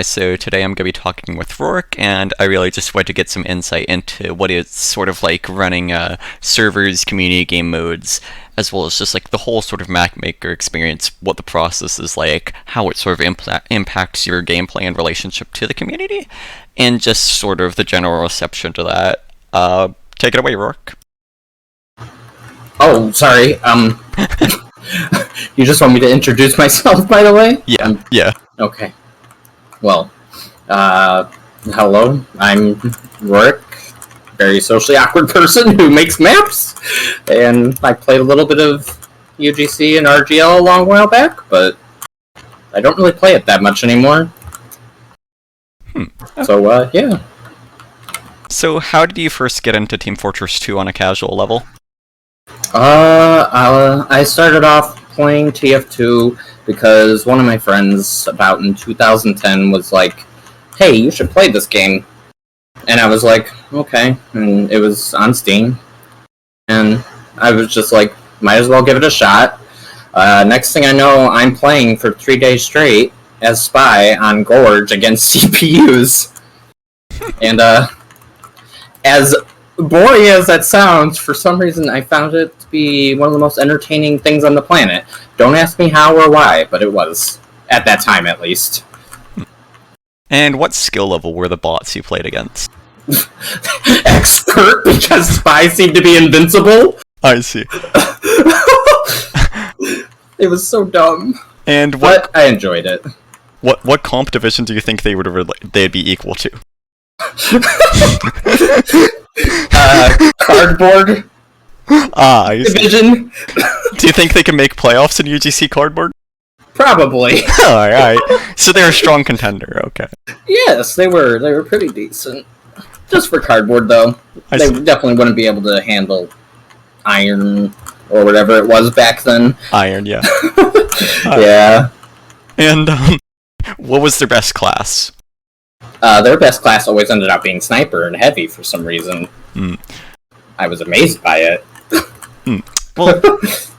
So today I'm going to be talking with Rorek, and I really just want to get some insight into what it's sort of like running servers, community game modes, as well as just like the whole sort of mapmaker experience, what the process is like, how it sort of impacts your gameplay and relationship to the community, and just sort of the general reception to that. Take it away, Rorek. Oh, sorry. You just want me to introduce myself, by the way? Yeah. Yeah. Okay. Well, hello, I'm Rorek, very socially awkward person who makes maps, and I played a little bit of UGC and RGL a long while back, but I don't really play it that much anymore. So, yeah. So how did you first get into Team Fortress 2 on a casual level? I started off playing TF2 because one of my friends, about in 2010, was like, hey, you should play this game. And I was like, okay. And it was on Steam. And I was just like, might as well give it a shot. Next thing I know, I'm playing for 3 days straight as Spy on Gorge against CPUs. And, as boring as that sounds, for some reason I found it to be one of the most entertaining things on the planet. Don't ask me how or why, but it was. At that time, at least. And what skill level were the bots you played against? Expert, because Spy seemed to be invincible. I see. It was so dumb. And but I enjoyed it. What comp division do you think they'd be equal to? Cardboard division. Do you think they can make playoffs in UGC Cardboard? Probably. Alright. So they're a strong contender, okay. Yes, they were pretty decent. Just for Cardboard, though. They definitely wouldn't be able to handle Iron or whatever it was back then. Iron, yeah. Yeah. And, what was their best class? Their best class always ended up being Sniper and Heavy for some reason. I was amazed by it. Well,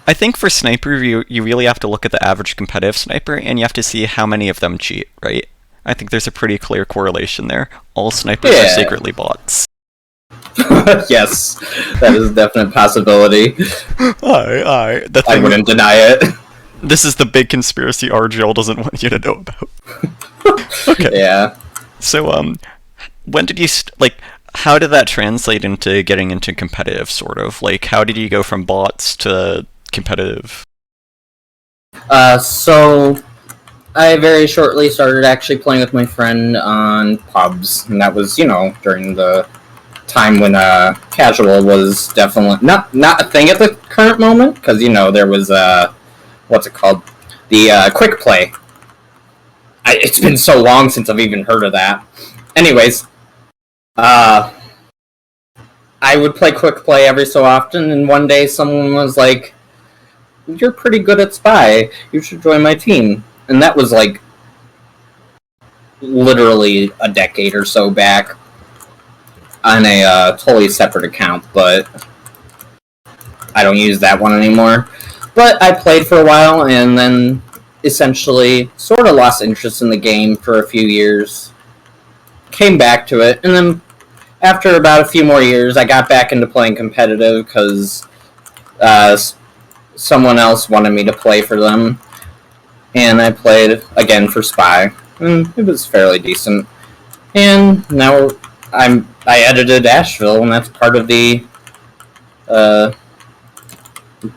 I think for Sniper, you really have to look at the average competitive Sniper, and you have to see how many of them cheat, right? I think there's a pretty clear correlation there. All Snipers are secretly bots. Yes, that is a definite possibility. I wouldn't deny it. This is the big conspiracy RGL doesn't want you to know about. Okay. Yeah. So, when did you, how did that translate into getting into competitive, sort of? Like, how did you go from bots to competitive? So, I very shortly started actually playing with my friend on pubs, and that was, during the time when, casual was definitely not a thing at the current moment, because, there was, what's it called? The, quick play. It's been so long since I've even heard of that. Anyways, I would play quick play every so often, and one day someone was like, you're pretty good at Spy, you should join my team. And that was like, literally a decade or so back, on a totally separate account, but I don't use that one anymore. But I played for a while, and then essentially sort of lost interest in the game for a few years. Came back to it, and then after about a few more years, I got back into playing competitive because someone else wanted me to play for them, and I played again for Spy, and it was fairly decent. And now I edited Ashville, and that's part of the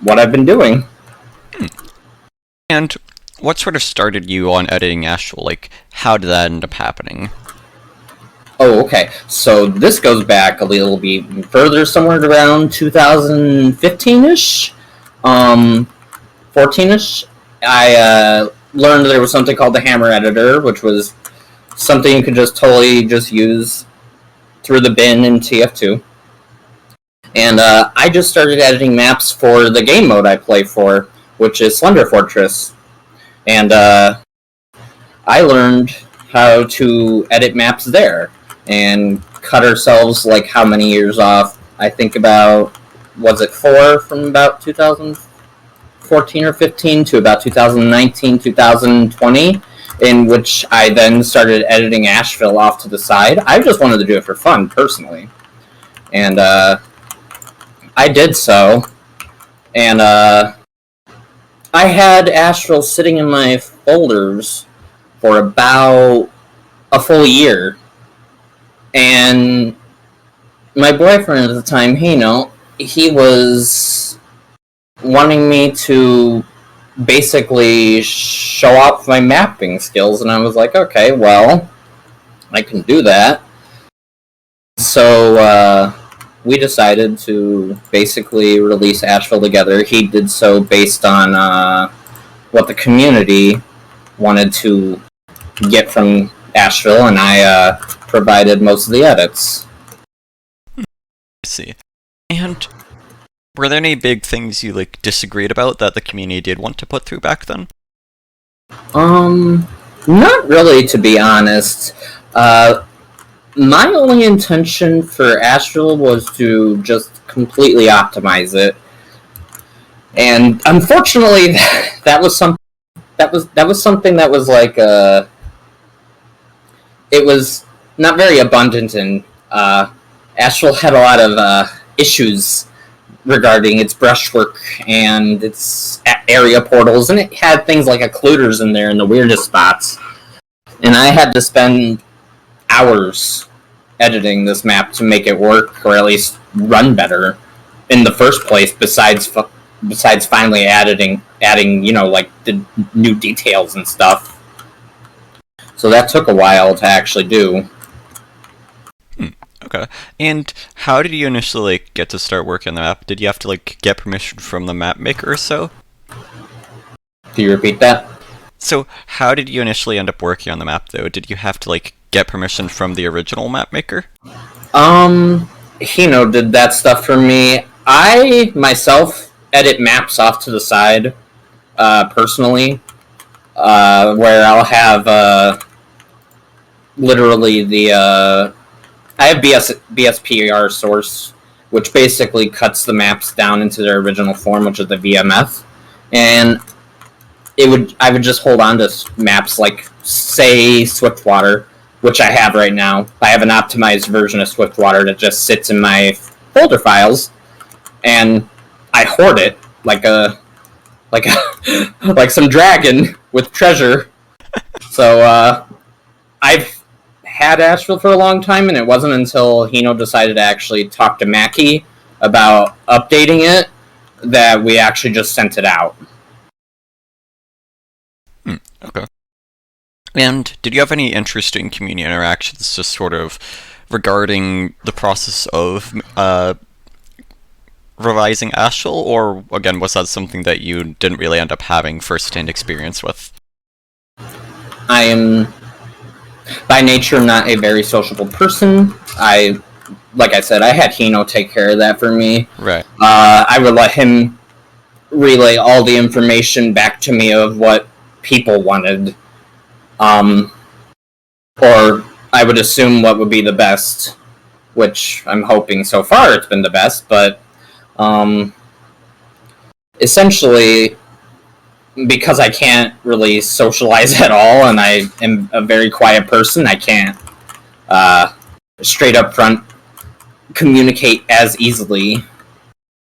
what I've been doing. And what sort of started you on editing Ashville? Like, how did that end up happening? Oh, okay. So this goes back a little bit further, somewhere around 2015-ish, 14-ish. I learned there was something called the Hammer Editor, which was something you could just totally just use through the bin in TF2. And I just started editing maps for the game mode I play for, which is SlenderFortress. And I learned how to edit maps there and cut ourselves like how many years off. I think about, was it 4 from about 2014 or 15 to about 2019, 2020. in which I then started editing Ashville off to the side. I just wanted to do it for fun, personally. And I did so. And I had Ashville sitting in my folders for about a full year. And my boyfriend at the time, he was wanting me to basically show off my mapping skills, and I was like, okay, well, I can do that. So we decided to basically release Ashville together. He did so based on what the community wanted to get from Ashville, and I provided most of the edits. I see. And were there any big things you disagreed about that the community did want to put through back then? Not really, to be honest. My only intention for Ashville was to just completely optimize it, and unfortunately, that was something that was like it was not very abundant, and Ashville had a lot of issues regarding its brushwork and its area portals, and it had things like occluders in there in the weirdest spots. And I had to spend hours editing this map to make it work, or at least run better in the first place, besides finally adding the new details and stuff. So that took a while to actually do. Okay. And how did you initially get to start working on the map? Did you have to get permission from the mapmaker or so? Do you repeat that? So how did you initially end up working on the map, though? Did you have to get permission from the original mapmaker? Hino did that stuff for me. I myself edit maps off to the side, personally, where I'll have literally the I have BSPR source, which basically cuts the maps down into their original form, which is the VMF, and I would just hold on to maps like, say, Swiftwater, which I have right now. I have an optimized version of Swiftwater that just sits in my folder files, and I hoard it like some dragon with treasure. So I've had Ashville for a long time, and it wasn't until Hino decided to actually talk to Mackie about updating it that we actually just sent it out. Okay. And did you have any interesting community interactions just sort of regarding the process of revising Ashville, or again, was that something that you didn't really end up having first-hand experience with? I am, by nature, not a very sociable person. Like I said, I had Hino take care of that for me. Right. I would let him relay all the information back to me of what people wanted. Or I would assume what would be the best, which I'm hoping so far it's been the best, but essentially, because I can't really socialize at all, and I am a very quiet person, I can't straight up front communicate as easily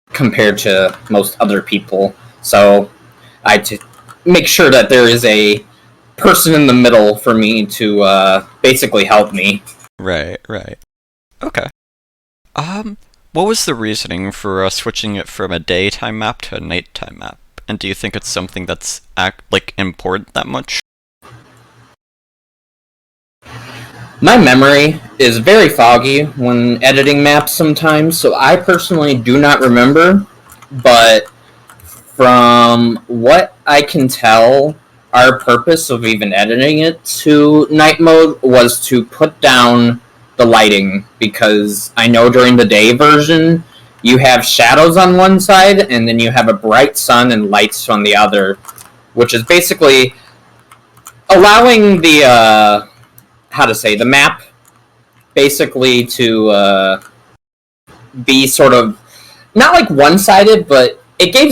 compared to most other people. So I make sure that there is a person in the middle for me to basically help me. Right. Okay. What was the reasoning for switching it from a daytime map to a nighttime map? And do you think it's something that's important that much? My memory is very foggy when editing maps sometimes, so I personally do not remember, but from what I can tell, our purpose of even editing it to night mode was to put down the lighting, because I know during the day version, you have shadows on one side, and then you have a bright sun and lights on the other, which is basically allowing the, the map basically to be sort of, not like one-sided, but it gave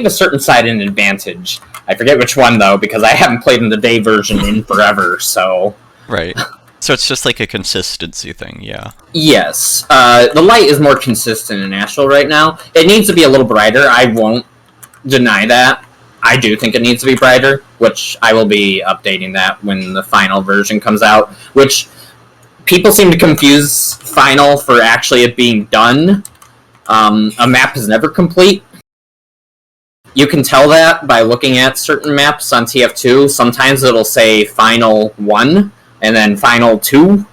a certain side an advantage. I forget which one though, because I haven't played in the day version in forever. So Right. So it's just like a consistency thing, yeah. yes, the light is more consistent in Asheville right now. It needs to be a little brighter. I won't deny that. I do think it needs to be brighter, which I will be updating that when the final version comes out. Which people seem to confuse final for actually it being done. A map is never complete. You can tell that by looking at certain maps on TF2. Sometimes it'll say final 1 and then final 2.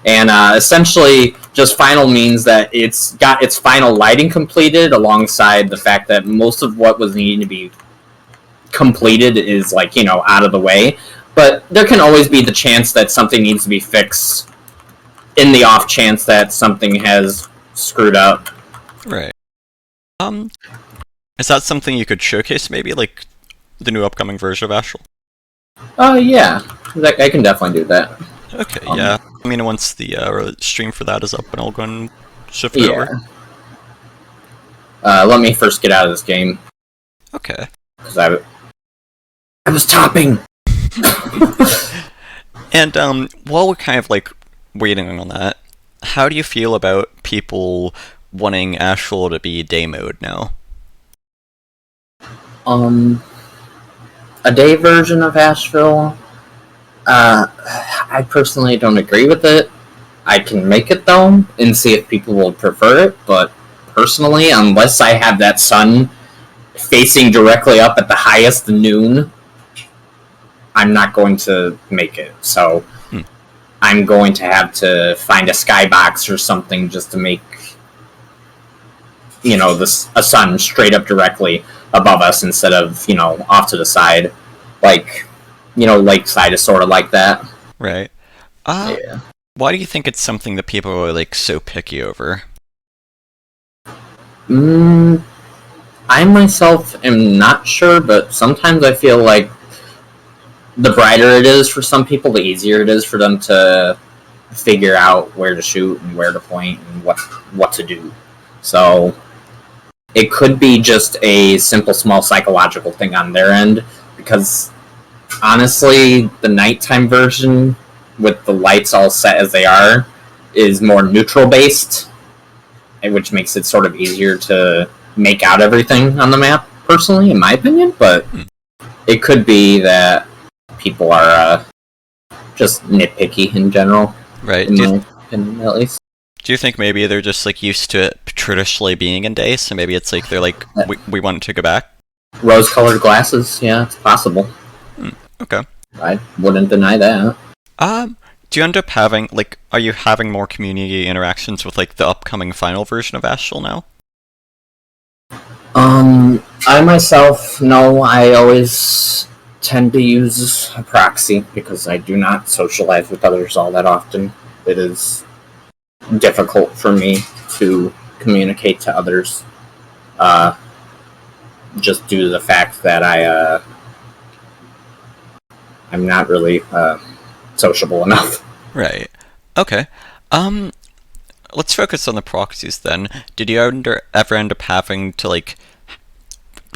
And essentially, just final means that it's got its final lighting completed alongside the fact that most of what was needing to be completed is, like, out of the way. But there can always be the chance that something needs to be fixed in the off chance that something has screwed up. Right. Is that something you could showcase, maybe, like the new upcoming version of Ashville? Yeah. I can definitely do that. Okay, yeah. I mean, once the stream for that is up, and I'll go and shift it over. Let me first get out of this game. Okay. Because I was topping! And, while we're kind of, like, waiting on that, how do you feel about people wanting Ashville to be day mode now? A day version of Ashville? I personally don't agree with it. I can make it, though, and see if people will prefer it, but personally, unless I have that sun facing directly up at the highest noon, I'm not going to make it. So I'm going to have to find a skybox or something just to make, a sun straight up directly above us instead of, off to the side. Like, Lakeside is sort of like that. Right. Yeah. Why do you think it's something that people are, like, so picky over? I myself am not sure, but sometimes I feel like the brighter it is for some people, the easier it is for them to figure out where to shoot and where to point and what to do. So it could be just a simple, small psychological thing on their end, because honestly, the nighttime version with the lights all set as they are is more neutral based, which makes it sort of easier to make out everything on the map, personally, in my opinion. But it could be that people are just nitpicky in general. Right. In my opinion, at least. Do you think maybe they're just, like, used to it traditionally being in day, so maybe it's like they're like, we want it to go back? Rose-colored glasses, yeah, it's possible. Okay. I wouldn't deny that. Do you end up having, like, are you having more community interactions with, like, the upcoming final version of Ashville now? I myself, no, I always tend to use a proxy because I do not socialize with others all that often. It is difficult for me to communicate to others, just due to the fact that I'm not really sociable enough. Right. Okay. Let's focus on the proxies then. Did you ever end up having to, like,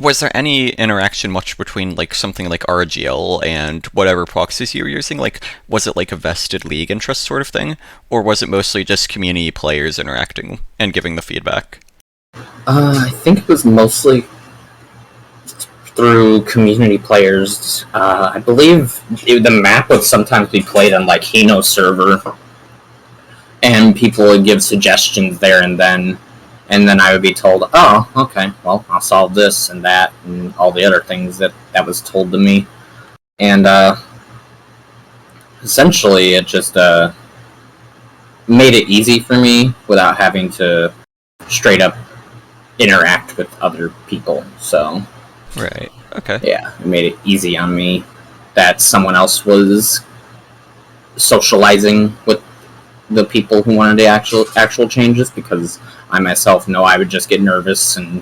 was there any interaction much between, like, something like RGL and whatever proxies you were using? Like, was it like a vested league interest sort of thing? Or was it mostly just community players interacting and giving the feedback? I think it was mostly through community players. I believe the map would sometimes be played on, like, Hino's server, and people would give suggestions there and then I would be told, oh, okay, well, I'll solve this and that and all the other things that was told to me. And essentially it just made it easy for me without having to straight up interact with other people. So Right. Okay. yeah, it made it easy on me that someone else was socializing with the people who wanted the actual changes, because I myself know I would just get nervous and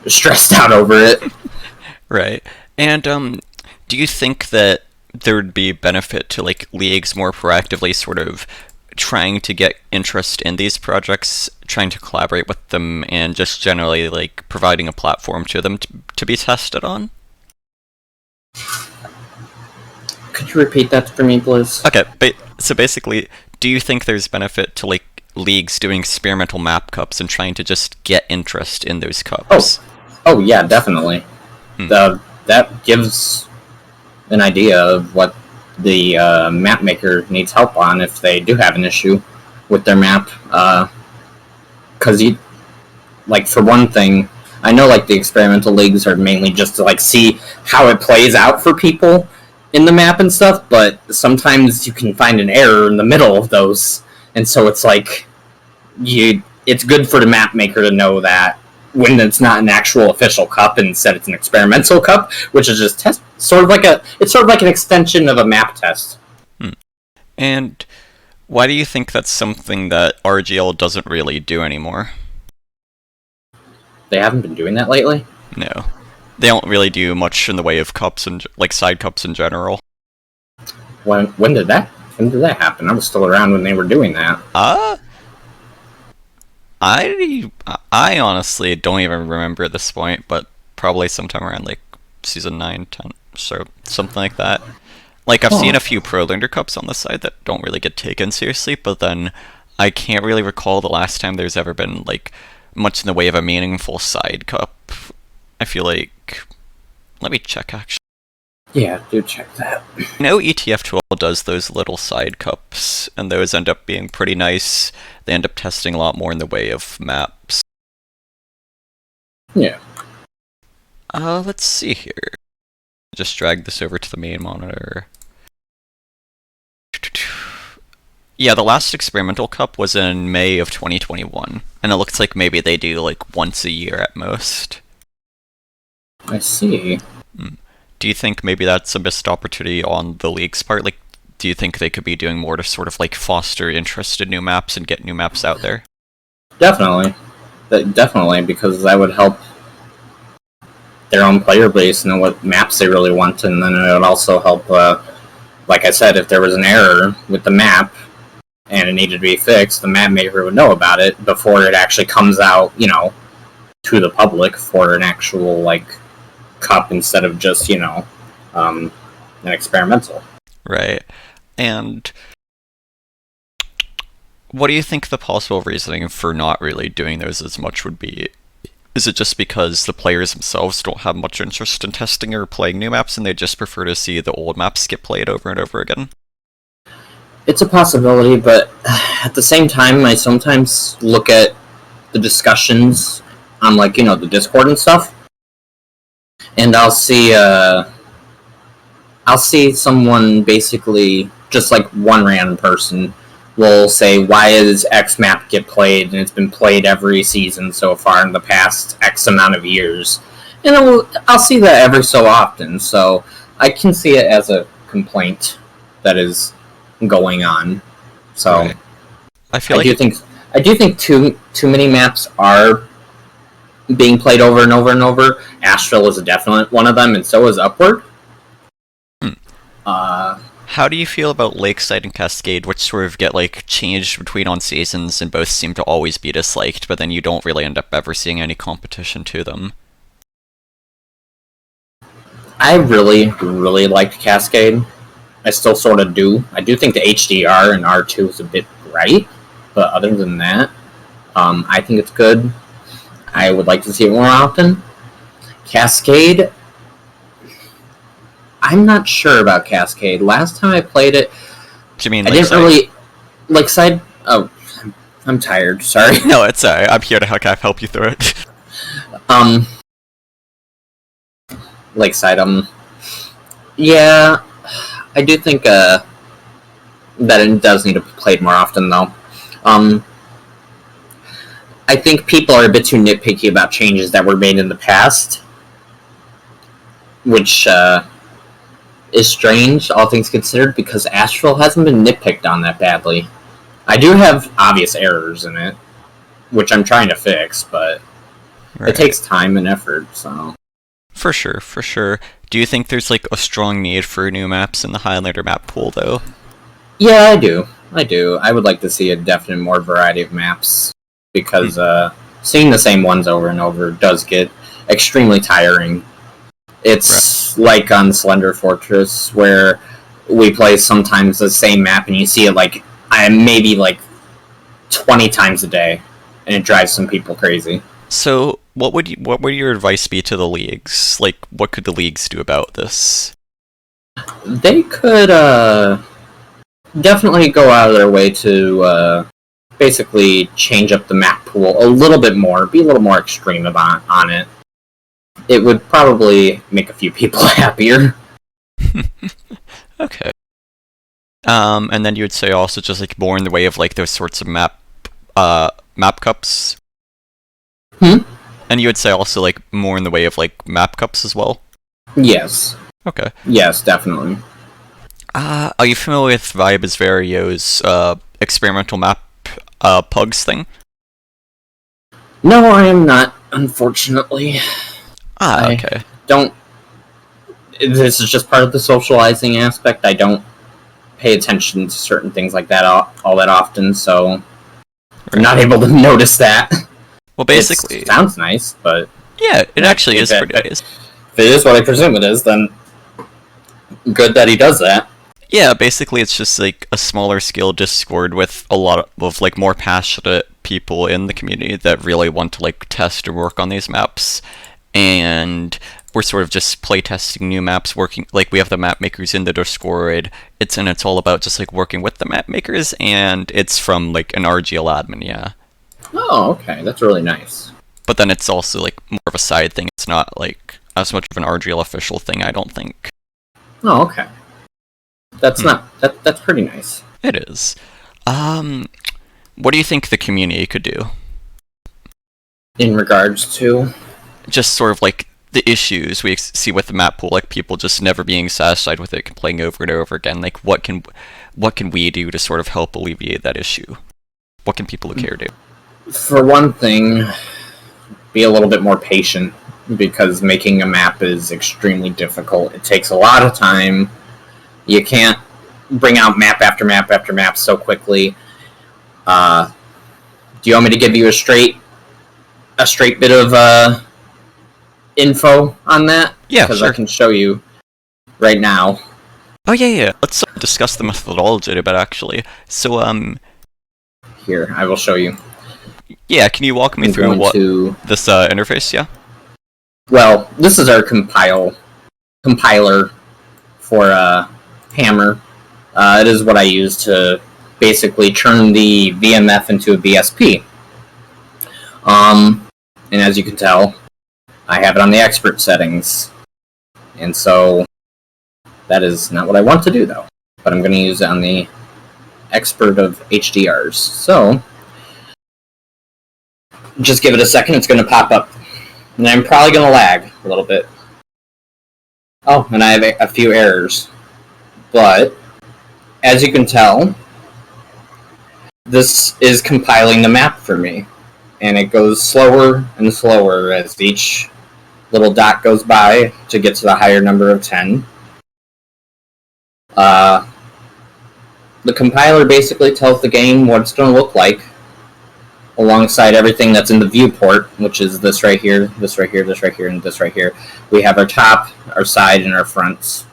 stressed out over it. Right. And do you think that there would be benefit to, like, leagues more proactively sort of trying to get interest in these projects, trying to collaborate with them, and just generally, like, providing a platform to them to be tested on? Could you repeat that for me, please? Okay, so basically, do you think there's benefit to like leagues doing experimental map cups and trying to just get interest in those cups? Oh yeah, definitely. That gives an idea of what the map maker needs help on if they do have an issue with their map. Because like for one thing, I know like the experimental leagues are mainly just to like see how it plays out for people in the map and stuff, but sometimes you can find an error in the middle of those, and so it's like it's good for the map maker to know that when it's not an actual official cup and instead it's an experimental cup, which is just it's sort of like an extension of a map test. And why do you think that's something that RGL doesn't really do anymore? They haven't been doing that lately? No. They don't really do much in the way of cups and like side cups in general. When did that happen? I was still around when they were doing that. I honestly don't even remember at this point, but probably sometime around like season 9, 10, so something like that. Like I've seen a few Pro Learner Cups on the side that don't really get taken seriously, but then I can't really recall the last time there's ever been like much in the way of a meaningful side cup. I feel like... Let me check, actually. Yeah, do check that. I know TF2 does those little side cups, and those end up being pretty nice. They end up testing a lot more in the way of maps. Yeah. Let's see here. Just drag this over to the main monitor. Yeah, the last experimental cup was in May of 2021, and it looks like maybe they do like once a year at most. I see. Do you think maybe that's a missed opportunity on the league's part? Like, do you think they could be doing more to sort of like foster interest in new maps and get new maps out there? Definitely. Definitely, because that would help their own player base know what maps they really want, and then it would also help, like I said, if there was an error with the map and it needed to be fixed, the map maker would know about it before it actually comes out, to the public for an actual, like, cup instead of just, an experimental. Right. And what do you think the possible reasoning for not really doing those as much would be? Is it just because the players themselves don't have much interest in testing or playing new maps and they just prefer to see the old maps get played over and over again? It's a possibility, but at the same time, I sometimes look at the discussions on, like, the Discord and stuff, and I'll see someone basically, just like one random person, will say, why does X map get played, and it's been played every season so far in the past X amount of years. And I'll see that every so often, so I can see it as a complaint that is going on. So right. I do think too many maps are being played over and over and over. Ashville is a definite one of them, and so is Upward. How do you feel about Lakeside and Cascade, which sort of get like changed between on seasons and both seem to always be disliked, but then you don't really end up ever seeing any competition to them? I really, really liked Cascade. I still sort of do. I do think the HDR in R2 is a bit bright, but other than that, I think it's good. I would like to see it more often. Cascade, I'm not sure about Cascade. Last time I played it, Do you mean I didn't really... Lakeside? Oh, I'm tired, sorry. No, it's alright. I'm here to help you through it. Lakeside, yeah, I do think, that it does need to be played more often, though. I think people are a bit too nitpicky about changes that were made in the past, which, is strange, all things considered, because Ashville hasn't been nitpicked on that badly. I do have obvious errors in it, which I'm trying to fix, but Right. it takes time and effort, so... For sure. Do you think there's like a strong need for new maps in the Highlander map pool, though? Yeah, I do. I would like to see a definite more variety of maps, because seeing the same ones over and over does get extremely tiring. It's like on SlenderFortress, where we play sometimes the same map and you see it like maybe like 20 times a day, and it drives some people crazy. So, what would your advice be to the leagues? Like, what could the leagues do about this? They could definitely go out of their way to basically change up the map pool a little bit more, be a little more extreme on it. It would probably make a few people happier. Okay. And then you would say also just like more in the way of like those sorts of map cups. And you would say also like more in the way of like map cups as well. Yes. Okay. Yes, definitely. Are you familiar with Vibes Vario's experimental map pugs thing? No, I am not, unfortunately. Okay. This is just part of the socializing aspect. I don't pay attention to certain things like that all that often, so I'm not able to notice that. Well, basically... It sounds nice, but... Yeah, it actually is pretty nice. If it is what I presume it is, then good that he does that. Yeah, basically it's just like a smaller scale Discord with a lot of like more passionate people in the community that really want to like test or work on these maps. And we're sort of just playtesting new maps, working like we have the map makers in the Discord. It's all about just like working with the map makers, and it's from like an RGL admin, yeah. Oh, okay, that's really nice. But then it's also like more of a side thing. It's not like as much of an RGL official thing, I don't think. Oh, okay. That's that's pretty nice. It is. What do you think the community could do? In regards to? Just sort of like the issues we see with the map pool, like people just never being satisfied with it, playing over and over again. Like, what can we do to sort of help alleviate that issue? What can people who care do? For one thing, be a little bit more patient, because making a map is extremely difficult. It takes a lot of time. You can't bring out map after map after map so quickly. Do you want me to give you a straight bit of info on that? Yeah, because sure. I can show you right now. Oh yeah. Let's discuss the methodology a bit, actually. So here, I will show you. Yeah, can you walk me through this interface? Yeah. Well, this is our compiler for Hammer. It is what I use to basically turn the VMF into a BSP. And as you can tell, I have it on the expert settings. And so that is not what I want to do, though. But I'm going to use it on the expert of HDRs. So just give it a second, it's going to pop up. And I'm probably going to lag a little bit. Oh, and I have a few errors. But as you can tell, this is compiling the map for me. And it goes slower and slower as each little dot goes by to get to the higher number of 10. The compiler basically tells the game what it's going to look like, alongside everything that's in the viewport, which is this right here, this right here, this right here, and this right here. We have our top, our side, and our fronts.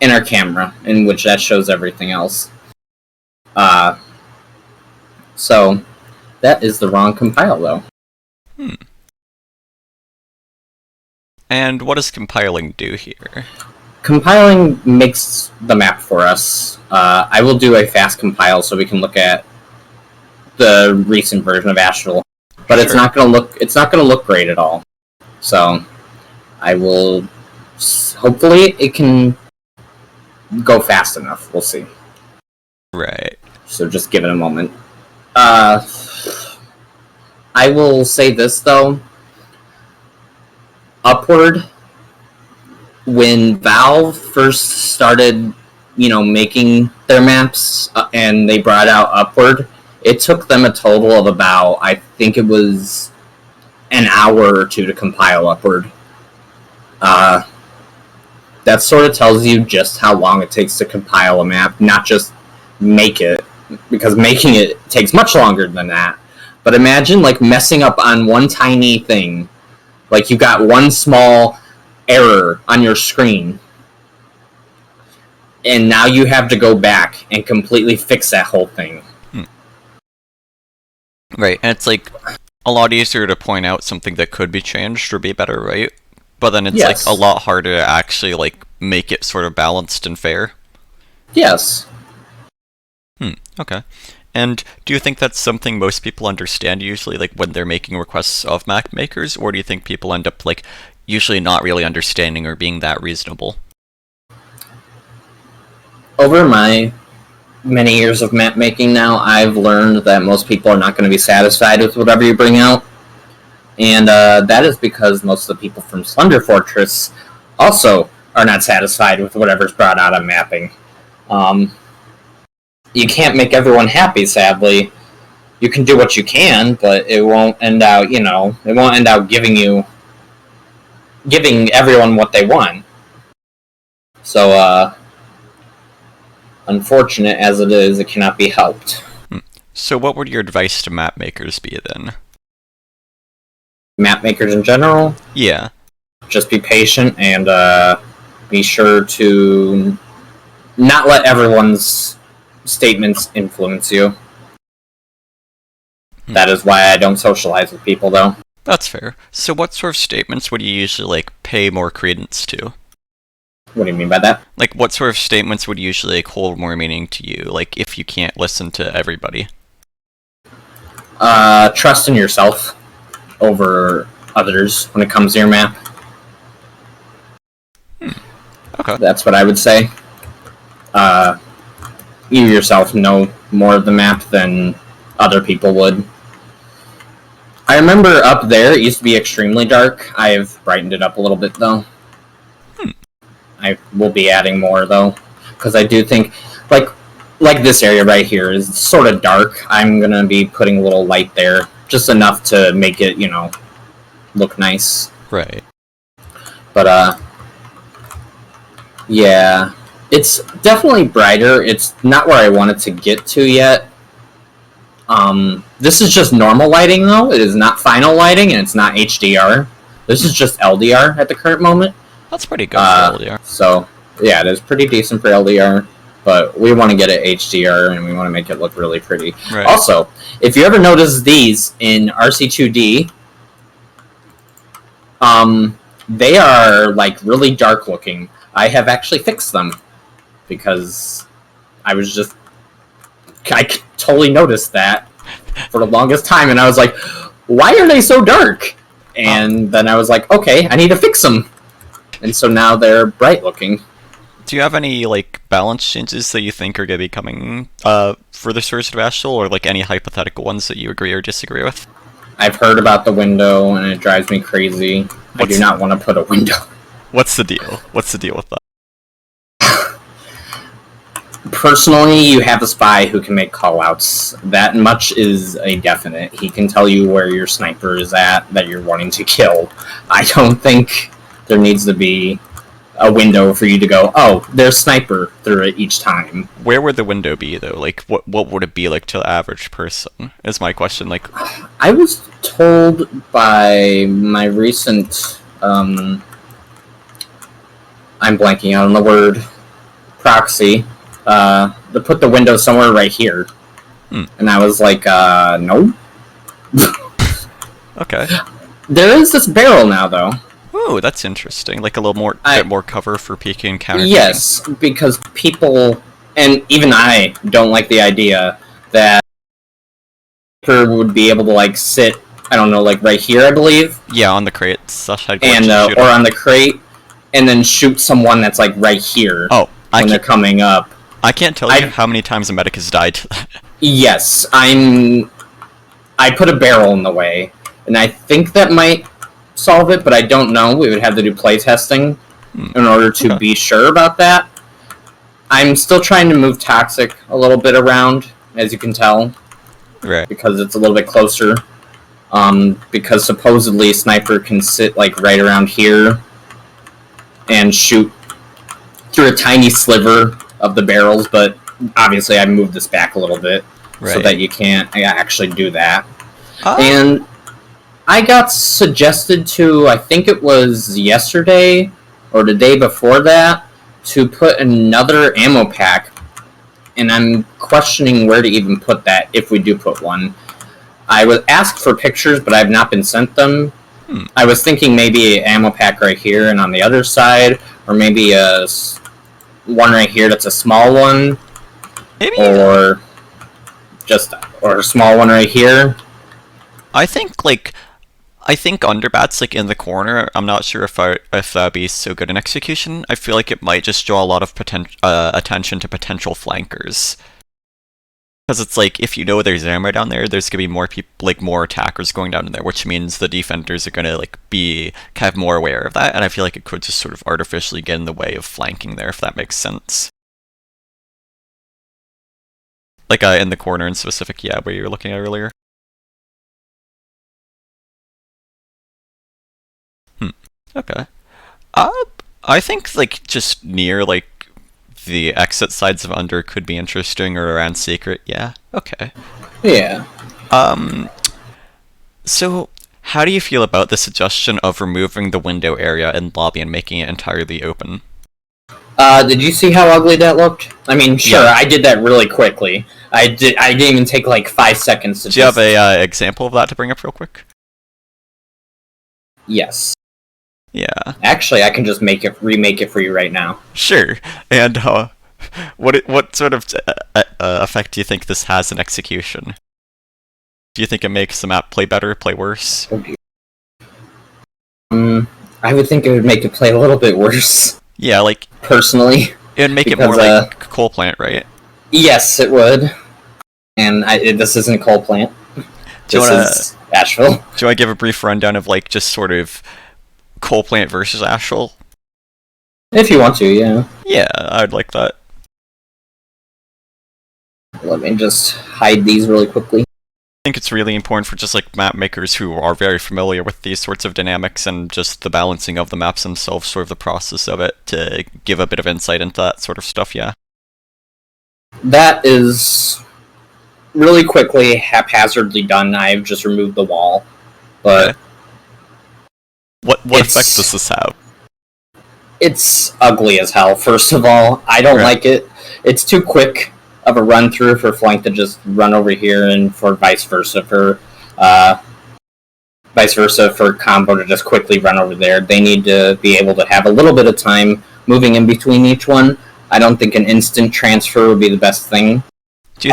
And our camera, in which that shows everything else. So, that is the wrong compile, though. And what does compiling do here? Compiling makes the map for us. I will do a fast compile so we can look at the recent version of Ashville, but it's not going to look great at all. So I will hopefully it can go fast enough. We'll see. Right. So just give it a moment. I will say this though. Upward, when Valve first started, making their maps and they brought out Upward, it took them a total of about, I think it was an hour or two to compile Upward. That sort of tells you just how long it takes to compile a map, not just make it, because making it takes much longer than that. But imagine, messing up on one tiny thing. Like, you got one small error on your screen, and now you have to go back and completely fix that whole thing. Right, and it's like a lot easier to point out something that could be changed or be better, right? But then it's Yes. like a lot harder to actually like make it sort of balanced and fair. Yes. Okay. And do you think that's something most people understand usually, like when they're making requests of map makers, or do you think people end up like usually not really understanding or being that reasonable? Over my many years of map making now, I've learned that most people are not going to be satisfied with whatever you bring out. And that is because most of the people from SlenderFortress also are not satisfied with whatever's brought out on mapping. You can't make everyone happy, sadly. You can do what you can, but it won't end out, it won't end out giving everyone what they want. So, unfortunate as it is, it cannot be helped. So what would your advice to map makers be then? Map makers in general? Yeah. Just be patient and be sure to not let everyone's statements influence you. That is why I don't socialize with people, though. That's fair. So what sort of statements would you usually like pay more credence to? What do you mean by that? Like what sort of statements would usually like hold more meaning to you, like if you can't listen to everybody? Trust in yourself over others when it comes to your map. Okay. That's what I would say. You yourself know more of the map than other people would. I remember up there, it used to be extremely dark. I've brightened it up a little bit, though. I will be adding more, though. Because I do think, like this area right here is sort of dark. I'm going to be putting a little light there. Just enough to make it, look nice. Right. But, yeah. It's definitely brighter. It's not where I want it to get to yet. This is just normal lighting, though. It is not final lighting, and it's not HDR. This is just LDR at the current moment. That's pretty good for LDR. So, yeah, it is pretty decent for LDR, but we want to get it HDR, and we want to make it look really pretty. Right. Also, if you ever notice these in RC2D, they are, like, really dark looking. I have actually fixed them, because I totally noticed that for the longest time, and I was like, why are they so dark? And then I was like, okay, I need to fix them. And so now they're bright looking. Do you have any like balance changes that you think are going to be coming for this version of Ashville, or like any hypothetical ones that you agree or disagree with? I've heard about the window, and it drives me crazy. I do not want to put a window. What's the deal? What's the deal with that? Personally, you have a spy who can make callouts. That much is a definite. He can tell you where your sniper is at that you're wanting to kill. I don't think there needs to be a window for you to go, oh, there's sniper through it each time. Where would the window be, though? Like, what would it be like to the average person, is my question. Like, I was told by my recent, I'm blanking out on the word, proxy, to put the window somewhere right here. And I was like, no. Okay. There is this barrel now, though. Oh, that's interesting. Like a little more, bit more cover for peeking and counter. Yes, because people, and even I, don't like the idea that would be able to like sit, I don't know, like right here, I believe. Yeah, on the crate. And or on the crate, and then shoot someone that's like right here. Oh, when they're coming up. I can't tell you how many times a medic has died to that. Yes, I put a barrel in the way, and I think that might solve it, but I don't know. We would have to do play testing in order to be sure about that. I'm still trying to move Toxic a little bit around, as you can tell. Right. Because it's a little bit closer. Because supposedly Sniper can sit like right around here and shoot through a tiny sliver of the barrels, but obviously I moved this back a little bit so that you can't actually do that. And I got suggested to, I think it was yesterday, or the day before that to put another ammo pack, and I'm questioning where to even put that if we do put one. I was asked for pictures, but I've not been sent them. I was thinking maybe an ammo pack right here and on the other side, or maybe one right here that's a small one, Maybe, or a small one right here. I think Underbat's like in the corner. I'm not sure if that'd be so good in execution. I feel like it might just draw a lot of attention to potential flankers. Because it's like, if you know there's ammo down there, there's gonna be more people, like more attackers going down in there, which means the defenders are gonna like be kind of more aware of that, and I feel like it could just sort of artificially get in the way of flanking there, if that makes sense. Like in the corner in specific, yeah, where you were looking at earlier. Okay. I think like just near like the exit sides of Under could be interesting, or around Secret. Yeah. Okay. Yeah. So how do you feel about the suggestion of removing the window area in lobby and making it entirely open? Did you see how ugly that looked? I mean, sure, Yeah. I did that really quickly. I didn't even take like 5 seconds to. Do you have a example of that to bring up real quick? Yes. Yeah. Actually, I can just remake it for you right now. Sure. And what sort of effect do you think this has in execution? Do you think it makes the map play better, play worse? I would think it would make it play a little bit worse. Yeah, like personally, it would make because, it more like Coalplant, right? Yes, it would. And this isn't Coalplant. This is Ashville. Do you want to give a brief rundown of like just sort of Coalplant versus Ashville? If you want to, yeah. Yeah, I'd like that. Let me just hide these really quickly. I think it's really important for just like map makers who are very familiar with these sorts of dynamics and just the balancing of the maps themselves, sort of the process of it, to give a bit of insight into that sort of stuff, yeah. That is really quickly, haphazardly done. I've just removed the wall. But okay. What effect does this have? It's ugly as hell, first of all. I don't like it. It's too quick of a run through for flank to just run over here, and for vice versa for combo to just quickly run over there. They need to be able to have a little bit of time moving in between each one. I don't think an instant transfer would be the best thing. Do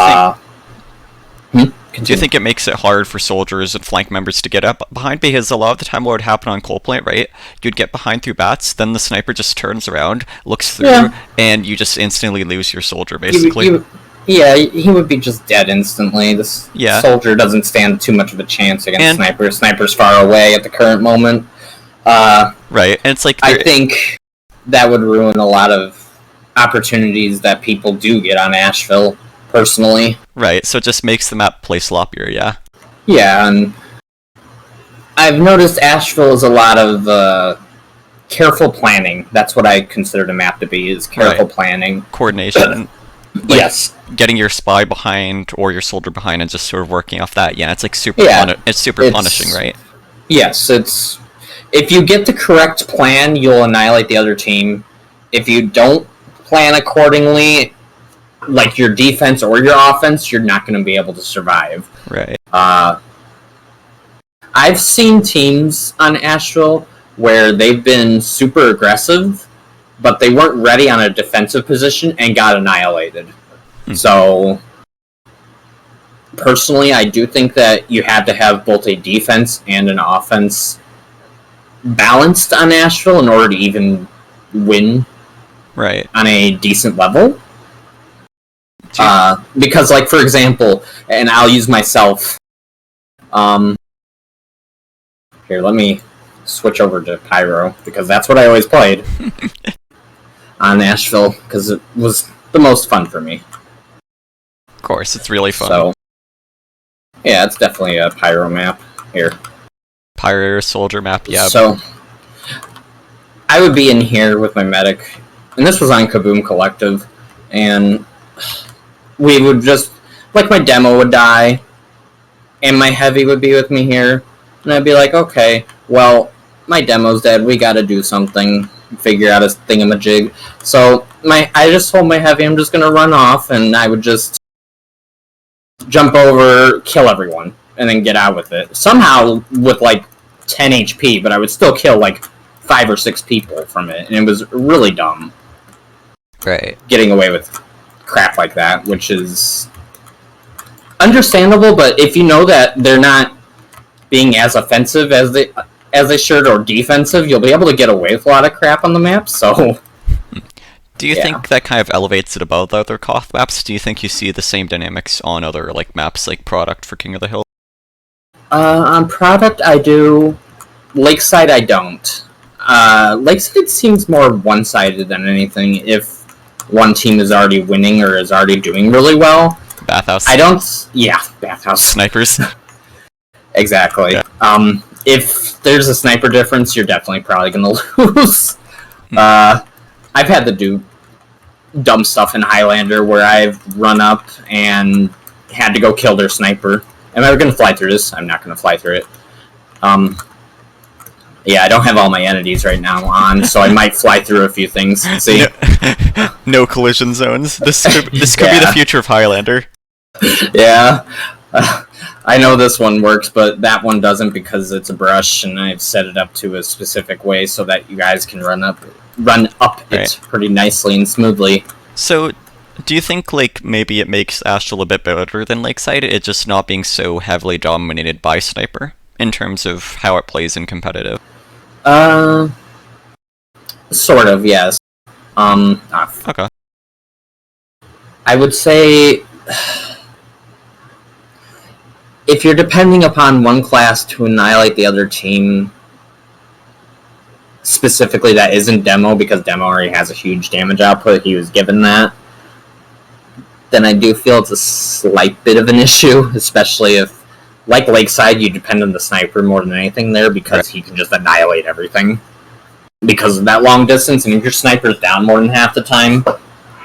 you think it makes it hard for soldiers and flank members to get up behind? Because a lot of the time what would happen on Coalplant, right? You'd get behind through bats, then the sniper just turns around, looks through, and you just instantly lose your soldier, basically. He would be just dead instantly. This soldier doesn't stand too much of a chance against sniper. Sniper's far away at the current moment. Right, and it's like... I think that would ruin a lot of opportunities that people do get on Ashville, personally. Right, so it just makes the map play sloppier, yeah? Yeah, and I've noticed Ashville is a lot of careful planning. That's what I consider the map to be, is careful planning. Coordination. Like, yes. Getting your spy behind or your soldier behind and just sort of working off that. Yeah, it's like super punishing, right? Yes, it's... If you get the correct plan, you'll annihilate the other team. If you don't plan accordingly, like your defense or your offense, you're not going to be able to survive. Right. I've seen teams on Ashville where they've been super aggressive, but they weren't ready on a defensive position and got annihilated. So, personally, I do think that you have to have both a defense and an offense balanced on Ashville in order to even win on a decent level. Because, like, for example, and I'll use myself, here, let me switch over to Pyro, because that's what I always played on Ashville, because it was the most fun for me. Of course, it's really fun. So, yeah, it's definitely a Pyro map here. Pyro soldier map, yeah. So, I would be in here with my medic, and this was on Kaboom Collective, and we would just, like, my demo would die, and my heavy would be with me here, and I'd be like, okay, well, my demo's dead, we gotta do something. figure out a thingamajig. So I just told my heavy I'm just gonna run off, and I would just jump over, kill everyone, and then get out with it. Somehow with like 10 HP, but I would still kill like 5 or 6 people from it, and it was really dumb. Right. Getting away with crap like that, which is understandable, but if you know that they're not being as offensive as they should, or defensive, you'll be able to get away with a lot of crap on the map, so... Do you think that kind of elevates it above the other Koth maps? Do you think you see the same dynamics on other like maps like Product for King of the Hill? On Product, I do. Lakeside, I don't. Lakeside seems more one-sided than anything if one team is already winning or is already doing really well. Bathhouse. I don't... Yeah, Bathhouse. Snipers. Exactly. Yeah. If there's a sniper difference, you're definitely probably going to lose. I've had to do dumb stuff in Highlander where I've run up and had to go kill their sniper. Am I going to fly through this? I'm not going to fly through it. Yeah, I don't have all my entities right now on, so I might fly through a few things. See? No collision zones. This could be the future of Highlander. Yeah. I know this one works, but that one doesn't because it's a brush, and I've set it up to a specific way so that you guys can run up it pretty nicely and smoothly. So, do you think like maybe it makes Ashville a bit better than Lakeside? It just not being so heavily dominated by Sniper in terms of how it plays in competitive? Sort of, yes. Okay. I would say if you're depending upon one class to annihilate the other team, specifically that isn't Demo, because Demo already has a huge damage output, he was given that, then I do feel it's a slight bit of an issue, especially if, like Lakeside, you depend on the sniper more than anything there, because he can just annihilate everything. Because of that long distance, and if your sniper's down more than half the time,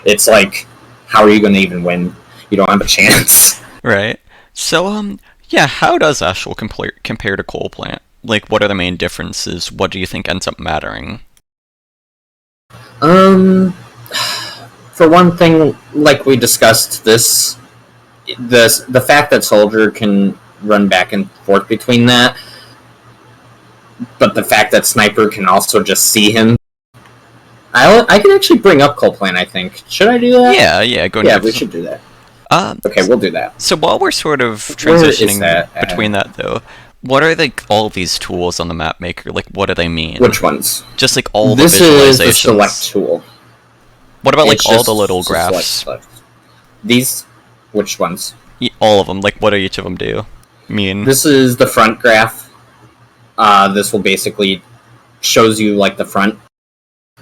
it's like, how are you going to even win? You don't have a chance. Right. So, yeah, how does Ashville compare to Coalplant? Like, what are the main differences? What do you think ends up mattering? For one thing, like we discussed, the fact that Soldier can run back and forth between that, but the fact that Sniper can also just see him. I can actually bring up Coalplant, I think. Should I do that? Yeah, we should do that. Okay, we'll do that. So while we're sort of transitioning between that, though, what are like all these tools on the Mapmaker? Like, what do they mean? Which ones? Just like all the visualizations. This is the select tool. What about like all the little graphs? These? Which ones? All of them. Like, what do each of them do? This is the front graph. This will basically shows you like the front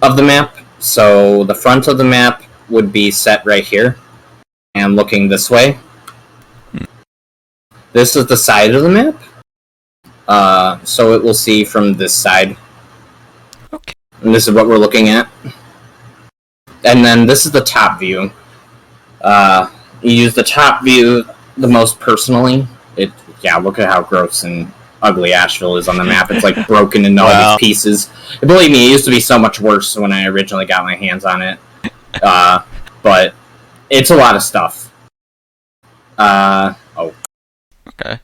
of the map. So the front of the map would be set right here and looking this way. This is the side of the map. So it will see from this side. Okay. And this is what we're looking at. And then this is the top view. You use the top view the most personally. Look at how gross and ugly Ashville is on the map. It's like broken into all these pieces. And believe me, it used to be so much worse when I originally got my hands on it. But it's a lot of stuff. Okay.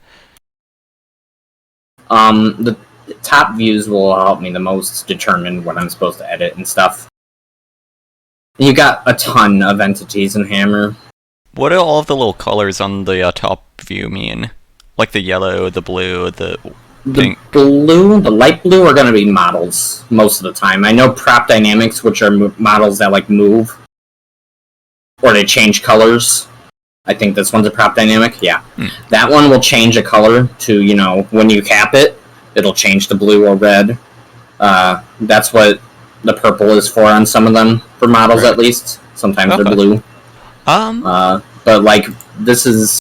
The top views will help me the most determine what I'm supposed to edit and stuff. You got a ton of entities in Hammer. What do all of the little colors on the top view mean? Like the yellow, the blue, the pink? The light blue are going to be models most of the time. I know prop dynamics, which are models that like move, or they change colors. I think this one's a prop dynamic. Yeah. That one will change a color to, when you cap it, it'll change to blue or red. That's what the purple is for on some of them, for models at least. Sometimes they're blue. But like, this is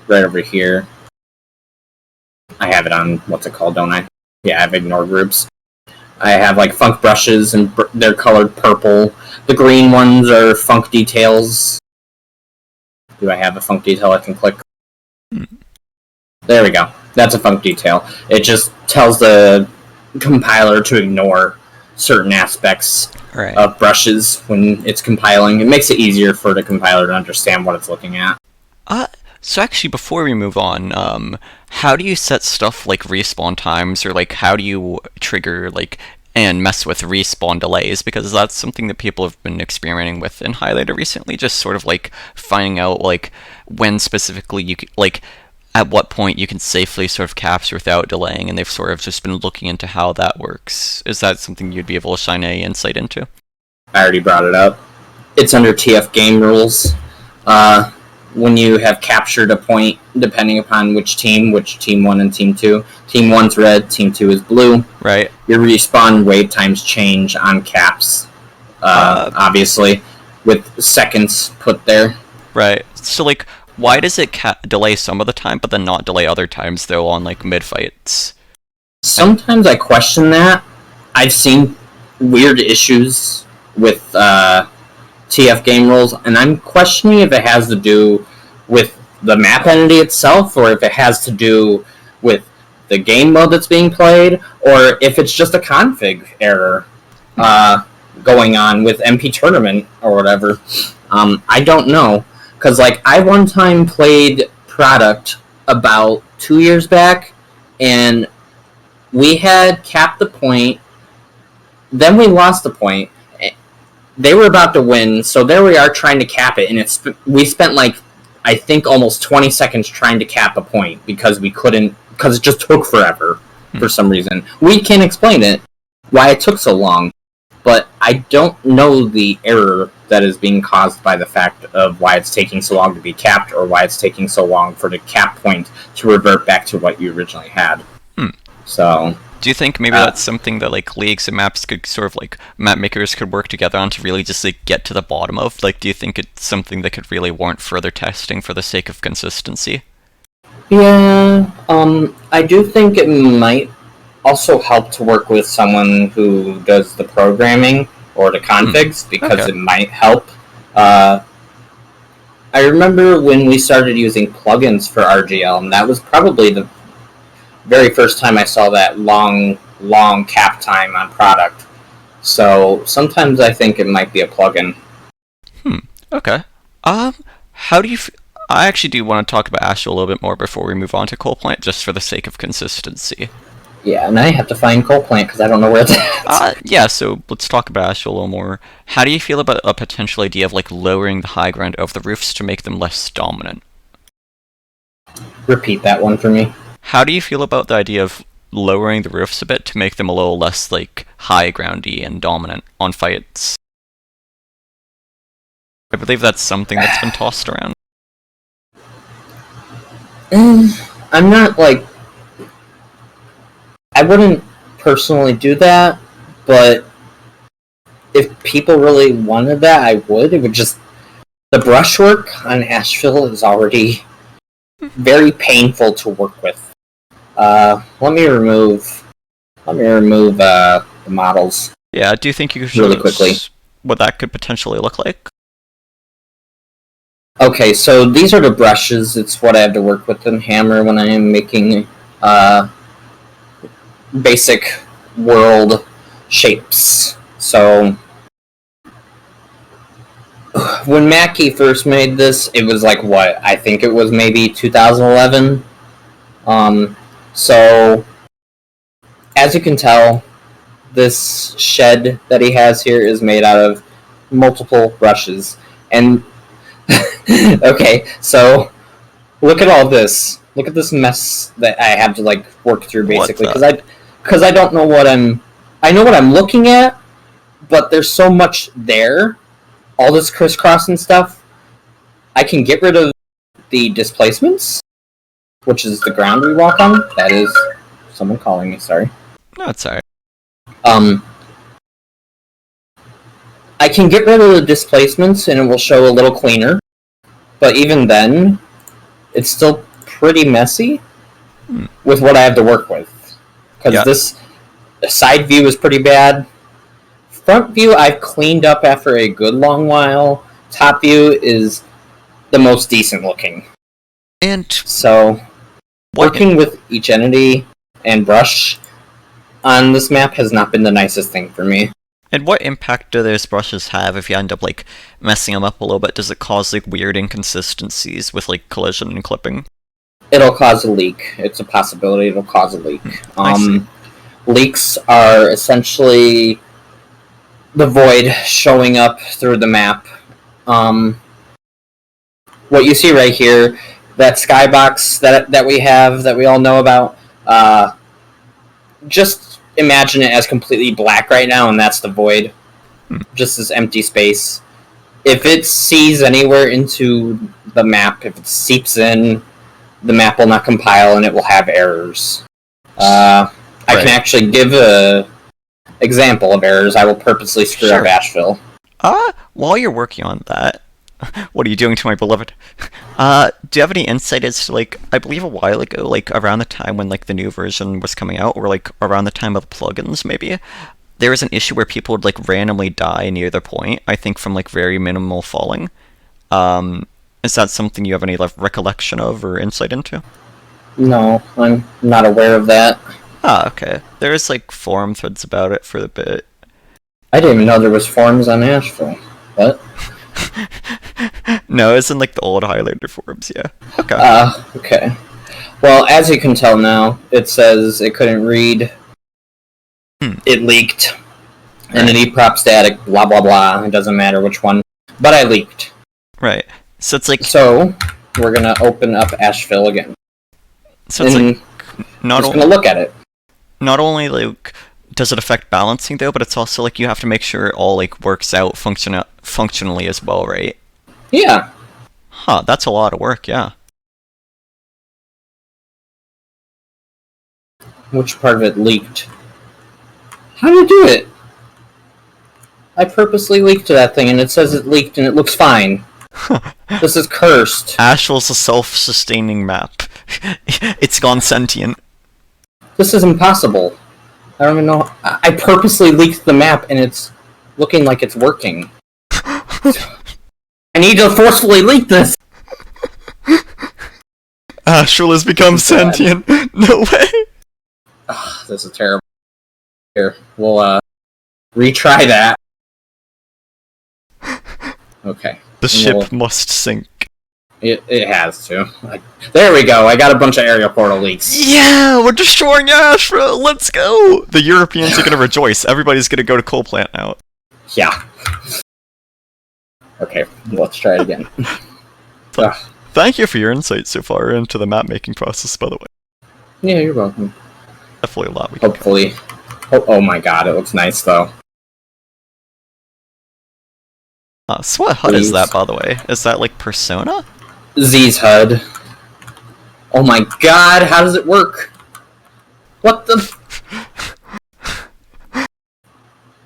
right over here. I have it on, what's it called, don't I? Yeah, I have ignore groups. I have like funk brushes, and they're colored purple. The green ones are funk details. Do I have a funk detail I can click? There we go. That's a funk detail. It just tells the compiler to ignore certain aspects Right. of brushes when it's compiling. It makes it easier for the compiler to understand what it's looking at. So actually, before we move on, how do you set stuff like respawn times, or like how do you trigger like and mess with respawn delays? Because that's something that people have been experimenting with in Highlander recently, just sort of like finding out like when specifically you like at what point you can safely sort of capture without delaying, and they've sort of just been looking into how that works. Is that something you'd be able to shine any insight into? I already brought it up. It's under TF game rules. When you have captured a point, depending upon which team 1 and team 2. Team 1's red, team 2 is blue. Right. Your respawn wait times change on caps, obviously, with seconds put there. Right. So like, why does it delay some of the time, but then not delay other times though on like mid fights? Sometimes I question that. I've seen weird issues with TF game rules, and I'm questioning if it has to do with the map entity itself, or if it has to do with the game mode that's being played, or if it's just a config error going on with MP Tournament or whatever. I don't know, because like I one time played Product about 2 years back, and we had capped the point, then we lost the point. They were about to win, so there we are trying to cap it, and we spent like, I think almost 20 seconds trying to cap a point because we couldn't, because it just took forever for some reason. We can't explain it, why it took so long, but I don't know the error that is being caused by the fact of why it's taking so long to be capped, or why it's taking so long for the cap point to revert back to what you originally had. So... Do you think maybe that's something that like leagues and maps could sort of like map makers could work together on to really just like get to the bottom of? Like, do you think it's something that could really warrant further testing for the sake of consistency? Yeah, I do think it might also help to work with someone who does the programming or the configs, because it might help. I remember when we started using plugins for RGL, and that was probably the very first time I saw that long cap time on Product. So sometimes I think it might be a plugin. Okay. How do you... I actually do want to talk about Ashville a little bit more before we move on to Coalplant, just for the sake of consistency. Yeah, and I have to find Coalplant because I don't know where it's at. Yeah, so let's talk about Ashville a little more. How do you feel about a potential idea of like lowering the high ground of the roofs to make them less dominant? Repeat that one for me. How do you feel about the idea of lowering the roofs a bit to make them a little less, like, high groundy and dominant on fights? I believe that's something that's been tossed around. I'm not, like... I wouldn't personally do that, but if people really wanted that, I would. It would just... The brushwork on Ashville is already very painful to work with. Let me remove the models. Yeah, do you think you could show really quickly what that could potentially look like? Okay, so these are the brushes. It's what I have to work with in Hammer when I am making basic world shapes. So when Mackie first made this, it was like what? I think it was maybe 2011. So, as you can tell, this shed that he has here is made out of multiple brushes. And, okay, so, look at all this. Look at this mess that I have to, like, work through, basically. Because I don't know what I know what I'm looking at, but there's so much there. All this crisscross and stuff. I can get rid of the displacements, which is the ground we walk on. That is someone calling me, sorry. No, it's alright. I can get rid of the displacements and it will show a little cleaner. But even then, it's still pretty messy with what I have to work with. Because this side view is pretty bad. Front view I've cleaned up after a good long while. Top view is the most decent looking. And so, working with each entity and brush, on this map has not been the nicest thing for me. And what impact do those brushes have if you end up, like, messing them up a little bit? Does it cause, like, weird inconsistencies with, like, collision and clipping? It'll cause a leak. It's a possibility it'll cause a leak. I see. Leaks are essentially the void showing up through the map. What you see right here, that skybox that we have, that we all know about, just imagine it as completely black right now, and that's the void. Just this empty space. If it sees anywhere into the map, if it seeps in, the map will not compile and it will have errors. I can actually give a example of errors. I will purposely screw up Ashville. While you're working on that, what are you doing to my beloved? Do you have any insight as to, like, I believe a while ago, like, around the time when, like, the new version was coming out, or, like, around the time of the plugins, maybe, there was an issue where people would, like, randomly die near the point, I think from, like, very minimal falling. Is that something you have any, like, recollection of or insight into? No, I'm not aware of that. Okay. There's, like, forum threads about it for a bit. I didn't even know there was forums on Ashville. What? No, it's in, like, the old Highlander forums, yeah. Okay. Okay. Well, as you can tell now, it says it couldn't read. It leaked. And an eprop static, blah blah blah. It doesn't matter which one. But I leaked. Right. So it's like... So, we're gonna open up Ashville again. So it's like... Just gonna look at it. Not only, like, does it affect balancing, though, but it's also, like, you have to make sure it all, like, works out functionally as well, right? Yeah. Huh, that's a lot of work, yeah. Which part of it leaked? How do you do it? I purposely leaked to that thing, and it says it leaked, and it looks fine. This is cursed. Ashville's a self-sustaining map. It's gone sentient. This is impossible. I don't even know. I purposely leaked the map, and it's looking like it's working. I need to forcefully leak this! Ashville has become sentient. No way! This is terrible. Here, we'll, retry that. Okay. The ship must sink. It has to. There we go, I got a bunch of area portal leaks. Yeah, we're destroying Ashville! Let's go! The Europeans are gonna rejoice. Everybody's gonna go to Coalplant now. Yeah. Okay, let's try it again. Thank you for your insight so far into the map-making process, by the way. Yeah, you're welcome. Definitely a lot we can Hopefully. Oh my god, it looks nice, though. So what HUD is that, by the way? Is that, like, Persona? Z's HUD. Oh my god, how does it work? What the...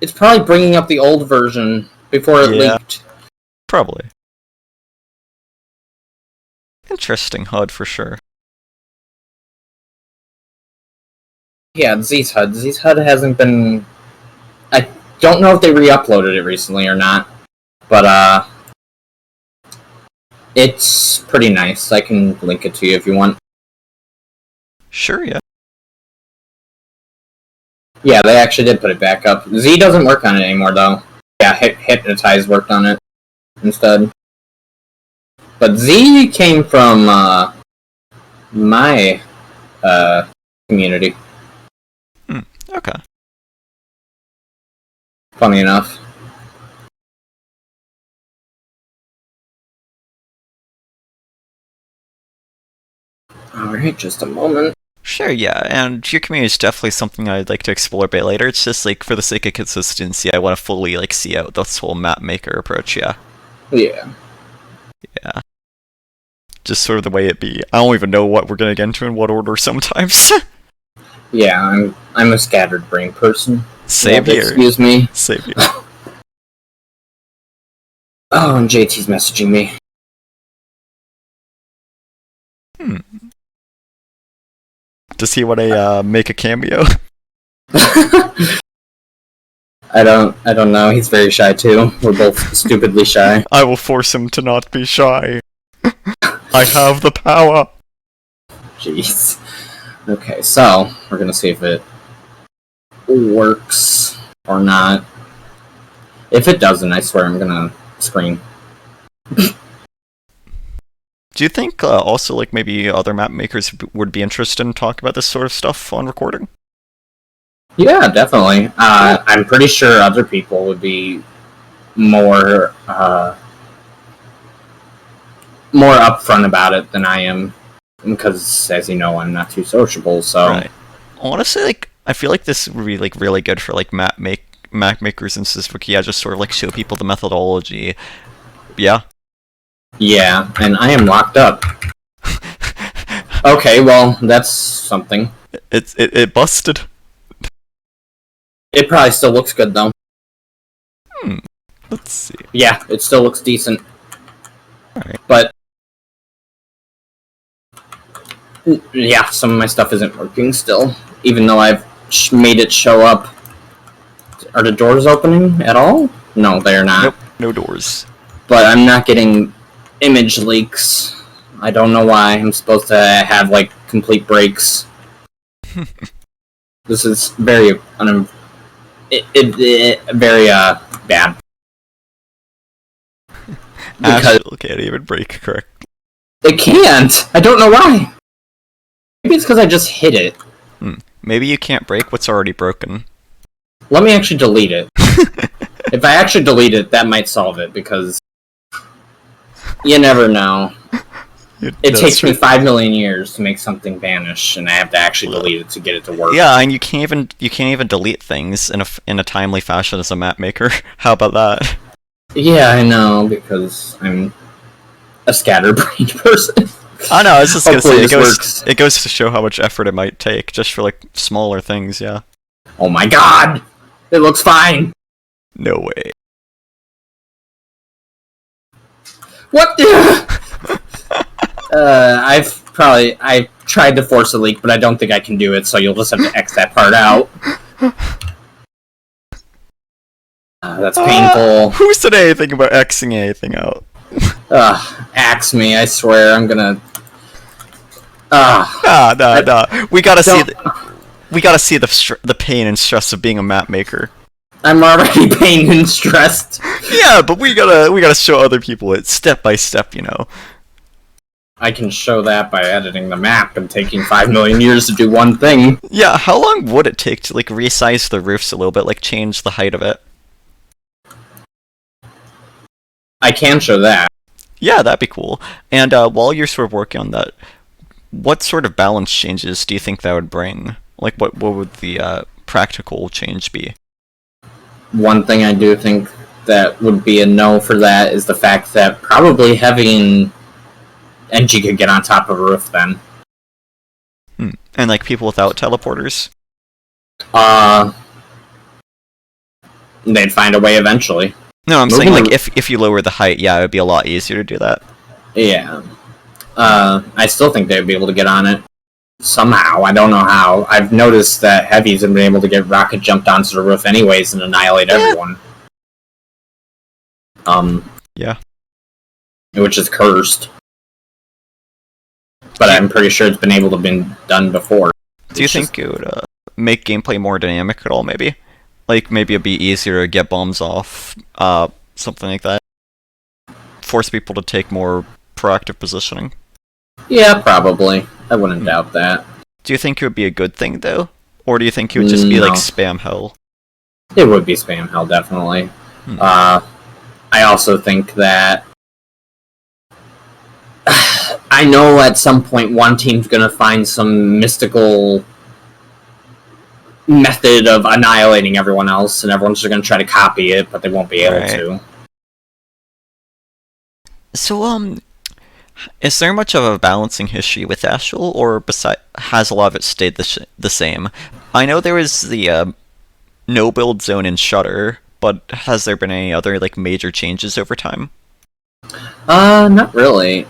It's probably bringing up the old version before it leaked. Probably. Interesting HUD, for sure. Yeah, Z's HUD. Z's HUD hasn't been... I don't know if they re-uploaded it recently or not. But, it's pretty nice. I can link it to you if you want. Sure, yeah. Yeah, they actually did put it back up. Z doesn't work on it anymore, though. Yeah, Hypnotize worked on it instead. But Z came from, my, community. Okay. Funny enough. Alright, just a moment. Sure, yeah, and your community is definitely something I'd like to explore a bit later. It's just, like, for the sake of consistency, I want to fully, like, see out this whole map maker approach, yeah. Yeah. Yeah. Just sort of the way it be. I don't even know what we're gonna get into in what order sometimes. Yeah, I'm a scattered brain person. Same here. Excuse me. Same here. Oh, and JT's messaging me. Does he want to make a cameo? I don't know. He's very shy too. We're both stupidly shy. I will force him to not be shy. I have the power. Jeez. Okay, so we're gonna see if it works or not. If it doesn't, I swear I'm gonna scream. Do you think also like maybe other map makers would be interested in talking about this sort of stuff on recording? Yeah, definitely. I'm pretty sure other people would be more upfront about it than I am, because as you know, I'm not too sociable. So right. Honestly, like I feel like this would be like really good for like map makers and stuff. Yeah, just sort of like show people the methodology. Yeah. Yeah, and I am locked up. Okay, well that's something. It busted. It probably still looks good though. Let's see. Yeah, it still looks decent. Alright. But yeah, some of my stuff isn't working still, even though I've made it show up. Are the doors opening at all? No, they're not. Nope, no doors. But I'm not getting image leaks. I don't know why. I'm supposed to have like complete breaks. This is very very bad. Because Ashville can't even break correct. it can't. I don't know why. Maybe it's because I just hit it. Maybe you can't break what's already broken. Let me actually delete it. If I actually delete it, that might solve it, because you never know. It takes me 5 million years to make something vanish, and I have to actually delete it to get it to work. Yeah, and you can't even delete things in a timely fashion as a map maker. How about that? Yeah, I know, because I'm a scatterbrained person. I know. I was just gonna say works. it goes to show how much effort it might take just for like smaller things. Yeah. Oh my god! It looks fine! No way. What the? I've tried to force a leak, but I don't think I can do it, so you'll just have to X that part out. That's painful. Who said anything about Xing anything out? Axe me, I swear, I'm gonna... Nah. We gotta see the pain and stress of being a map maker. I'm already pained and stressed. Yeah, but we gotta show other people it step by step, you know. I can show that by editing the map and taking 5 million years to do one thing. Yeah, how long would it take to like resize the roofs a little bit, like change the height of it? I can show that. Yeah, that'd be cool. And while you're sort of working on that, what sort of balance changes do you think that would bring? Like, what would the practical change be? One thing I do think that would be a no for that is the fact that probably having NG could get on top of a roof then. And like people without teleporters? They'd find a way eventually. No, I'm saying like if you lower the height, yeah, it would be a lot easier to do that. Yeah. I still think they'd be able to get on it. Somehow. I don't know how. I've noticed that heavies have been able to get rocket jumped onto the roof anyways and annihilate everyone. Yeah. Which is cursed. But I'm pretty sure it's been able to been done before. Do you think it would make gameplay more dynamic at all, maybe? Like, maybe it'd be easier to get bombs off, something like that? Force people to take more proactive positioning? Yeah, probably. I wouldn't doubt that. Do you think it would be a good thing, though? Or do you think it would just be, like, spam hell? It would be spam hell, definitely. I also think that... I know at some point one team's gonna find some mystical method of annihilating everyone else, and everyone's just gonna try to copy it, but they won't be able to. So, is there much of a balancing history with Ashville, or has a lot of it stayed the same? I know there was the no-build zone in Shudder, but has there been any other like major changes over time? Not really.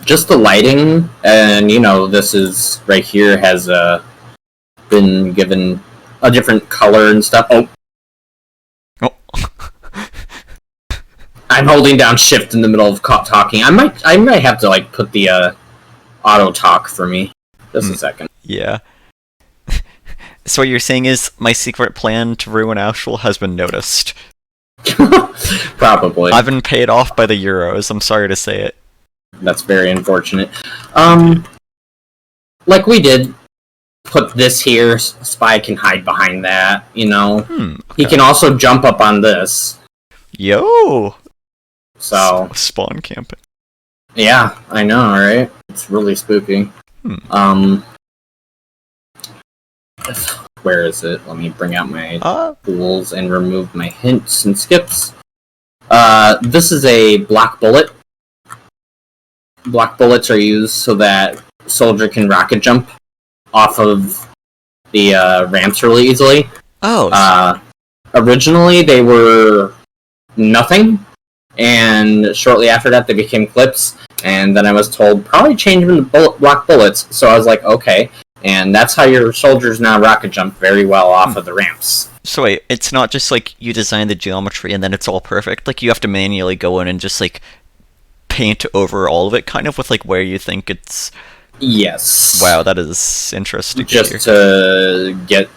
Just the lighting, and you know, this is right here has been given a different color and stuff. Oh. I'm holding down shift in the middle of talking. I might have to like put the auto talk for me. Just a second. Yeah. So what you're saying is my secret plan to ruin Ashville has been noticed. Probably. I've been paid off by the euros. I'm sorry to say it. That's very unfortunate. Like we did put this here. Spy can hide behind that. You know. Okay. He can also jump up on this. Yo. So spawn camping. Yeah, I know, right? It's really spooky. Where is it? Let me bring out my tools and remove my hints and skips. This is a block bullet. Block bullets are used so that soldier can rocket jump off of the ramps really easily. Originally they were nothing, and shortly after that they became clips, and then I was told probably change them to block bullets, so I was like, okay, and that's how your soldiers now rocket jump very well off of the ramps. So wait, it's not just like you design the geometry and then it's all perfect, like you have to manually go in and just like paint over all of it, kind of with like where you think it's... Yes. Wow, that is interesting. Just to get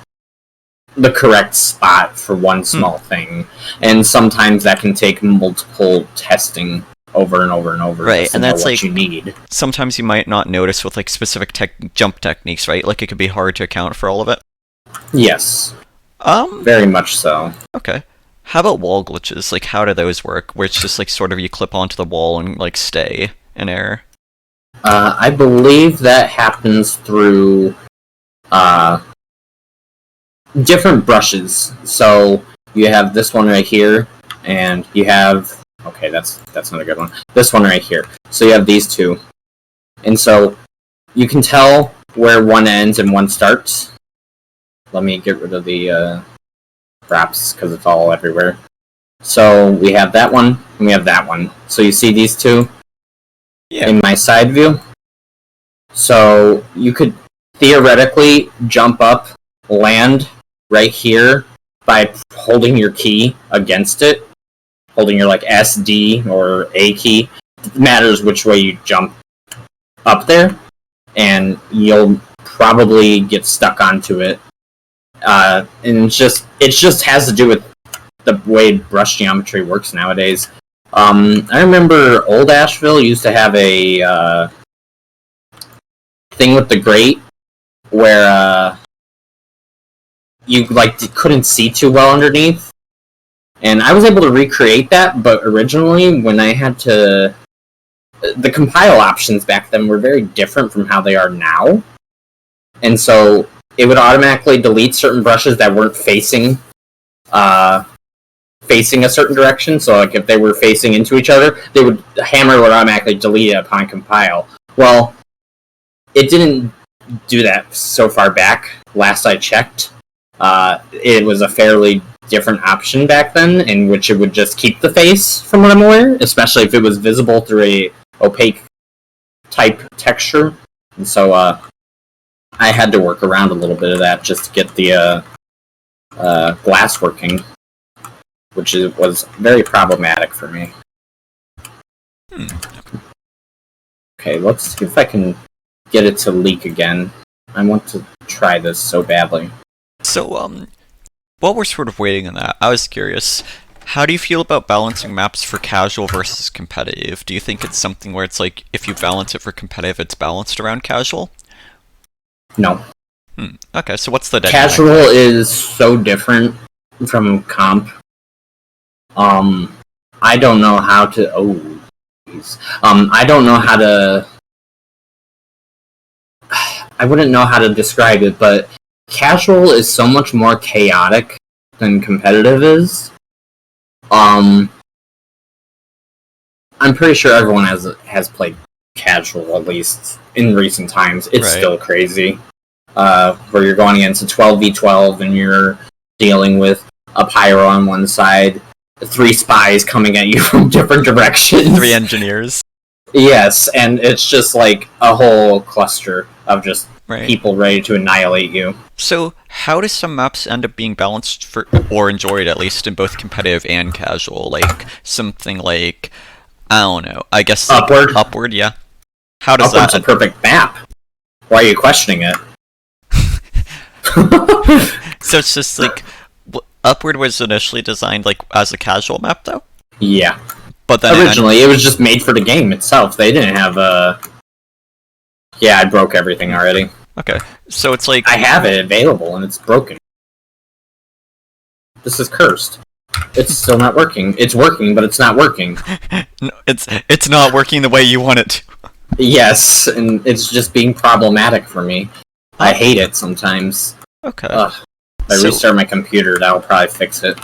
the correct spot for one small thing, and sometimes that can take multiple testing over and over and over. Right, and that's like you need. Sometimes you might not notice with like specific jump techniques, right? Like it could be hard to account for all of it. Yes. Very much so. Okay. How about wall glitches? Like, how do those work? Where it's just like sort of you clip onto the wall and like stay in air. I believe that happens through different brushes. So you have this one right here, and you have that's not a good one. This one right here. So you have these two, and so you can tell where one ends and one starts. Let me get rid of the wraps because it's all everywhere. So we have that one and we have that one. So you see these two in my side view. So you could theoretically jump up, land right here by holding your key against it, holding your like S, D, or A key. It matters which way you jump up there, and you'll probably get stuck onto it. And it just has to do with the way brush geometry works nowadays. I remember old Ashville used to have a thing with the grate where you like couldn't see too well underneath, and I was able to recreate that. But originally, when I had to, the compile options back then were very different from how they are now, and so it would automatically delete certain brushes that weren't facing a certain direction. So like if they were facing into each other, the hammer would automatically delete it upon compile. Well, it didn't do that so far back. Last I checked, it was a fairly different option back then, in which it would just keep the face, from what I'm aware, especially if it was visible through a opaque type texture. And so I had to work around a little bit of that just to get the glass working, which was very problematic for me. Okay, let's see if I can get it to leak again. I want to try this so badly. So, while we're sort of waiting on that, I was curious, how do you feel about balancing maps for casual versus competitive? Do you think it's something where it's like, if you balance it for competitive, it's balanced around casual? No. Okay, so what's the dynamic? Casual is so different from comp. I don't know how to... I don't know how to... I wouldn't know how to describe it, but casual is so much more chaotic than competitive is. I'm pretty sure everyone has played casual, at least in recent times. It's still crazy. Where you're going against a 12v12 and you're dealing with a pyro on one side, 3 spies coming at you from different directions. 3 engineers. Yes, and it's just like a whole cluster of just people ready to annihilate you. So, how do some maps end up being balanced for, or enjoyed at least, in both competitive and casual? Like, something like, I don't know, I guess... Upward? Upward, yeah. How does Upward's a perfect map. Why are you questioning it? So it's just like Upward was initially designed like as a casual map, though. Yeah. But then originally, it was just made for the game itself. They didn't have a. Yeah, I broke everything already. Okay, so it's like I have it available and it's broken. This is cursed. It's still not working. It's working, but it's not working. No, it's not working the way you want it to. Yes, and it's just being problematic for me. I hate it sometimes. Okay. Ugh. If I restart my computer, that'll probably fix it.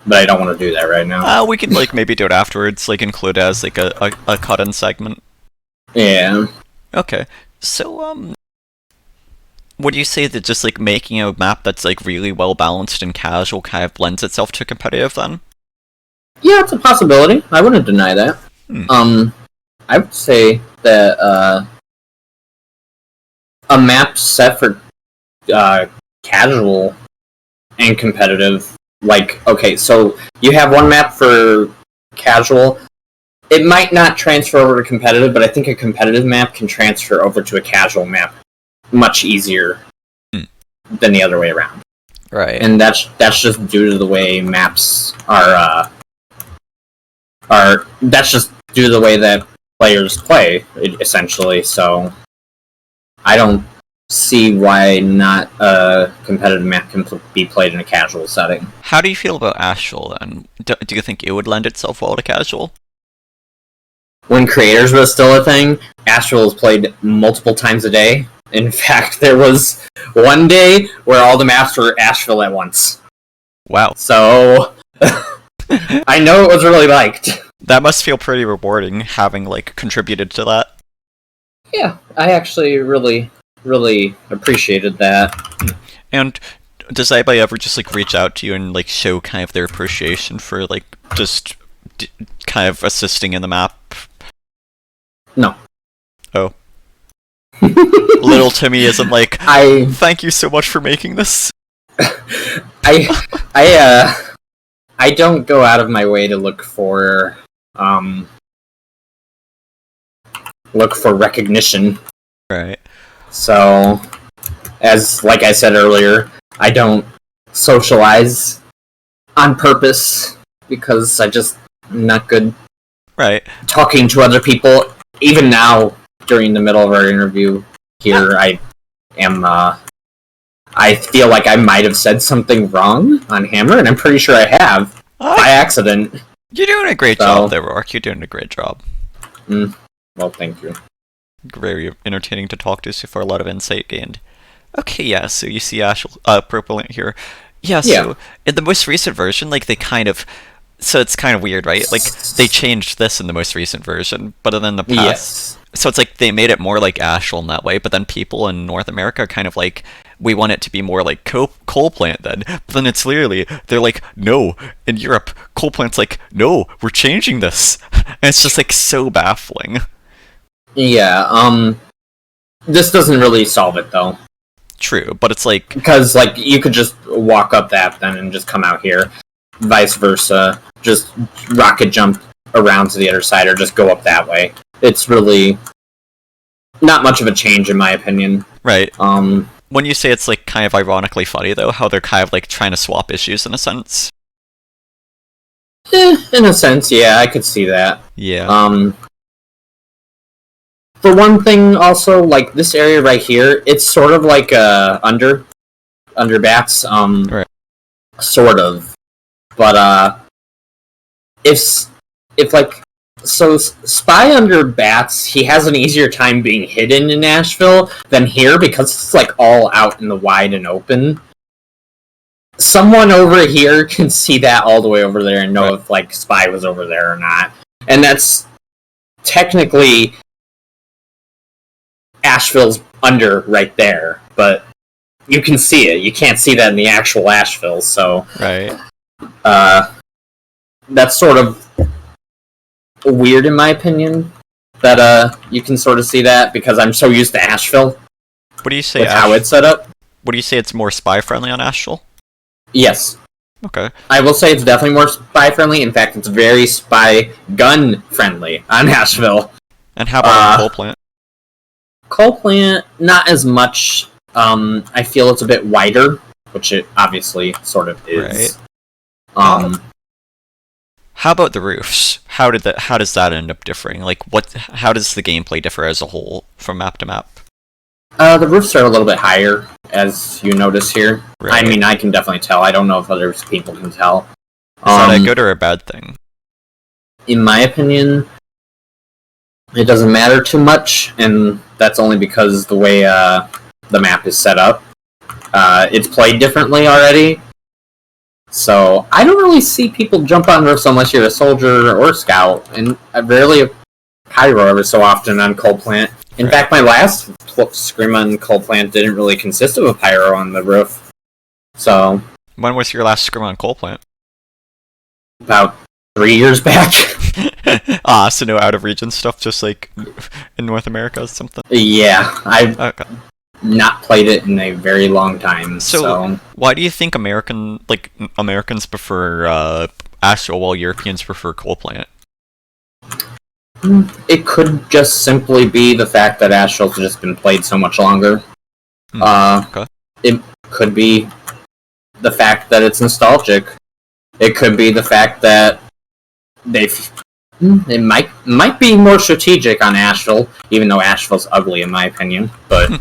But I don't want to do that right now. We could like maybe do it afterwards, like include it as like a cut-in segment. Yeah. Okay. So would you say that just like making a map that's like really well balanced and casual kind of lends itself to competitive then? Yeah, it's a possibility. I wouldn't deny that. I would say that a map set for casual and competitive, like, okay, so you have one map for casual. It might not transfer over to competitive, but I think a competitive map can transfer over to a casual map much easier than the other way around. Right. And that's just due to the way maps are that's just due to the way that players play, essentially. So I don't see why not a competitive map can be played in a casual setting. How do you feel about Ashville then? Do you think it would lend itself well to casual? When creators was still a thing, Ashville was played multiple times a day. In fact, there was one day where all the maps were Ashville at once. Wow. So I know it was really liked. That must feel pretty rewarding, having like contributed to that. Yeah, I actually really appreciated that. And does anybody ever just like reach out to you and like show kind of their appreciation for like just kind of assisting in the map? No. Oh. Little Timmy isn't like, thank you so much for making this. I don't go out of my way to look for recognition. Right. So, as like I said earlier, I don't socialize on purpose because I'm not good. Right. Talking to other people. Even now, during the middle of our interview here, I feel like I might have said something wrong on Hammer, and I'm pretty sure I have by accident. You're doing a great job there, Rorek. You're doing a great job. Well, thank you. Very entertaining to talk to so far, a lot of insight gained. Okay, yeah, so you see Proxlent here. Yeah, so in the most recent version, like, they kind of... So it's kind of weird, right? Like, they changed this in the most recent version, but then the past... Yes. So it's like they made it more like Ashville in that way, but then people in North America are kind of like, we want it to be more like Coalplant then. But then it's literally, they're like, no. In Europe, Coalplant's like, no, we're changing this. And it's just like so baffling. Yeah, this doesn't really solve it, though. True, but it's like... Because, like, you could just walk up that then and just come out here. Vice versa. Just rocket jump around to the other side or just go up that way. It's really not much of a change, in my opinion. Right. When you say it's, like, kind of ironically funny, though, how they're kind of, like, trying to swap issues in a sense. In a sense, yeah, I could see that. Yeah. For one thing, also, like, this area right here, it's sort of like, under bats, right. Sort of. But, if, like, so Spy under bats, he has an easier time being hidden in Ashville than here, because it's, like, all out in the wide and open. Someone over here can see that all the way over there and know if, like, Spy was over there or not. And that's technically... Ashville's under right there, but you can see it. You can't see that in the actual Ashville, so... Right. That's sort of weird, in my opinion, that, you can sort of see that, because I'm so used to Ashville. What do you say, with how it's set up. What do you say, it's more spy-friendly on Ashville? Yes. Okay. I will say it's definitely more spy-friendly. In fact, it's very spy-gun-friendly on Ashville. And how about Coalplant? Coalplant, not as much I feel it's a bit wider, which it obviously sort of is. Right. How about the roofs? How does that end up differing? Like, how does the gameplay differ as a whole from map to map? The roofs are a little bit higher, as you notice here. Right. I mean, I can definitely tell. I don't know if other people can tell. Is that a good or a bad thing? In my opinion, it doesn't matter too much, and that's only because the way the map is set up. It's played differently already, so I don't really see people jump on roofs unless you're a soldier or scout, and rarely a pyro ever so often on Coalplant. In fact, my last scrim on Coalplant didn't really consist of a pyro on the roof. So when was your last scrim on Coalplant? About 3 years back. So no out of region stuff, just like in North America or something? Yeah, I've not played it in a very long time. So why do you think Americans prefer Ashville while Europeans prefer Coalplant? It could just simply be the fact that Ashville's just been played so much longer. Okay. It could be the fact that it's nostalgic. It could be the fact that it might be more strategic on Ashville, even though Asheville's ugly in my opinion. But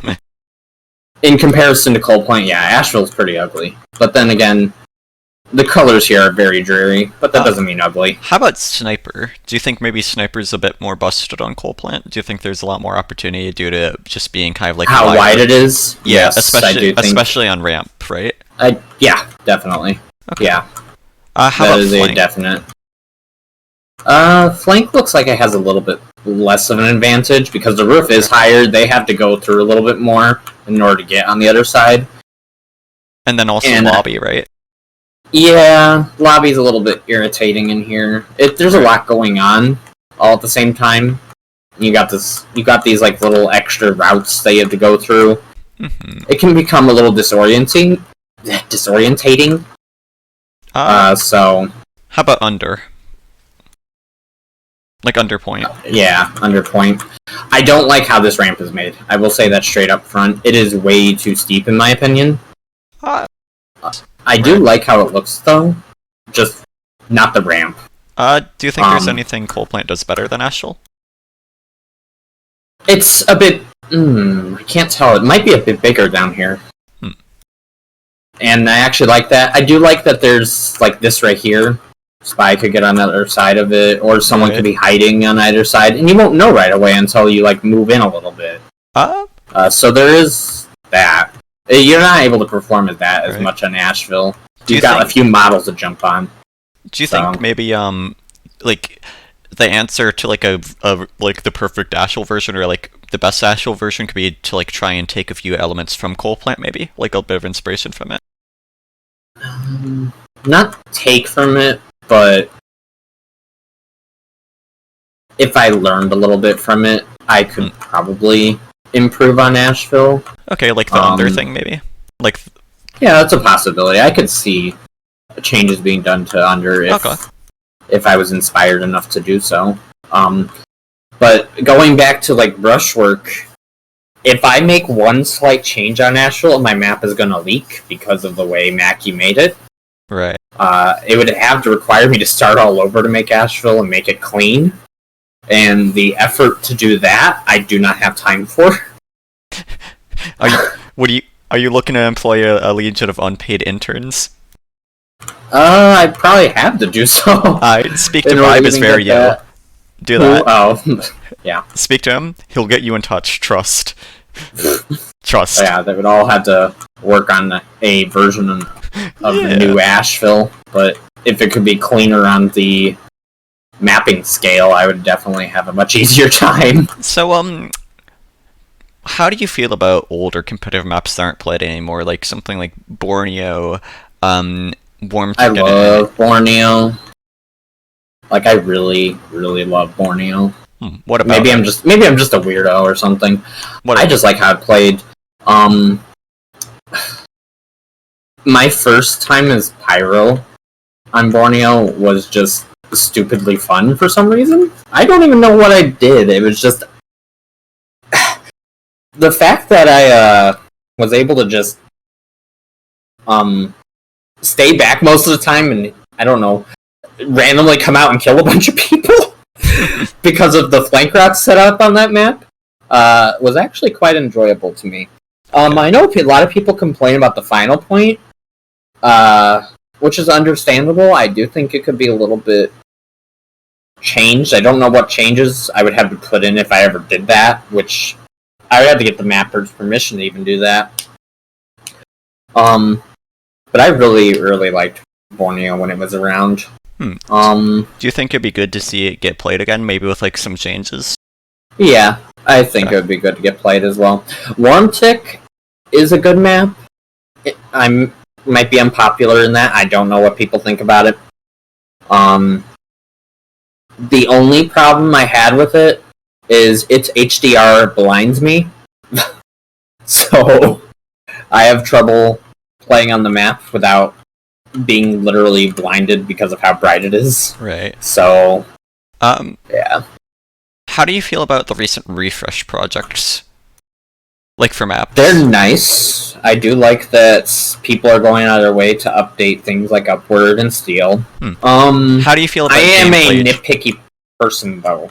in comparison to Coalplant, yeah, Asheville's pretty ugly. But then again, the colors here are very dreary, but that doesn't mean ugly. How about Sniper? Do you think maybe Sniper's a bit more busted on Coalplant? Do you think there's a lot more opportunity due to just being kind of like how wide it is? Yeah, yes, especially on ramp, right? Yeah, definitely. Okay. Yeah. How that about is flank? A definite. Flank looks like it has a little bit less of an advantage because the roof is higher. They have to go through a little bit more in order to get on the other side. And then also lobby, right? Yeah, lobby's a little bit irritating in here. There's a lot going on all at the same time. You got these like little extra routes that you have to go through. Mm-hmm. It can become a little disorientating. So how about under? Like under point. Yeah, under point. I don't like how this ramp is made. I will say that straight up front. It is way too steep in my opinion. I do like how it looks though. Just not the ramp. Do you think there's anything Coalplant does better than Ashville? It's a bit I can't tell. It might be a bit bigger down here. And I actually like that. I do like that there's like this right here. Spy could get on the other side of it, or someone could be hiding on either side, and you won't know right away until you like move in a little bit. So there is that. You're not able to perform as much on Ashville. You've got a few models to jump on. Do you think maybe like the answer to like a like the perfect Ashville version or like the best Ashville version could be to like try and take a few elements from Coalplant, maybe like a bit of inspiration from it? Not take from it, but if I learned a little bit from it, I could probably improve on Ashville. Okay, like the under thing, maybe? Like. Yeah, that's a possibility. I could see changes being done to under if I was inspired enough to do so. But going back to like brushwork, if I make one slight change on Ashville, my map is going to leak because of the way Mackie made it. Right. It would have to require me to start all over to make Ashville and make it clean. And the effort to do that, I do not have time for. Are you looking to employ a legion of unpaid interns? I'd probably have to do so. Speak to Vibe as Vario. Do that. Oh, yeah. Speak to him. He'll get you in touch. Trust. Trust. Yeah, they would all have to work on a version of the new Ashville. But if it could be cleaner on the mapping scale, I would definitely have a much easier time. So, how do you feel about older competitive maps that aren't played anymore? Like something like Borneo, Warmtic. I love Borneo. Like, I really, really love Borneo. What about maybe I'm just a weirdo or something. I just like how it played. My first time as Pyro on Borneo was just stupidly fun for some reason. I don't even know what I did. It was just the fact that I was able to just stay back most of the time and, I don't know, randomly come out and kill a bunch of people because of the flank routes set up on that map, was actually quite enjoyable to me. I know a lot of people complain about the final point, which is understandable. I do think it could be a little bit changed. I don't know what changes I would have to put in if I ever did that, which I would have to get the mappers' permission to even do that. But I really, really liked Borneo when it was around. Do you think it'd be good to see it get played again, maybe with like some changes? Yeah, I think it would be good to get played as well. Warmtic is a good map. I might be unpopular in that. I don't know what people think about it. The only problem I had with it is its HDR blinds me. So I have trouble playing on the map without being literally blinded because of how bright it is. Right. So, yeah. How do you feel about the recent refresh projects? Like for maps? They're nice. I do like that people are going out of their way to update things like Upward and Steel. How do you feel about I am gameplay? a nitpicky person, though.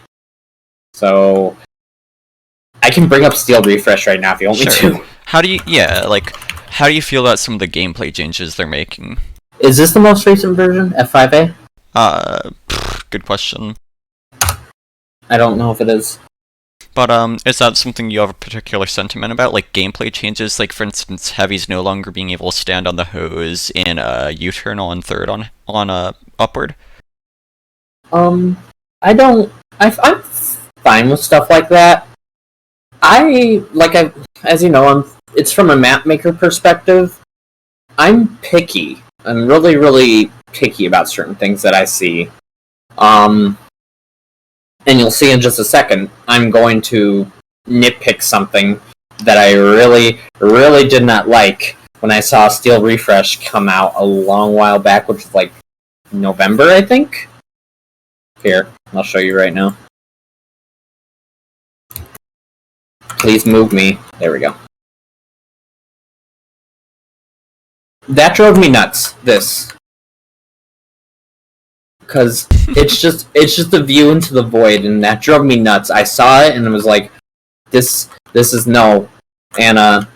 So, I can bring up Steel Refresh right now if you want me to. How do you feel about some of the gameplay changes they're making? Is this the most recent version, F5A? Good question. I don't know if it is. But, is that something you have a particular sentiment about? Like, gameplay changes? Like, for instance, Heavy's no longer being able to stand on the hose in U-turn on third on Upward? I'm fine with stuff like that. As you know, it's from a mapmaker perspective. I'm picky. I'm really, really picky about certain things that I see. And you'll see in just a second, I'm going to nitpick something that I really, really did not like when I saw Steel Refresh come out a long while back, which was like November, I think. Here, I'll show you right now. Please move me. There we go. That drove me nuts, this. Because it's just a view into the void, and that drove me nuts. I saw it, and it was like, this is no. And, I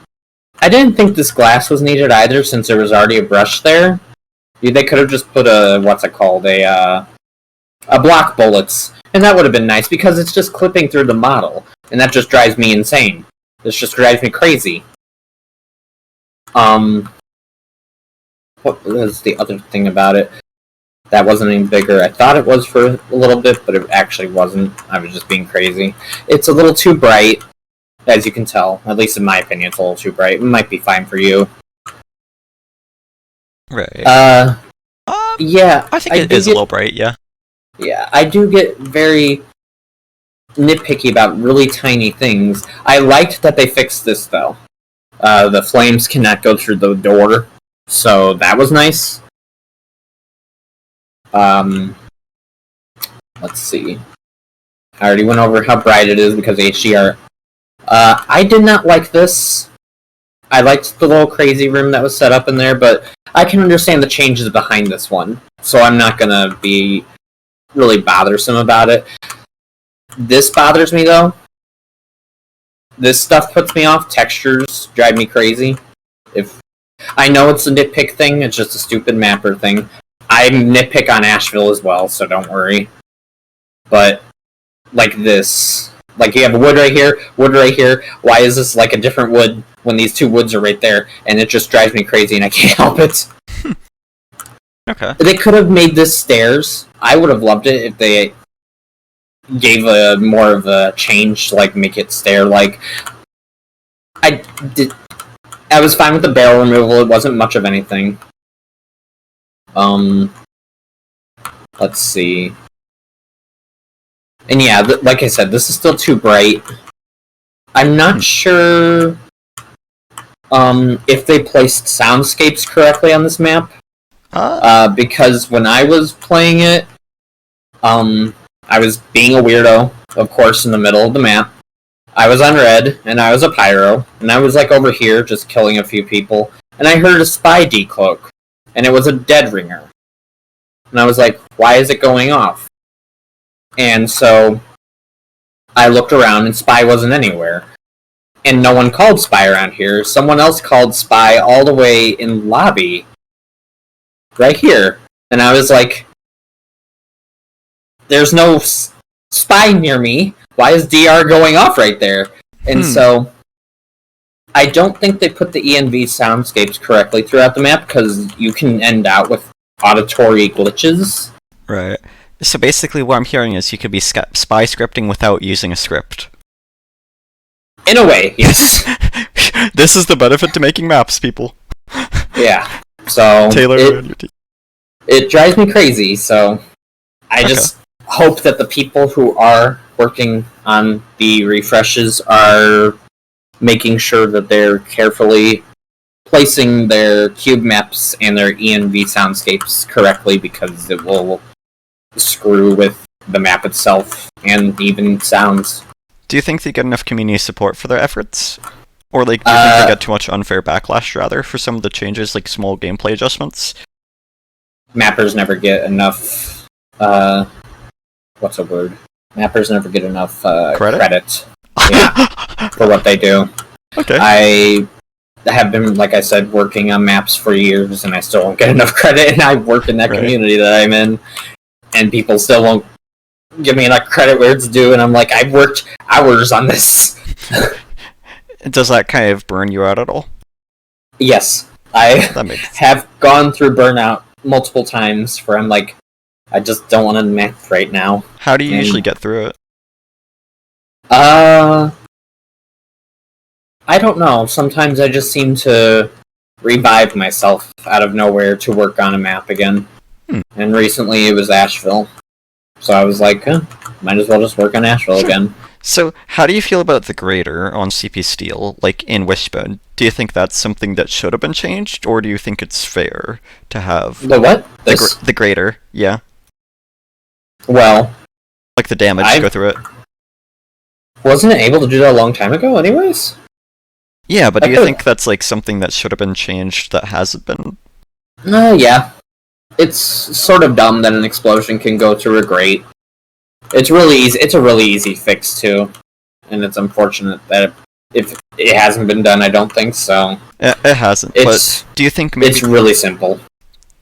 didn't think this glass was needed either, since there was already a brush there. They could have just put a block bullets, and that would have been nice, because it's just clipping through the model, and that just drives me insane. This just drives me crazy. What was the other thing about it? That wasn't any bigger. I thought it was for a little bit, but it actually wasn't. I was just being crazy. It's a little too bright, as you can tell. At least in my opinion, it's a little too bright. It might be fine for you. Right. Yeah. I think it is a little bright, yeah. Yeah, I do get very nitpicky about really tiny things. I liked that they fixed this, though. The flames cannot go through the door, so that was nice. Let's see. I already went over how bright it is because HDR. I did not like this. I liked the little crazy room that was set up in there, but I can understand the changes behind this one, so I'm not gonna be really bothersome about it. This bothers me, though. This stuff puts me off. Textures drive me crazy. I know it's a nitpick thing, it's just a stupid mapper thing. I nitpick on Ashville as well, so don't worry. But, like this. Like, you have wood right here, why is this like a different wood when these two woods are right there? And it just drives me crazy and I can't help it. Okay. They could have made this stairs. I would have loved it if they gave more of a change to, like, make it stair-like. I was fine with the barrel removal, it wasn't much of anything. Let's see. And yeah, like I said, this is still too bright. I'm not sure if they placed soundscapes correctly on this map. Because when I was playing it, I was being a weirdo, of course, in the middle of the map. I was on red, and I was a pyro, and I was like over here just killing a few people, and I heard a spy decloak, and it was a dead ringer. And I was like, why is it going off? And so I looked around, and spy wasn't anywhere. And no one called spy around here. Someone else called spy all the way in lobby. Right here. And I was like, there's no spy near me. Why is DR going off right there? And so I don't think they put the ENV soundscapes correctly throughout the map, because you can end out with auditory glitches. Right. So basically what I'm hearing is you could be spy scripting without using a script. In a way, yes. This is the benefit to making maps, people. Yeah. So Taylor, it drives me crazy, so I just hope that the people who are working on the refreshes are making sure that they're carefully placing their cube maps and their ENV soundscapes correctly, because it will screw with the map itself and even sounds. Do you think they get enough community support for their efforts? Or like, do you think they get too much unfair backlash, rather, for some of the changes, like small gameplay adjustments? Mappers never get enough, what's a word? Mappers never get enough, credit. Yeah, for what they do. Okay. I have been, like I said, working on maps for years, and I still don't get enough credit, and I work in that community that I'm in, and people still won't give me enough credit where it's due, and I'm like, I've worked hours on this. Does that kind of burn you out at all? Yes. I have gone through burnout multiple times where I'm like, I just don't want to map right now. How do you usually get through it? I don't know. Sometimes I just seem to revive myself out of nowhere to work on a map again. And recently it was Ashville. So I was like, might as well just work on Ashville again. So, how do you feel about the grater on CP Steel, like in Wishbone? Do you think that's something that should have been changed, or do you think it's fair to have... The what? The grater, yeah. Well... Like the damage to go through it. Wasn't it able to do that a long time ago anyways? Yeah, but do you think that's like something that should have been changed that hasn't been? Yeah. It's sort of dumb that an explosion can go through a grate. It's really easy. It's a really easy fix too, and it's unfortunate that if it hasn't been done, I don't think so. It hasn't. But do you think maybe it's really simple?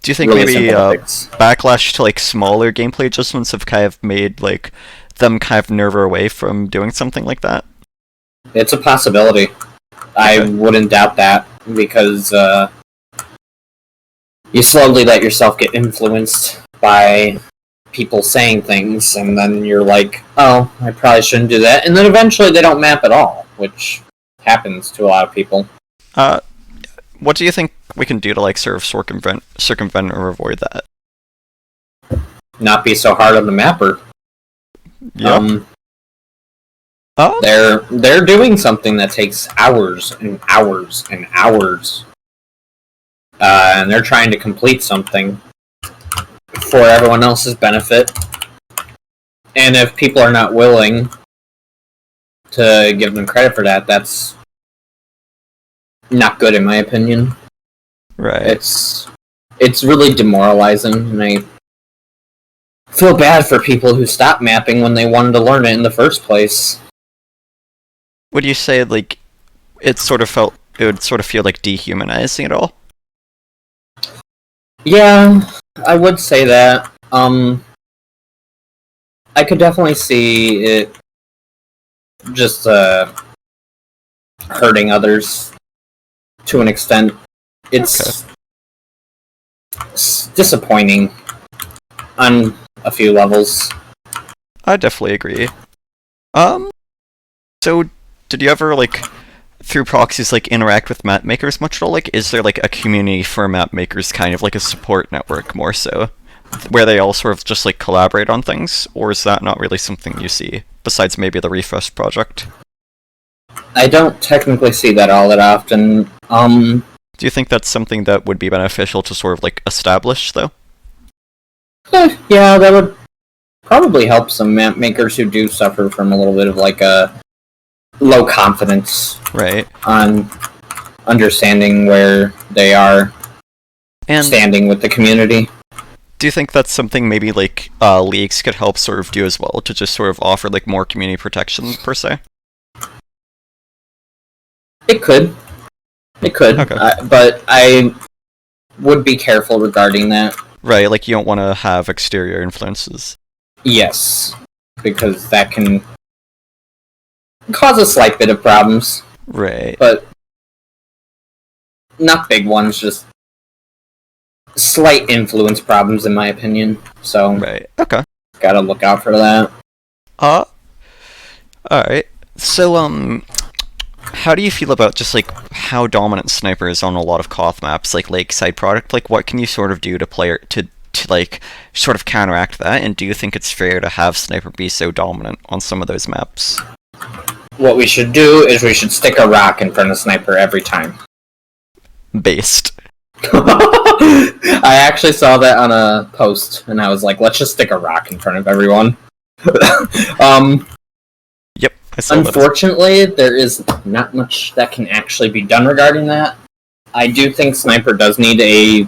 Do you think really maybe backlash to like smaller gameplay adjustments have kind of made like them kind of nerve away from doing something like that? It's a possibility. I wouldn't doubt that, because you slowly let yourself get influenced by people saying things, and then you're like, oh, I probably shouldn't do that, and then eventually they don't map at all, which happens to a lot of people. What do you think we can do to like sort of circumvent or avoid that? Not be so hard on the mapper. Yep. They're doing something that takes hours and hours and hours, and they're trying to complete something for everyone else's benefit. And if people are not willing to give them credit for that, that's not good in my opinion. Right. It's really demoralizing, and I feel bad for people who stop mapping when they wanted to learn it in the first place. Would you say like it would sort of feel like dehumanizing at all? Yeah, I would say that. I could definitely see it just hurting others to an extent. It's disappointing on a few levels. I definitely agree. So did you ever like through proxies like interact with mapmakers much at all? Like, is there like a community for mapmakers, kind of like a support network more so, where they all sort of just like collaborate on things, or is that not really something you see besides maybe the refresh project? I don't technically see that all that often. Do you think that's something that would be beneficial to sort of like establish though? Yeah, that would probably help some mapmakers who do suffer from a little bit of like a low confidence Right. on understanding where they are And standing with the community. do you think that's something maybe like leagues could help sort of do as well, to just sort of offer like more community protection per se? It could. It could. Okay. But I would be careful regarding that. Right, like you don't want to have exterior influences. Yes. Because that can cause a slight bit of problems. Right. But not big ones, just slight influence problems in my opinion. So Right. Okay. gotta look out for that. Alright. So, how do you feel about just, like, how dominant Sniper is on a lot of Koth maps, like Lakeside product? Like, what can you sort of do to play, to like, sort of counteract that? And do you think it's fair to have Sniper be so dominant on some of those maps? What we should do is we should stick a rock in front of Sniper every time. Based. I actually saw that on a post, and I was like, let's just stick a rock in front of everyone. Yep, I saw that. Unfortunately, there is not much that can actually be done regarding that. I do think Sniper does need he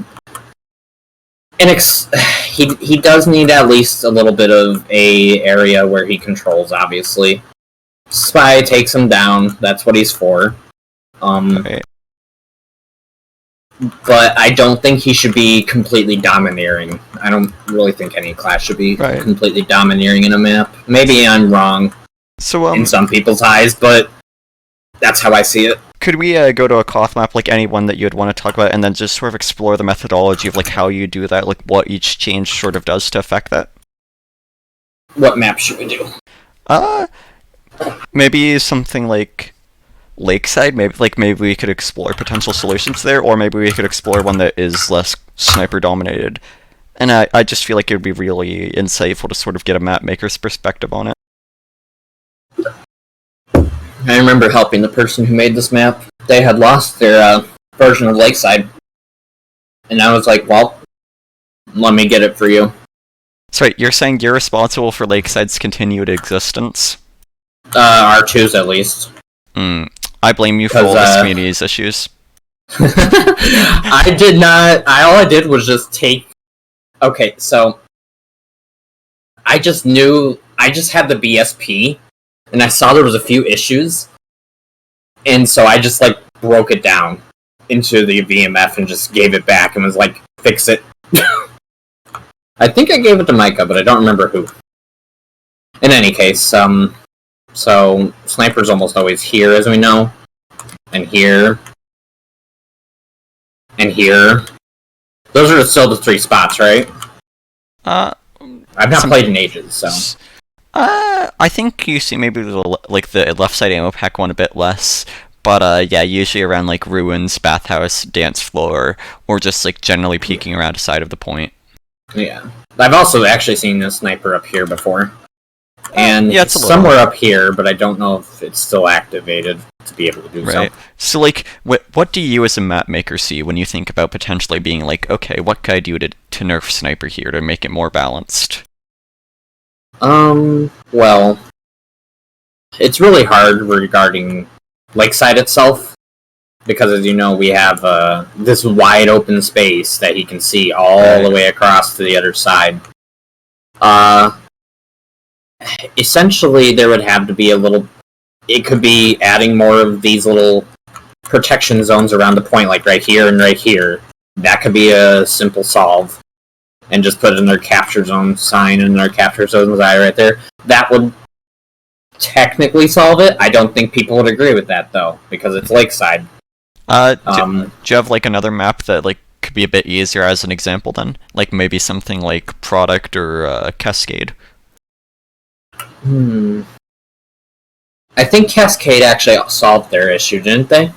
does need at least a little bit of a area where he controls, obviously. Spy takes him down, that's what he's for. Right. But I don't think he should be completely domineering. I don't really think any class should be completely domineering in a map. Maybe I'm wrong So, in some people's eyes, but that's how I see it. could we go to a Koth map, like any one that you'd want to talk about, and then just sort of explore the methodology of like how you do that, like what each change sort of does to affect that? What map should we do? Maybe something like Lakeside. Maybe we could explore potential solutions there, or maybe we could explore one that is less Sniper dominated. And I just feel like it would be really insightful to sort of get a mapmaker's perspective on it. I remember helping the person who made this map. They had lost their version of Lakeside. And I was like, well, let me get it for you. Sorry, you're saying you're responsible for Lakeside's continued existence? R2's at least. I blame you for all this community's issues. I did not. All I did was just take. Okay, so I just knew. I just had the BSP, and I saw there was a few issues, and so I just like broke it down into the VMF and just gave it back and was like, fix it. I think I gave it to Micah, but I don't remember who. In any case, so Sniper's almost always here, as we know, and here, and here. Those are still the three spots, right? I've not played in ages, so. I think you see maybe the left side ammo pack one a bit less, but yeah, usually around like ruins, bathhouse, dance floor, or just like generally peeking around a side of the point. Yeah, I've also actually seen a Sniper up here before. And yeah, it's somewhere up here, but I don't know if it's still activated to be able to do so. So, like, what do you as a map maker see when you think about potentially being like, okay, what could I do to nerf Sniper here to make it more balanced? Well, it's really hard regarding Lakeside itself, because as you know, we have this wide open space that he can see all the way across to the other side. Essentially, there would have to be a little... It could be adding more of these little protection zones around the point, like right here and right here. That could be a simple solve. And just put in their capture zone sign and their capture zone sign right there. That would technically solve it. I don't think people would agree with that, though, because it's Lakeside. Do you have, like, another map that, like, could be a bit easier as an example, then? Like, maybe something like Product or Cascade? I think Cascade actually solved their issue, didn't they?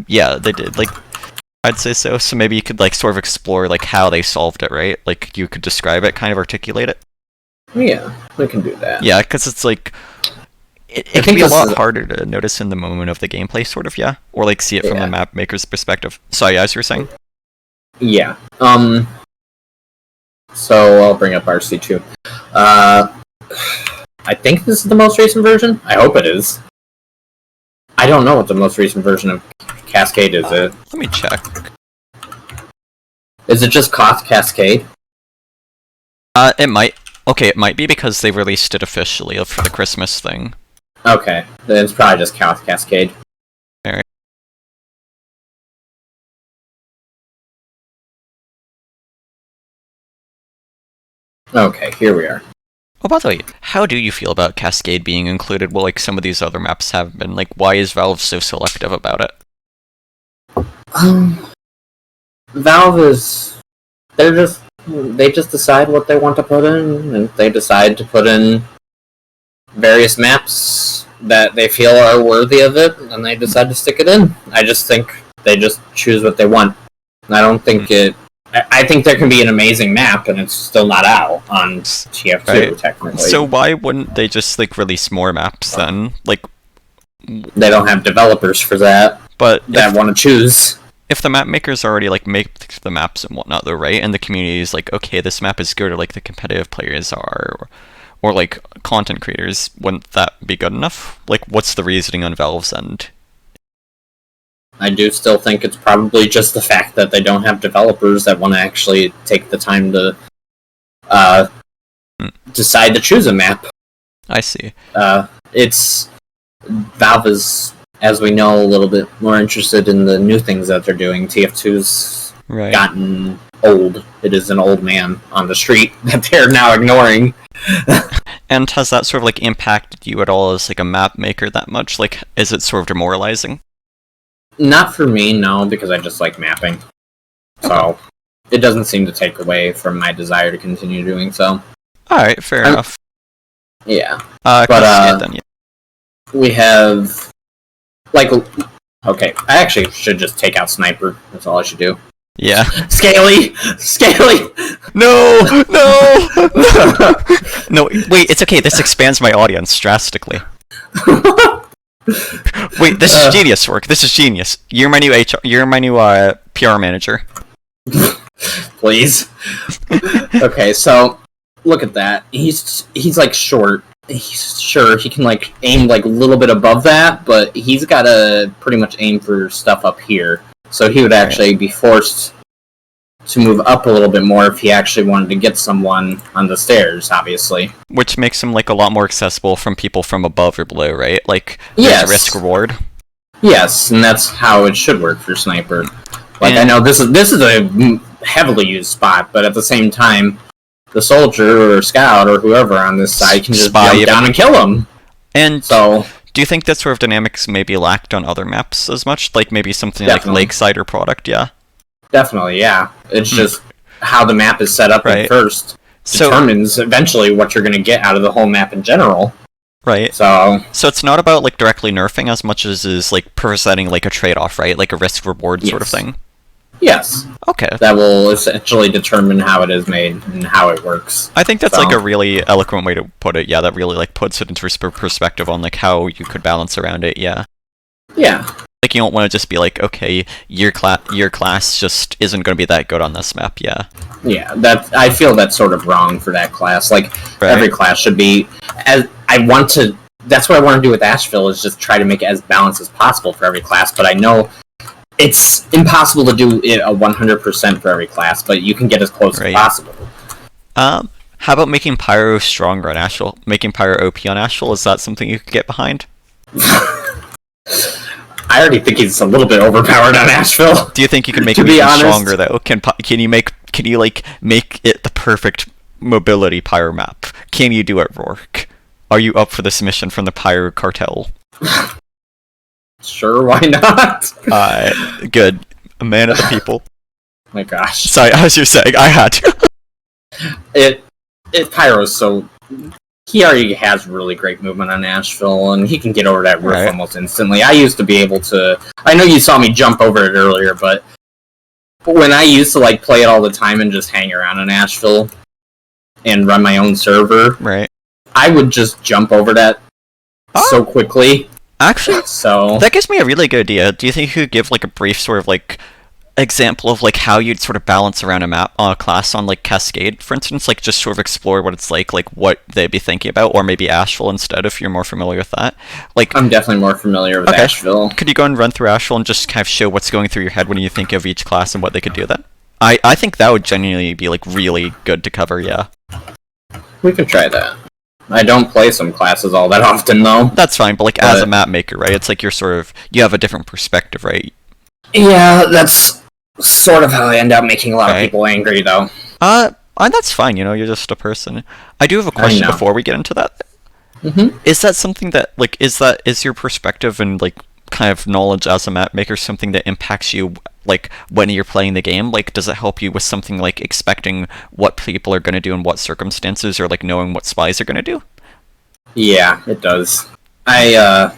Yeah, they did. Like, I'd say so. So maybe you could, like, sort of explore, like, how they solved it, right? Like, you could describe it, kind of articulate it. Yeah, we can do that. Yeah, because it's, like... It can be a lot harder to notice in the moment of the gameplay, sort of, yeah? Or, like, see it from the map maker's perspective. Sorry, as you were saying? Yeah. So, I'll bring up RC2. I think this is the most recent version? I hope it is. I don't know what the most recent version of Cascade is. Let me check. Is it just Koth Cascade? It might. Okay, it might be because they released it officially for the Christmas thing. Okay, then it's probably just Koth Cascade. Alright. Okay, here we are. Oh, by the way, how do you feel about Cascade being included? Well, like some of these other maps have been. Like, why is Valve so selective about it? Valve is... They just decide what they want to put in, and they decide to put in various maps that they feel are worthy of it, and they decide to stick it in. I just think they just choose what they want. I don't think I think there can be an amazing map, and it's still not out on TF2, right. Technically. So why wouldn't they just, like, release more maps then? Like... They don't have developers for that, but that want to choose. If the map makers already, like, make the maps and whatnot, though, right? And the community is like, okay, this map is good, or, like, the competitive players are, or like, content creators, wouldn't that be good enough? Like, what's the reasoning on Valve's end? I do still think it's probably just the fact that they don't have developers that want to actually take the time to decide to choose a map. I see. Valve is, as we know, a little bit more interested in the new things that they're doing. TF2's gotten old. It is an old man on the street that they're now ignoring. And has that sort of, like, impacted you at all as, like, a map maker that much? Like, is it sort of demoralizing? Not for me, no, because I just like mapping. So, it doesn't seem to take away from my desire to continue doing so. Alright, fair enough. Yeah. But, then, yeah. We have, like, okay, I actually should just take out Sniper. That's all I should do. Yeah. Scaly! No! No, wait, it's okay, this expands my audience drastically. Wait, this is genius work, this is genius. You're my new PR manager. Please. Okay, so, look at that. He's like, short. Sure, he can, like, aim, like, a little bit above that, but he's gotta pretty much aim for stuff up here. So he would actually be forced to move up a little bit more if he actually wanted to get someone on the stairs, obviously. Which makes him, like, a lot more accessible from people from above or below, right? Like, yes. risk-reward. Yes, and that's how it should work for Sniper. Like, I know this is a heavily used spot, but at the same time, the soldier or scout or whoever on this side can just jump down and kill him. And so, do you think that sort of dynamics maybe lacked on other maps as much? Like maybe something like Lakeside or Product, yeah? Definitely, yeah. It's just how the map is set up at first determines eventually what you're going to get out of the whole map in general. Right. So it's not about, like, directly nerfing as much as is, like, presenting, like, a trade-off, right? Like a risk-reward sort of thing. Yes. Okay. That will essentially determine how it is made and how it works. I think that's, like, a really eloquent way to put it, yeah, that really, like, puts it into perspective on, like, how you could balance around it, yeah. Yeah. Like, you don't want to just be like, okay, your class just isn't going to be that good on this map, yeah. Yeah, I feel that's sort of wrong for that class. Like, every class should be... That's what I want to do with Ashville, is just try to make it as balanced as possible for every class, but I know it's impossible to do it 100% for every class, but you can get as close as possible. How about making Pyro stronger on Ashville? Making Pyro OP on Ashville, is that something you could get behind? I already think he's a little bit overpowered on Ashville. Do you think you can make him even stronger, though? Can you make it the perfect mobility Pyro map? Can you do it, Rorek? Are you up for this mission from the Pyro Cartel? Sure, why not? Good. A man of the people. My gosh. Sorry, as you're saying, I had to. Pyro's so... He already has really great movement on Ashville, and he can get over that roof almost instantly. I used to be able to... I know you saw me jump over it earlier, but when I used to, like, play it all the time and just hang around on Ashville and run my own server, I would just jump over that so quickly. Actually, that gives me a really good idea. Do you think you could give, like, a brief sort of, like, example of like how you'd sort of balance around a map class on like Cascade, for instance, like just sort of explore what it's like what they'd be thinking about, or maybe Ashville instead if you're more familiar with that. Like I'm definitely more familiar with Ashville. Could you go and run through Ashville and just kind of show what's going through your head when you think of each class and what they could do then? I think that would genuinely be like really good to cover, yeah. We could try that. I don't play some classes all that often though. That's fine, but like as a map maker, right? It's like you have a different perspective, right? Yeah, that's sort of how I end up making a lot of people angry though. That's fine, you're just a person. I do have a question before we get into that. Mm-hmm. Is that something that, like, is your perspective and, like, kind of knowledge as a map maker something that impacts you, like, when you're playing the game? Like, does it help you with something like expecting what people are going to do in what circumstances, or, like, knowing what spies are going to do? Yeah, it does. I,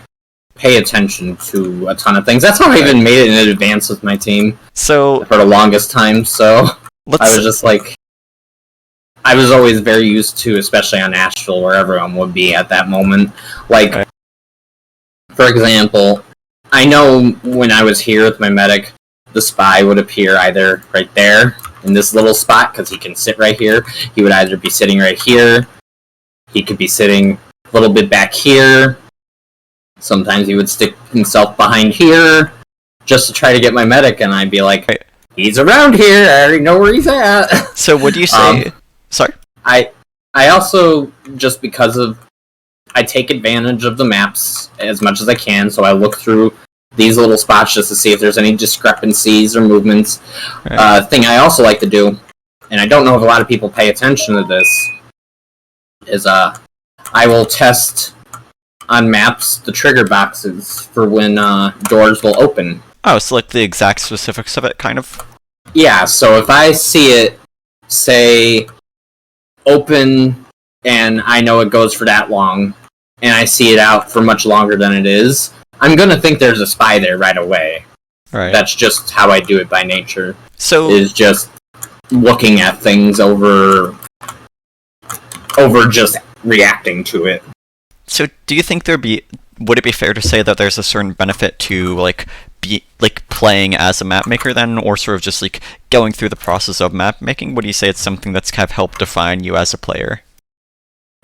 pay attention to a ton of things. That's how I even made it in advance with my team. So for the longest time, so I was just like, I was always very used to, especially on Ashville, where everyone would be at that moment. Like, for example, I know when I was here with my medic, the spy would appear either right there, in this little spot, because he can sit right here. He would either be sitting right here, he could be sitting a little bit back here. Sometimes he would stick himself behind here, just to try to get my medic, and I'd be like, he's around here, I already know where he's at. So what do you say? Sorry? I also, just because of, I take advantage of the maps as much as I can, so I look through these little spots just to see if there's any discrepancies or movements. Thing I also like to do, and I don't know if a lot of people pay attention to this, is I will test on maps the trigger boxes for when doors will open. Oh, so like the exact specifics of it, kind of? Yeah, so if I see it, say, open, and I know it goes for that long, and I see it out for much longer than it is, I'm gonna think there's a spy there right away. Right. That's just how I do it by nature. So is just looking at things over just reacting to it. So do you think would it be fair to say that there's a certain benefit to playing as a map maker then, or sort of just like going through the process of map making? Would you say it's something that's kind of helped define you as a player?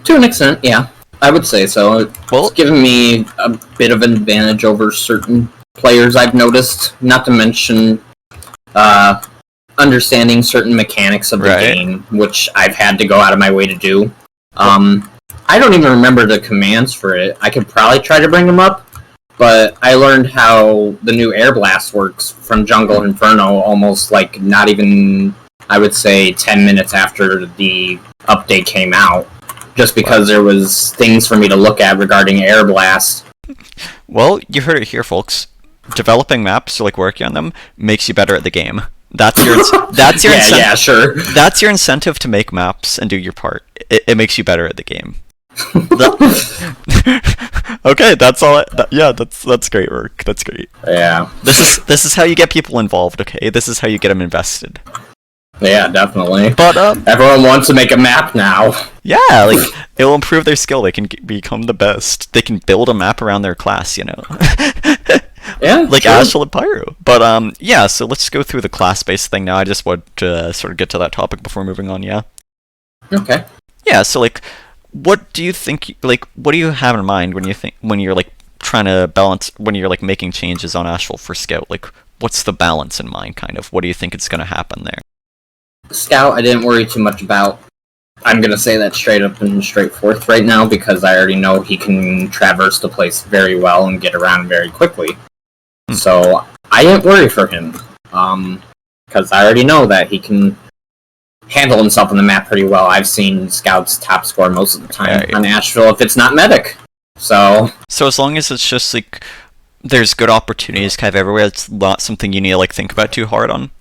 To an extent, yeah. I would say so. Well, it's given me a bit of an advantage over certain players I've noticed, not to mention understanding certain mechanics of the game, which I've had to go out of my way to do. I don't even remember the commands for it. I could probably try to bring them up, but I learned how the new air blast works from Jungle Inferno almost like not even, I would say, 10 minutes after the update came out, just because there was things for me to look at regarding air blast. Well, you heard it here, folks. Developing maps, or like working on them, makes you better at the game. That's your incentive. Yeah, sure. That's your incentive to make maps and do your part. It makes you better at the game. Okay, that's all. That's great work. That's great. Yeah. This is how you get people involved. Okay, this is how you get them invested. Yeah, definitely. But everyone wants to make a map now. Yeah, like it will improve their skill. They can become the best. They can build a map around their class. Yeah, like Ashville and Pyro. But yeah. So let's go through the class-based thing now. I just want to sort of get to that topic before moving on. Yeah. Okay. Yeah. So like, what do you think? Like, what do you have in mind when you're like trying to balance, when you're like making changes on Ashville for Scout? Like, what's the balance in mind? Kind of. What do you think it's going to happen there? Scout, I didn't worry too much about. I'm going to say that straight up and straightforth right now, because I already know he can traverse the place very well and get around very quickly. So I didn't worry for him, because I already know that he can handle himself on the map pretty well. I've seen Scout's top score most of the time on Ashville if it's not medic. So as long as it's just like there's good opportunities kind of everywhere, it's not something you need to like think about too hard on.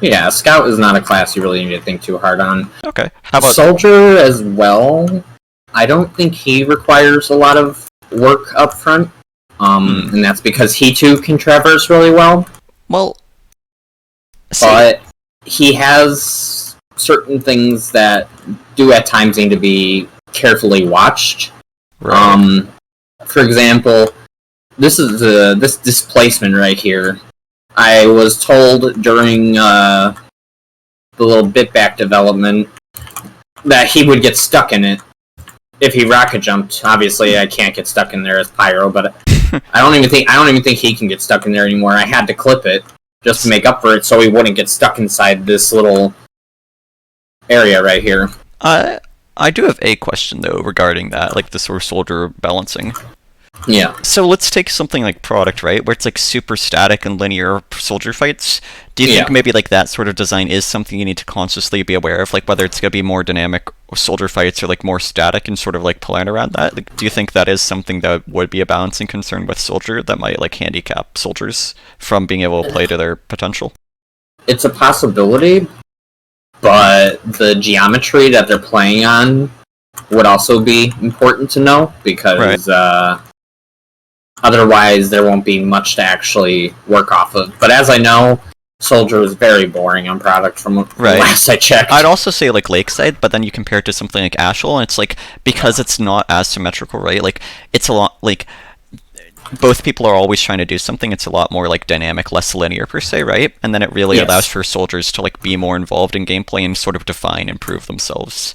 Yeah, Scout is not a class you really need to think too hard on. Okay. How about Soldier as well? I don't think he requires a lot of work up front. And that's because he too can traverse really well. Well, but he has certain things that do at times need to be carefully watched. Right. For example, this is this displacement right here. I was told during the little bitback development that he would get stuck in it if he rocket jumped. Obviously, I can't get stuck in there as Pyro, but I don't even think he can get stuck in there anymore. I had to clip it just to make up for it, so he wouldn't get stuck inside this little area right here. I do have a question though regarding that, like the sort of soldier balancing. Yeah. So let's take something like Product, right, where it's like super static and linear soldier fights. Do you think maybe like that sort of design is something you need to consciously be aware of, like whether it's gonna be more dynamic soldier fights or like more static and sort of like plan around that? Like, do you think that is something that would be a balancing concern with soldier that might like handicap soldiers from being able to play to their potential? It's a possibility, but the geometry that they're playing on would also be important to know, because otherwise there won't be much to actually work off of. But as I know, Soldier is very boring on Product from last I checked. I'd also say like Lakeside, but then you compare it to something like Ashville, and it's like, because it's not as symmetrical, right? Like, it's a lot, like, both people are always trying to do something. It's a lot more like dynamic, less linear per se, right? And then it really allows for soldiers to like be more involved in gameplay and sort of define and prove themselves.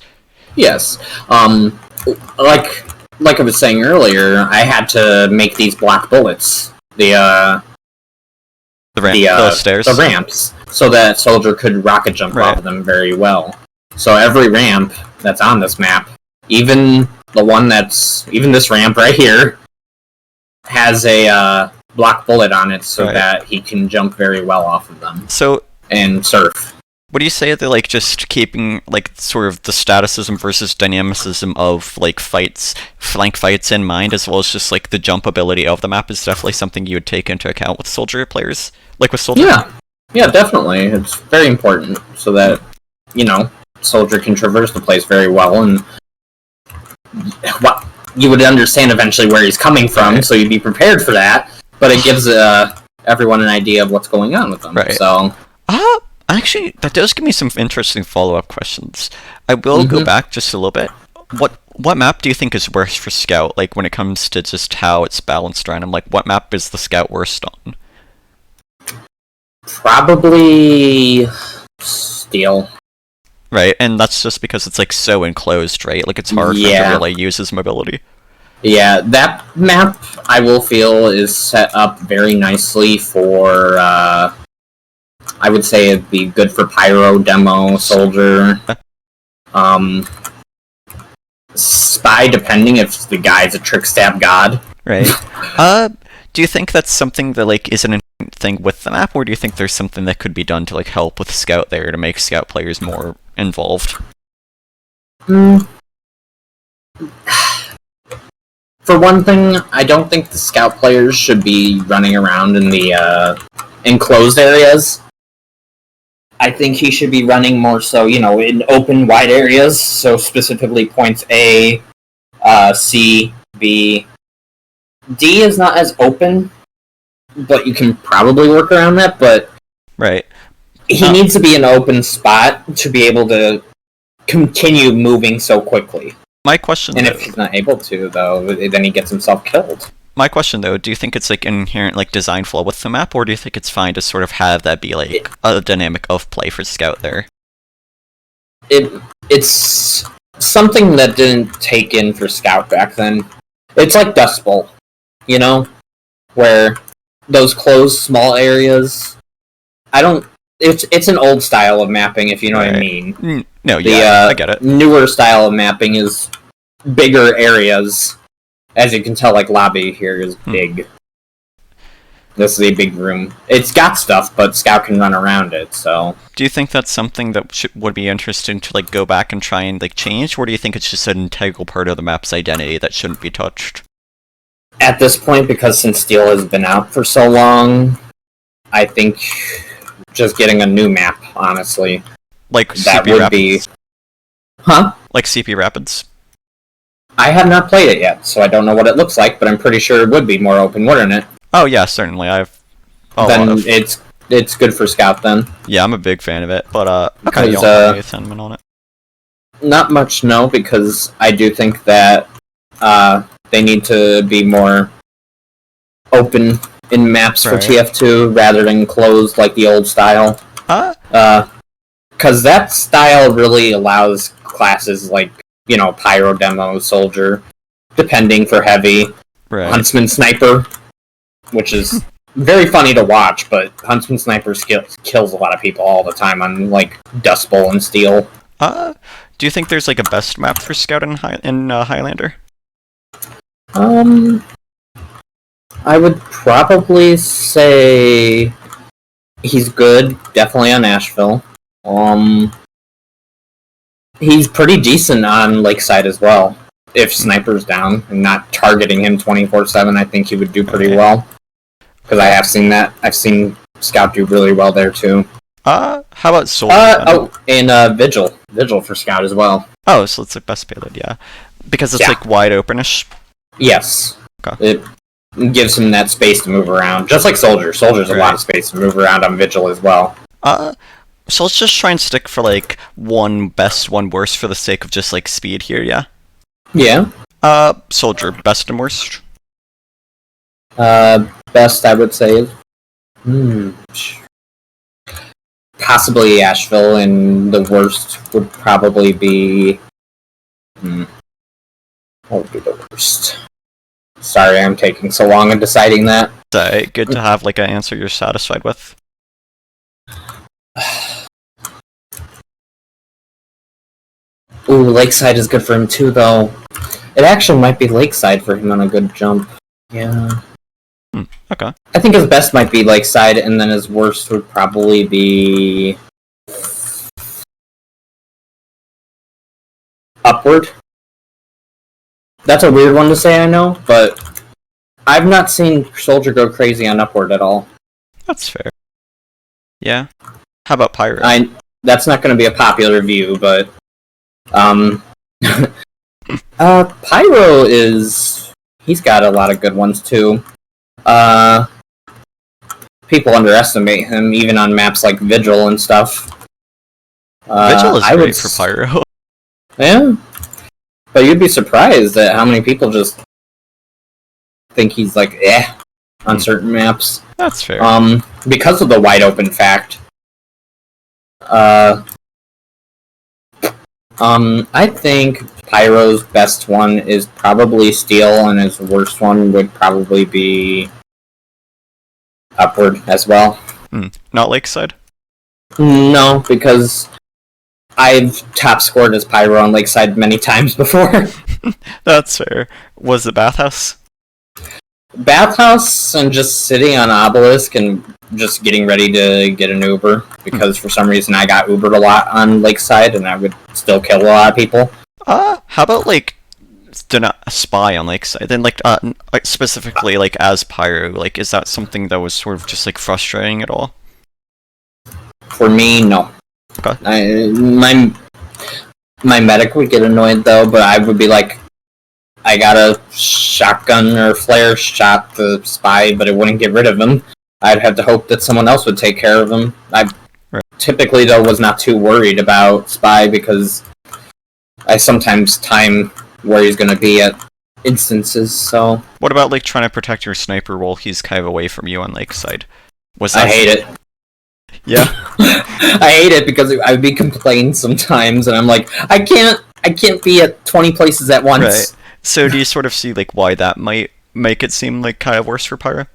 Yes. Like I was saying earlier, I had to make these black bullets. The stairs? The ramps, so that Soldier could rocket jump off them very well. So every ramp that's on this map, even this ramp right here, has a black bullet on it, so that he can jump very well off of them. And surf. What do you say that like just keeping like sort of the staticism versus dynamicism of like flank fights in mind, as well as just like the jump ability of the map, is definitely something you would take into account with Soldier players? Like with Soldier? Yeah, definitely. It's very important so that, Soldier can traverse the place very well, and you would understand eventually where he's coming from, so you'd be prepared for that, but it gives everyone an idea of what's going on with them. So actually, that does give me some interesting follow-up questions. I will go back just a little bit. What map do you think is worse for Scout, like when it comes to just how it's balanced around him? Like, what map is the Scout worst on? Probably Steel. Right, and that's just because it's like so enclosed, right? Like, it's hard for him to really use his mobility. Yeah, that map, I will feel, is set up very nicely for I would say it'd be good for Pyro, Demo, Soldier. Spy, depending if the guy's a trick stab god. Right. Do you think that's something that like is an inherent thing with the map, or do you think there's something that could be done to like help with Scout there to make Scout players more involved? For one thing, I don't think the Scout players should be running around in the enclosed areas. I think he should be running more so, in open, wide areas, so specifically points A, C, B. D is not as open, but you can probably work around that, but he needs to be in an open spot to be able to continue moving so quickly. My question, and if he's not able to, though, then he gets himself killed. My question, though, do you think it's like an inherent like design flaw with the map, or do you think it's fine to sort of have that be like a dynamic of play for Scout there? It's something that didn't take in for Scout back then. It's like Dust Bowl, where those closed small areas. It's an old style of mapping, if you know what I mean. No, I get it. Newer style of mapping is bigger areas. As you can tell, like, lobby here is big. This is a big room. It's got stuff, but Scout can run around it, so... Do you think that's something that would be interesting to, like, go back and try and, like, change, or do you think it's just an integral part of the map's identity that shouldn't be touched? At this point, because since Steel has been out for so long, I think just getting a new map, honestly. Like that CP would Rapids? Like CP Rapids? I have not played it yet, so I don't know what it looks like, but I'm pretty sure it would be more open, wouldn't it? Oh yeah, certainly. It's good for Scout then. Yeah, I'm a big fan of it, but okay, you don't have any sentiment on it. Not much, no, because I do think that they need to be more open in maps for Right. TF2 rather than closed like the old style. Because that style really allows classes like, Pyro, Demo, Soldier, depending for heavy, Right. Huntsman, Sniper, which is very funny to watch, but Huntsman Sniper kills a lot of people all the time on, like, Dust Bowl and Steel. Do you think there's like a best map for Scout in Highlander? I would probably say he's good, definitely on Ashville. He's pretty decent on Lakeside as well. If Sniper's down and not targeting him 24/7, I think he would do pretty well. Because I have seen that. I've seen Scout do really well there too. How about Soldier? And Vigil. Vigil for Scout as well. Oh, so it's like best payload, yeah. Because it's like wide openish. Yes. Okay. It gives him that space to move around. Just like Soldier. Soldier's a lot of space to move around on Vigil as well. So let's just try and stick for like one best, one worst for the sake of just like speed here, yeah? Yeah. Soldier, best and worst? Best I would say is possibly Ashville, and the worst would probably be what would be the worst? Sorry, I'm taking so long in deciding that. Good to have like an answer you're satisfied with. Ooh, Lakeside is good for him too, though. It actually might be Lakeside for him on a good jump. Yeah. Okay. I think his best might be Lakeside, and then his worst would probably be Upward. That's a weird one to say, I know, but I've not seen Soldier go crazy on Upward at all. That's fair. Yeah. How about Pyro? That's not going to be a popular view, but Pyro he's got a lot of good ones too. People underestimate him even on maps like Vigil and stuff. Vigil is great for Pyro. Yeah, but you'd be surprised at how many people just think he's like on certain maps. That's fair. Because of the wide open fact. I think Pyro's best one is probably Steel, and his worst one would probably be Upward as well. Not Lakeside? No, because I've top scored as Pyro on Lakeside many times before. That's fair. Was it Bathhouse? Bathhouse and just sitting on Obelisk and just getting ready to get an Uber, because for some reason I got Ubered a lot on Lakeside and I would still kill a lot of people. How about like a spy on Lakeside? Then like specifically like as Pyro, like is that something that was sort of just like frustrating at all? For me, no. Okay. My medic would get annoyed though, but I would be like, I got a shotgun or flare shot the spy, but it wouldn't get rid of him. I'd have to hope that someone else would take care of him. I typically, though, was not too worried about spy because I sometimes time where he's going to be at instances, so... What about, like, trying to protect your sniper while he's kind of away from you on Lakeside? I hate it. Yeah? I hate it because I would be complaining sometimes, and I'm like, I can't be at 20 places at once. Right. So do you sort of see, like, why that might make it seem, like, kind of worse for Pyro?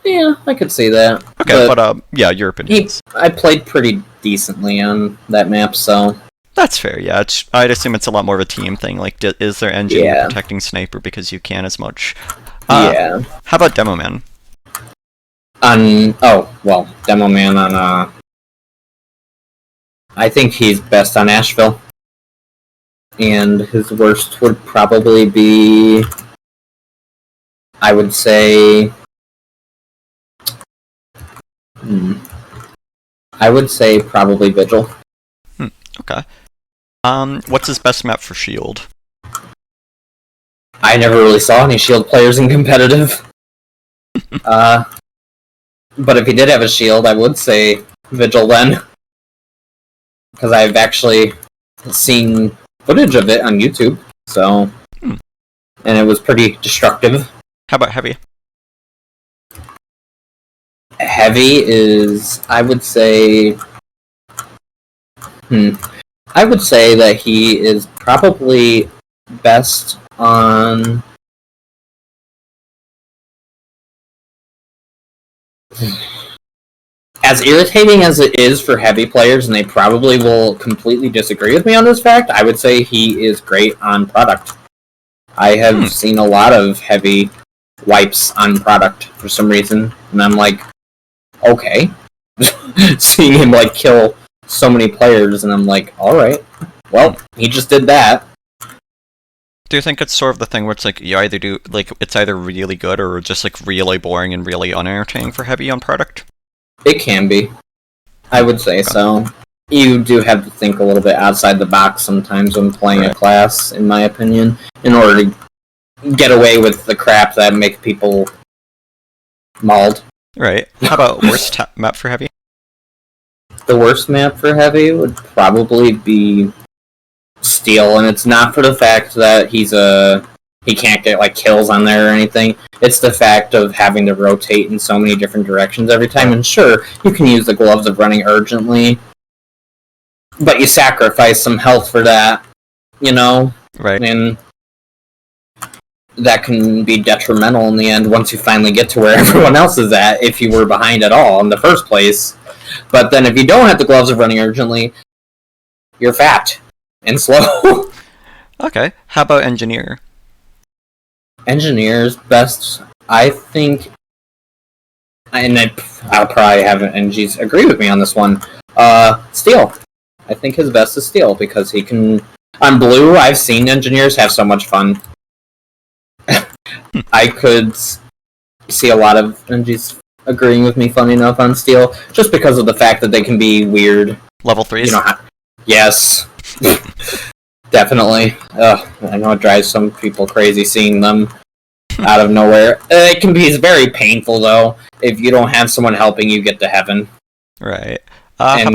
Yeah, I could see that. Okay, but yeah, your opinions. I played pretty decently on that map, so... That's fair, yeah. I'd assume it's a lot more of a team thing. Like, is there engine protecting Sniper because you can as much? Yeah. How about Demo Man? Demo Man on, I think he's best on Ashville. And his worst would probably be... I would say... I would say probably Vigil. Okay. What's his best map for Shield? I never really saw any Shield players in competitive. But if he did have a Shield, I would say Vigil then. Because I've actually seen footage of it on YouTube, so... And it was pretty destructive. How about Heavy? heavy is, I would say that he is probably best on as irritating as it is for heavy players, and they probably will completely disagree with me on this fact, I would say he is great on product. I have seen a lot of heavy wipes on product for some reason, and I'm like, okay. Seeing him like kill so many players, and I'm like, alright, well, he just did that. Do you think it's sort of the thing where it's like, you either do, like, it's either really good or just like really boring and really unentertaining for heavy on product? It can be. I would say so. You do have to think a little bit outside the box sometimes when playing a class, in my opinion, in order to get away with the crap that make people mauled. Right. How about worst map for heavy? The worst map for heavy would probably be Steel, and it's not for the fact that he can't get like kills on there or anything. It's the fact of having to rotate in so many different directions every time. And sure, you can use the gloves of running urgently, but you sacrifice some health for that, you know? Right. And that can be detrimental in the end once you finally get to where everyone else is at, if you were behind at all in the first place. But then if you don't have the gloves of running urgently, you're fat and slow. Okay. How about engineer? Engineer's best, I think, and I'll probably have NGs agree with me on this one. Steel. I think his best is Steel because he can. On blue, I've seen engineers have so much fun. I could see a lot of NGs agreeing with me, funny enough, on Steel, just because of the fact that they can be weird. Level 3s? You know, yes. Definitely. I know it drives some people crazy seeing them out of nowhere. It can be very painful, though, if you don't have someone helping you get to heaven. Right. And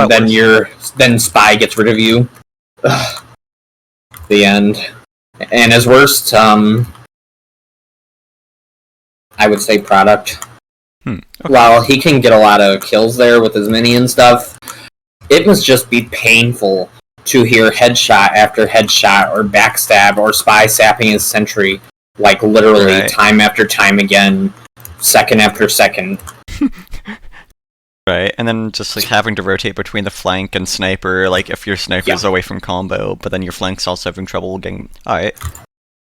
then Spy gets rid of you. The end. And his worst, I would say product. Okay. While he can get a lot of kills there with his mini and stuff, it must just be painful to hear headshot after headshot or backstab or Spy sapping his sentry, like literally time after time again, second after second. Right, and then just like having to rotate between the flank and sniper, like if your sniper's away from combo, but then your flank's also having trouble getting... Alright.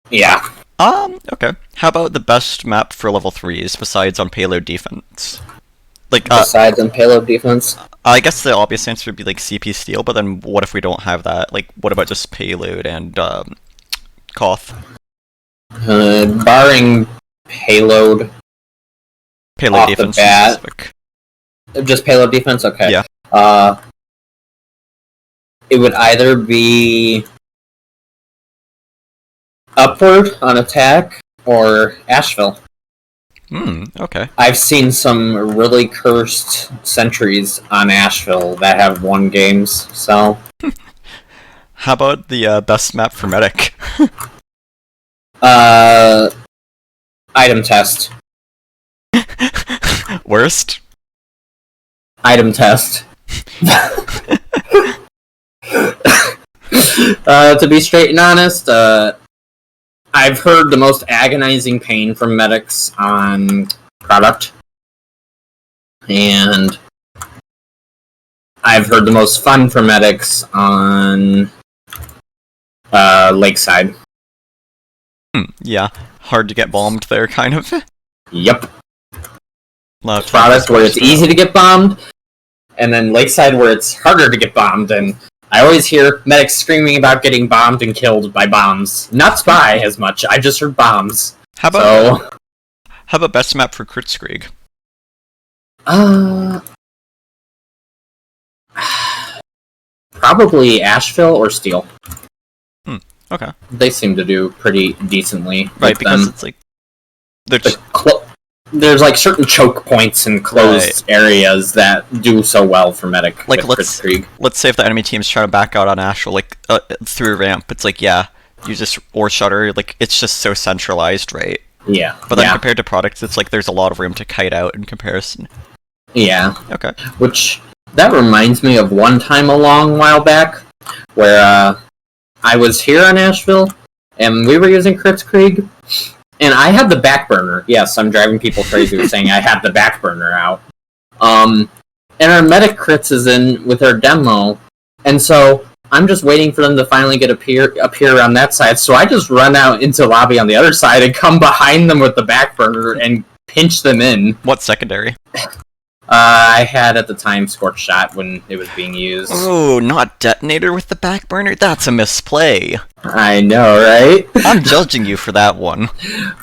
Yeah. Okay. How about the best map for level 3s besides on payload defense? Like, besides on payload defense? I guess the obvious answer would be like CP Steel, but then what if we don't have that? Like, what about just payload and Koth? Barring payload Payload off defense the bat, specific. Just payload defense? Okay. Yeah. It would either be Upward on attack or Ashville. Okay. I've seen some really cursed sentries on Ashville that have won games, so... How about the best map for medic? Item test. Worst? Item test. To be straight and honest, I've heard the most agonizing pain from medics on product, and I've heard the most fun from medics on Lakeside. Yeah, hard to get bombed there, kind of. Yep. Product where it's easy to get bombed, and then Lakeside where it's harder to get bombed, and I always hear medics screaming about getting bombed and killed by bombs. Not Spy as much, I just heard bombs. How about best map for Kritzkrieg? Probably Ashville or Steel. Okay. They seem to do pretty decently. Right, because it's like... There's like certain choke points in closed areas that do so well for medic. Like let's say if the enemy team's trying to back out on Ashville, like through ramp, it's like you just or shutter, like it's just so centralized, right? Yeah. But then compared to products, it's like there's a lot of room to kite out in comparison. Yeah. Okay. Which, that reminds me of one time a long while back, where I was here on Ashville, and we were using Kritzkrieg, and I had the back burner. Yes, I'm driving people crazy with saying I had the back burner out. And our medic crits is in with our demo, and so I'm just waiting for them to finally get appear on that side, so I just run out into lobby on the other side and come behind them with the back burner and pinch them in. What secondary? I had at the time Scorch Shot when it was being used. Oh, not detonator with the back burner? That's a misplay. I know, right? I'm judging you for that one.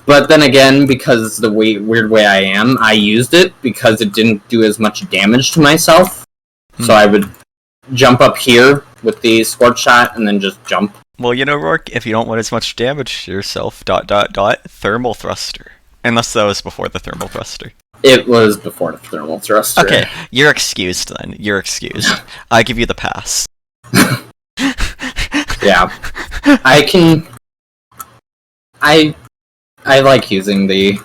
But then again, because the weird way I am, I used it because it didn't do as much damage to myself. So I would jump up here with the Scorch Shot and then just jump. Well, you know, Rourke, if you don't want as much damage to yourself, ... thermal thruster. Unless that was before the thermal thruster. It was before the thermal thruster. Okay, you're excused then. You're excused. I give you the pass. Yeah. I like using the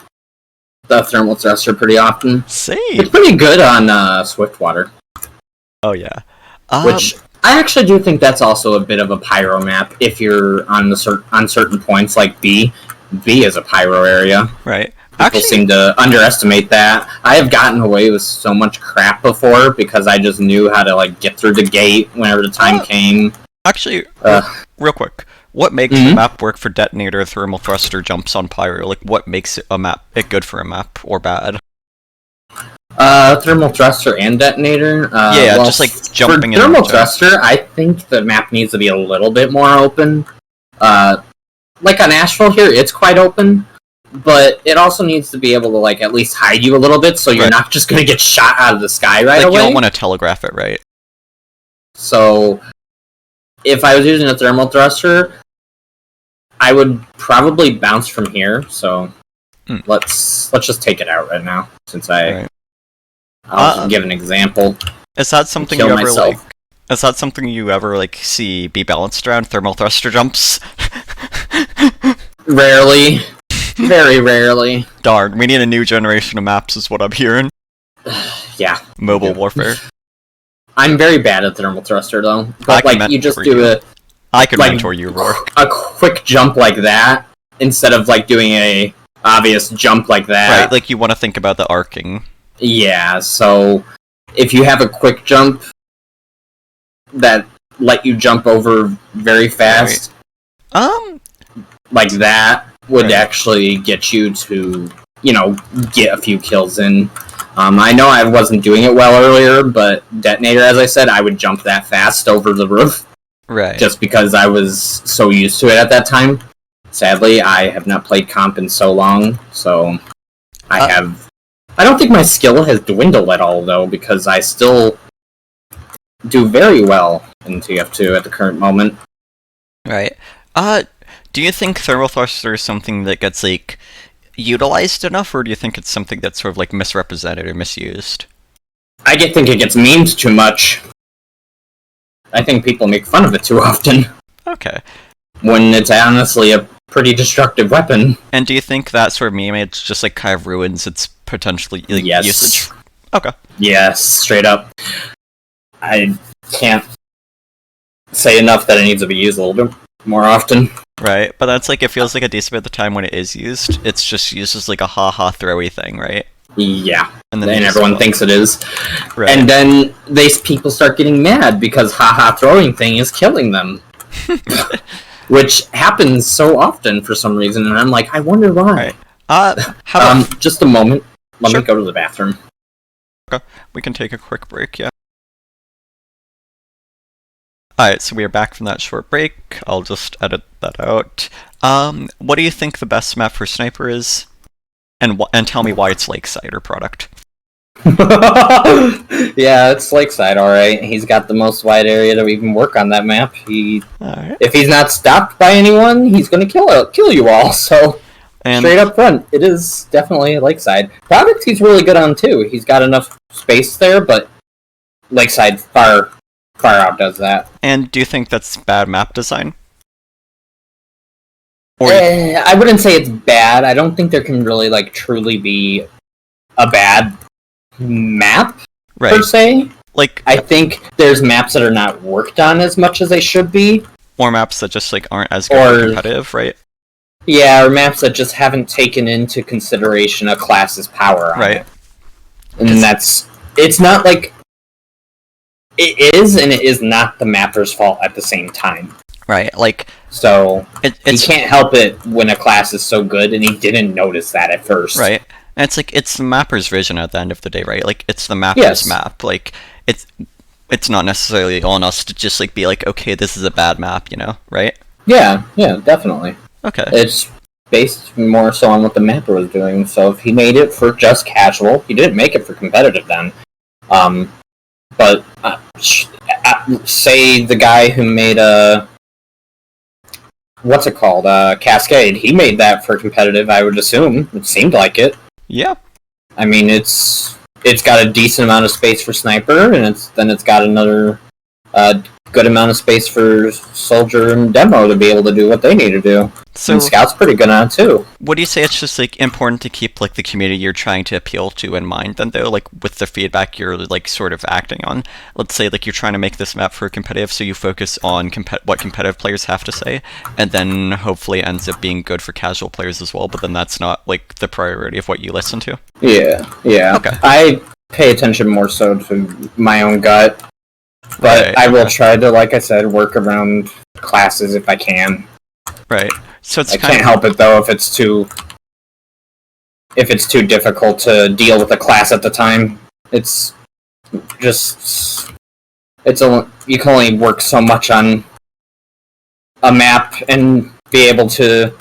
thermal thruster pretty often. Same. It's pretty good on Swiftwater. Oh, yeah. Which, I actually do think that's also a bit of a pyro map if you're on certain points like B. B is a pyro area. Right. People seem to underestimate that. I have gotten away with so much crap before because I just knew how to like get through the gate whenever the time came. Actually, real quick, what makes a map work for detonator, thermal thruster, jumps on pyro? Like, what makes it good for a map or bad? Thermal thruster and detonator. Well, just like jumping in. For thermal thruster, I think the map needs to be a little bit more open. Like on Ashville here, it's quite open. But it also needs to be able to, like, at least hide you a little bit, so you're not just going to get shot out of the sky right away. You don't want to telegraph it, right? So, if I was using a thermal thruster, I would probably bounce from here. So, let's just take it out right now, since I'll give an example. Is that something you ever like? Is that something you ever like see be balanced around thermal thruster jumps? Rarely. Very rarely. Darn, we need a new generation of maps is what I'm hearing. Yeah. Mobile warfare. I'm very bad at thermal thruster, though. But, like, you just do I could mentor you, Rourke. A quick jump like that, instead of, like, doing a obvious jump like that. Right, like, you want to think about the arcing. Yeah, so if you have a quick jump that let you jump over very fast, like that, would actually get you to, get a few kills in. I know I wasn't doing it well earlier, but detonator, as I said, I would jump that fast over the roof. Right. Just because I was so used to it at that time. Sadly, I have not played comp in so long, so I don't think my skill has dwindled at all, though, because I still do very well in TF2 at the current moment. Right. Do you think thermal thruster is something that gets, like, utilized enough, or do you think it's something that's sort of, like, misrepresented or misused? I think it gets memed too much. I think people make fun of it too often. Okay. When it's honestly a pretty destructive weapon. And do you think that sort of meme, it's just, like, kind of ruins its potentially usage? Okay. Yes, straight up. I can't say enough that it needs to be used a little bit more often. Right, but that's like, it feels like a decent bit of the time when it is used, it's just used as like a ha-ha throwy thing, right? Yeah, and then everyone thinks it is. Right. And then people start getting mad because ha-ha throwing thing is killing them. Which happens so often for some reason, and I'm like, I wonder why. Right. Just a moment. Let me go to the bathroom. Okay, we can take a quick break, yeah. Alright, so we are back from that short break. I'll just edit that out. What do you think the best map for Sniper is? And tell me why it's Lakeside or product. Yeah, it's Lakeside, alright. He's got the most wide area to even work on that map. If he's not stopped by anyone, he's gonna kill you all, so... straight up front, it is definitely Lakeside. Product he's really good on, too. He's got enough space there, but Lakeside far outdoes that. And do you think that's bad map design? I wouldn't say it's bad. I don't think there can really, like, truly be a bad map Right. per se. Like, I think there's maps that are not worked on as much as they should be. or maps that just like aren't as good or competitive, right? Yeah, or maps that just haven't taken into consideration a class's power on Right. it. And it's not like it is and it is not the mapper's fault at the same time. Right. Like, so he it's can't help it when a class is so good, and he didn't notice that at first. right. And it's like it's the mapper's vision at the end of the day, right? Like it's the mapper's map. Like it's not necessarily on us to just like be like, okay, this is a bad map, you know, right? Yeah, definitely. Okay. It's based more so on what the mapper was doing. So if he made it for just casual, he didn't make it for competitive then. But say the guy who made what's it called? Cascade. He made that for competitive, I would assume. It seemed like it. Yeah. I mean, it's got a decent amount of space for sniper, and it's got another good amount of space for soldier and demo to be able to do what they need to do. So, and scout's pretty good on it too. Would you say it's just like important to keep like the community you're trying to appeal to in mind then though, like with the feedback you're like sort of acting on? Let's say like you're trying to make this map for competitive, so you focus on what competitive players have to say, and then hopefully ends up being good for casual players as well, but then that's not like the priority of what you listen to? Yeah. Okay. I pay attention more so to my own gut. But right, I will try to, like I said, work around classes if I can. Right. So it's I can't help it though if it's too difficult to deal with a class at the time. It's just you can only work so much on a map and be able to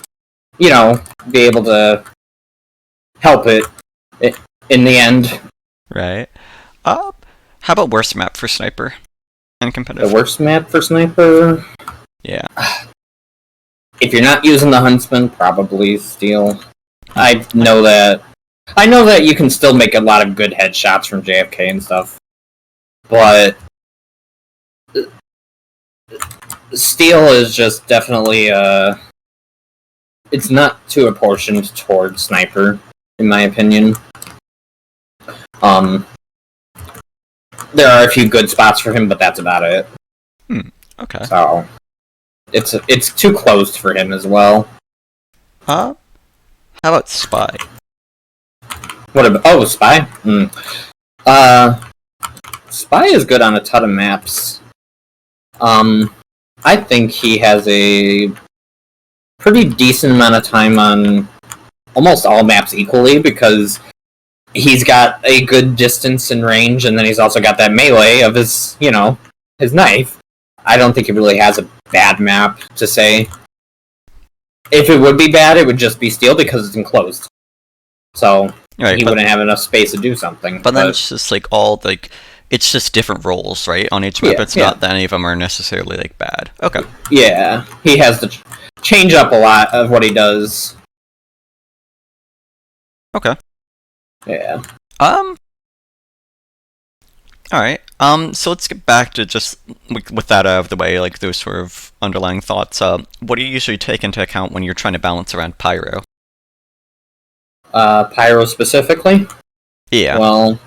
help it in the end. Right. How about worst map for sniper? And competitive. The worst map for sniper? Yeah. If you're not using the huntsman, probably steel. I know that you can still make a lot of good headshots from JFK and stuff, but steel is just definitely it's not too apportioned towards sniper, in my opinion. There are a few good spots for him, but that's about it. Okay. So it's too closed for him as well. How about spy? What about spy? Spy is good on a ton of maps. I think he has a pretty decent amount of time on almost all maps equally because he's got a good distance and range, and then he's also got that melee of his knife. I don't think he really has a bad map to say. If it would be bad, it would just be steel because it's enclosed. So he wouldn't have enough space to do something. But then it's just like it's just different roles, right? On each map, it's not that any of them are necessarily like bad. Okay. Yeah, he has to change up a lot of what he does. Okay. Yeah. Alright. So let's get back to just with that out of the way, like those sort of underlying thoughts. What do you usually take into account when you're trying to balance around pyro? Pyro specifically? Yeah. Well,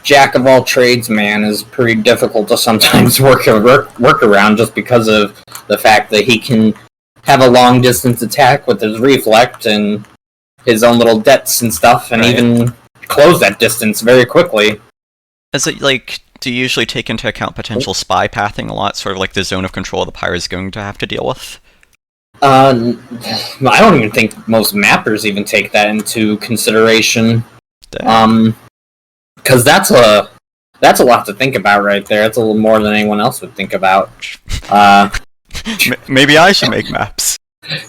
jack of all trades, man, is pretty difficult to sometimes work around just because of the fact that he can have a long distance attack with his reflect and his own little debts and stuff, and even close that distance very quickly. Is it like, do you usually take into account potential spy pathing a lot, sort of like the zone of control the pyro is going to have to deal with? I don't even think most mappers even take that into consideration. Because that's a lot to think about right there. It's a little more than anyone else would think about. Maybe I should make maps.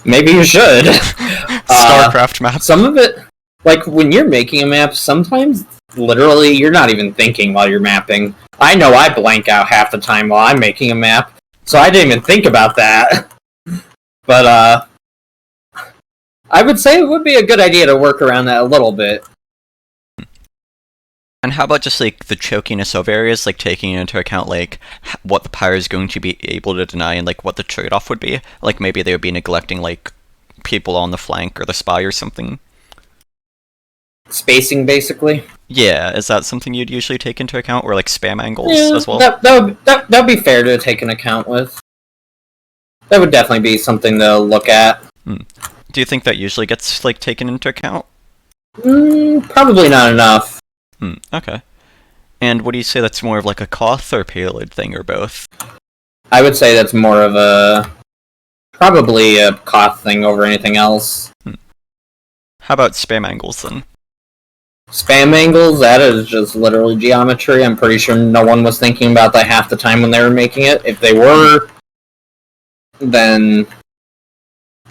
Maybe you should. StarCraft maps. Some of it, like when you're making a map, sometimes literally you're not even thinking while you're mapping. I know I blank out half the time while I'm making a map, so I didn't even think about that. But I would say it would be a good idea to work around that a little bit. And how about just like the chokiness of areas, like taking into account like what the pyro is going to be able to deny and like what the trade-off would be? Like maybe they would be neglecting like people on the flank or the spy or something. spacing, basically. Yeah, is that something you'd usually take into account, or like spam angles Yeah, as well? that'd be fair to take into account with. That would definitely be something to look at. Do you think that usually gets like taken into account? Probably not enough. Okay. And what do you say that's more of like a Koth or payload thing, or both? I would say that's more of probably a Koth thing over anything else. How about spam angles then? Spam angles, that is just literally geometry. I'm pretty sure no one was thinking about that half the time when they were making it. If they were, then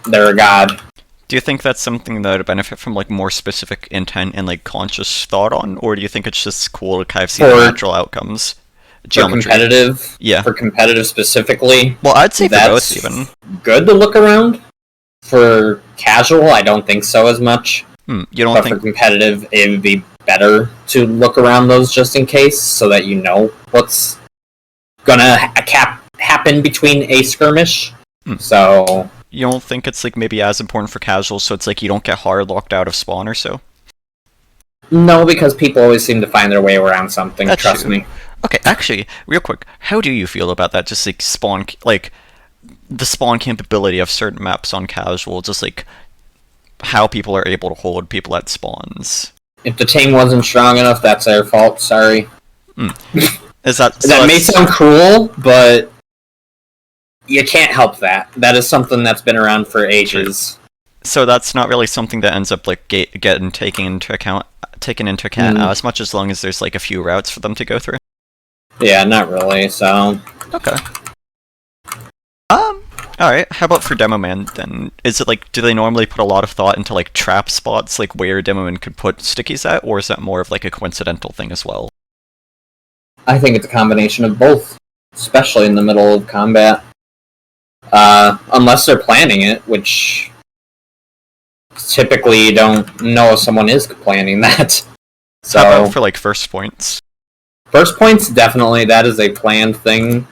they're a god. Do you think that's something that would benefit from like more specific intent and like conscious thought on, or do you think it's just cool to kind of see the natural outcomes? Geometry. For competitive, yeah. For competitive specifically, well, I'd say for that's both even. Good to look around. For casual, I don't think so as much. You don't but think for competitive, it would be better to look around those just in case, so that you know what's gonna happen between a skirmish. So you don't think it's like maybe as important for casual, so it's like you don't get hard locked out of spawn or so? No, because people always seem to find their way around something. That's trust true. me. Okay, actually, real quick, how do you feel about that? Just like spawn, like the spawn capability of certain maps on casual, just like how people are able to hold people at spawns. If the team wasn't strong enough, that's their fault. Sorry. Is that so that may sound cruel, but you can't help that. That is something that's been around for ages. So that's not really something that ends up like getting taken into account as much, as long as there's like a few routes for them to go through. Yeah, not really. So okay. Alright, how about for Demo Man then? Is it like, do they normally put a lot of thought into like trap spots, like where Demo Man could put stickies at, or is that more of like a coincidental thing as well? I think it's a combination of both, especially in the middle of combat. Unless they're planning it, which typically you don't know if someone is planning that. So, how about for like first points? First points, definitely, that is a planned thing.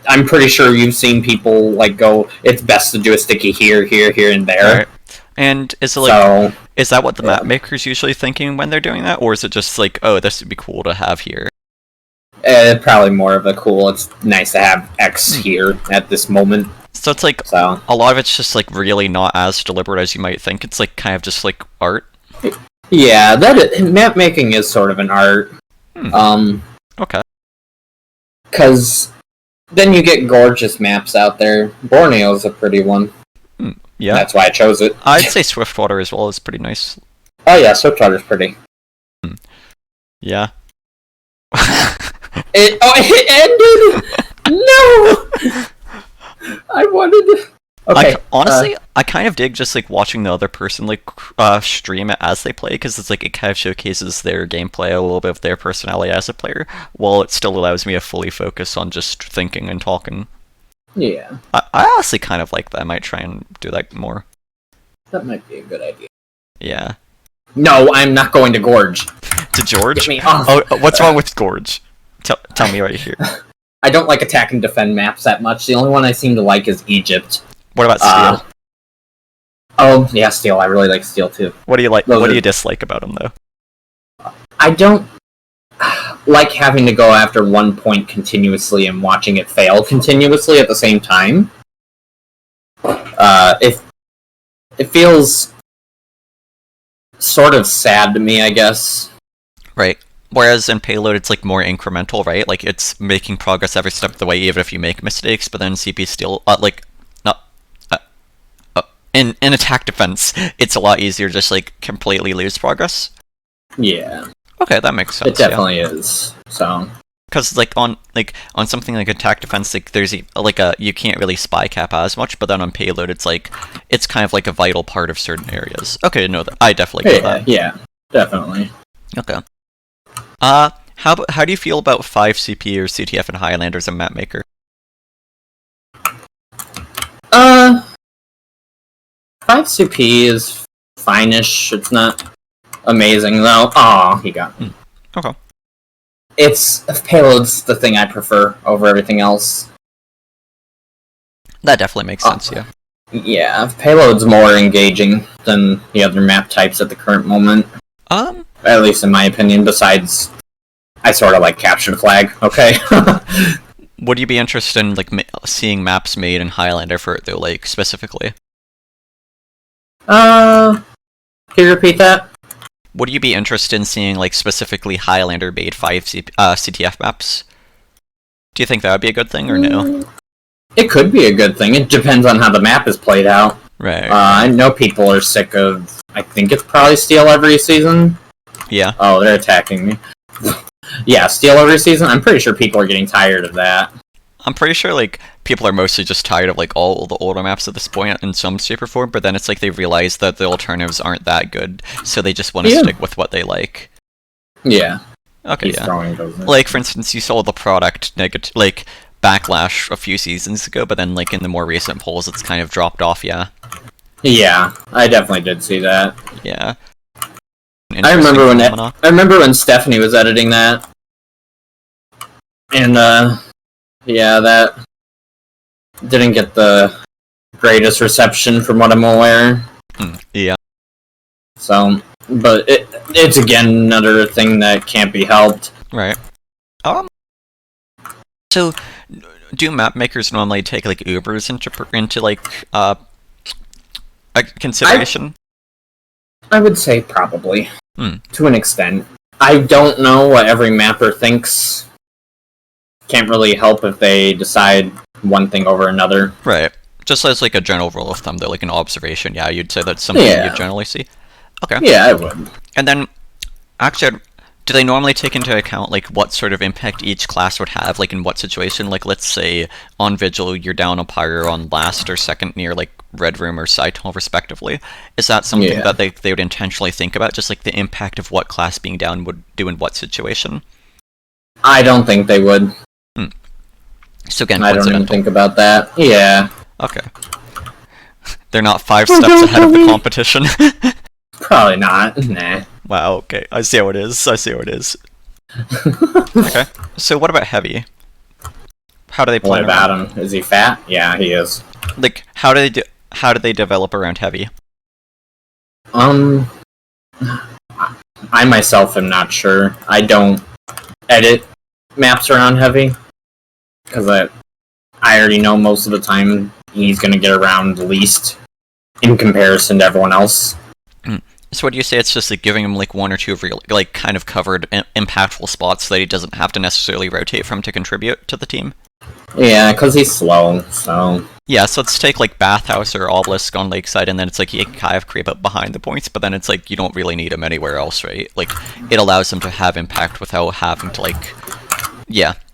I'm pretty sure you've seen people like go, it's best to do a sticky here, here, here, and there. Right. And is it like, is that what the map maker's usually thinking when they're doing that, or is it just like, oh, this would be cool to have here? Probably more of a cool, it's nice to have X here at this moment. So it's like, a lot of it's just like really not as deliberate as you might think. It's like kind of just like art. Yeah, map making is sort of an art. Okay. Because then you get gorgeous maps out there. Borneo's a pretty one. Yeah. That's why I chose it. I'd say Swiftwater as well is pretty nice. Oh yeah, Swiftwater's pretty. Yeah. It ended! No! I wanted... Okay. Honestly, I kind of dig just like watching the other person like stream it as they play, because it's like it kind of showcases their gameplay, a little bit of their personality as a player, while it still allows me to fully focus on just thinking and talking. Yeah. I honestly kind of like that. I might try and do that more. That might be a good idea. Yeah. No, I'm not going to Gorge. To George? Get me off. Oh, what's wrong with Gorge? Tell me right here. I don't like attack and defend maps that much. The only one I seem to like is Egypt. What about Steel? Oh, yeah, Steel. I really like Steel, too. What do you like? What do you dislike about him, though? I don't like having to go after one point continuously and watching it fail continuously at the same time. It feels sort of sad to me, I guess. Right. Whereas in Payload, it's like more incremental, right? Like it's making progress every step of the way, even if you make mistakes. But then CP Steel, in attack defense, it's a lot easier to just like completely lose progress. Yeah. Okay, that makes sense. It definitely is. So. Because like on something like attack defense, like there's you can't really spy cap as much, but then on Payload, it's kind of like a vital part of certain areas. Okay, no, I definitely get that. Yeah, definitely. Okay. How do you feel about 5CP or CTF and Highlander as a mapmaker? 5CP is fine-ish. It's not amazing though. Aw, he got me. Okay. Payload's the thing I prefer over everything else. That definitely makes sense, yeah. Yeah, Payload's more engaging than the other map types at the current moment. At least in my opinion, besides, I sort of like capture the flag, okay? Would you be interested in, like, seeing maps made in Highlander for it, though, like, specifically? Can you repeat that? Would you be interested in seeing, like, specifically Highlander made 5 CTF maps? Do you think that would be a good thing, or no? It could be a good thing. It depends on how the map is played out. Right. I know people are sick of, I think it's probably Steel every season. Yeah. Oh, they're attacking me. Yeah, Steel every season. I'm pretty sure people are getting tired of that. I'm pretty sure, like, people are mostly just tired of, like, all the older maps at this point in some shape or form, but then it's like they realize that the alternatives aren't that good, so they just want to stick with what they like. Yeah. Okay, like, for instance, you saw the product like, backlash a few seasons ago, but then, like, in the more recent polls, it's kind of dropped off, yeah? Yeah, I definitely did see that. Yeah. I remember when Stephanie was editing that. And, yeah, that didn't get the greatest reception from what I'm aware. Yeah. So, but it's again another thing that can't be helped. Right. So, do map makers normally take, like, Ubers into like, consideration? I would say probably. To an extent. I don't know what every mapper thinks. Can't really help if they decide one thing over another. Right. Just as, like, a general rule of thumb, though, like an observation, yeah, you'd say that's something you generally see? Okay. Yeah, I would. And then, actually, do they normally take into account, like, what sort of impact each class would have, like, in what situation? Like, let's say, on Vigil, you're down a pyro on last or second near, like, Red Room or Side Tunnel, respectively. Is that something that they would intentionally think about? Just, like, the impact of what class being down would do in what situation? I don't think they would. So again, I don't even think about that. Yeah. Okay. They're not 5 steps ahead of the competition? Probably not. Nah. Wow, okay. I see how it is. Okay. So what about Heavy? How do they play about him? Is he fat? Yeah, he is. Like, how do they develop around Heavy? I myself am not sure. I don't edit maps around Heavy. Because I already know most of the time he's going to get around least in comparison to everyone else. So what do you say? It's just like giving him like 1 or 2 real, like, kind of covered, impactful spots that he doesn't have to necessarily rotate from to contribute to the team? Yeah, because he's slow, so... Yeah, so let's take like Bathhouse or Obelisk on Lakeside, and then it's like you kind of creep up behind the points, but then it's like you don't really need him anywhere else, right? Like, it allows him to have impact without having to, like,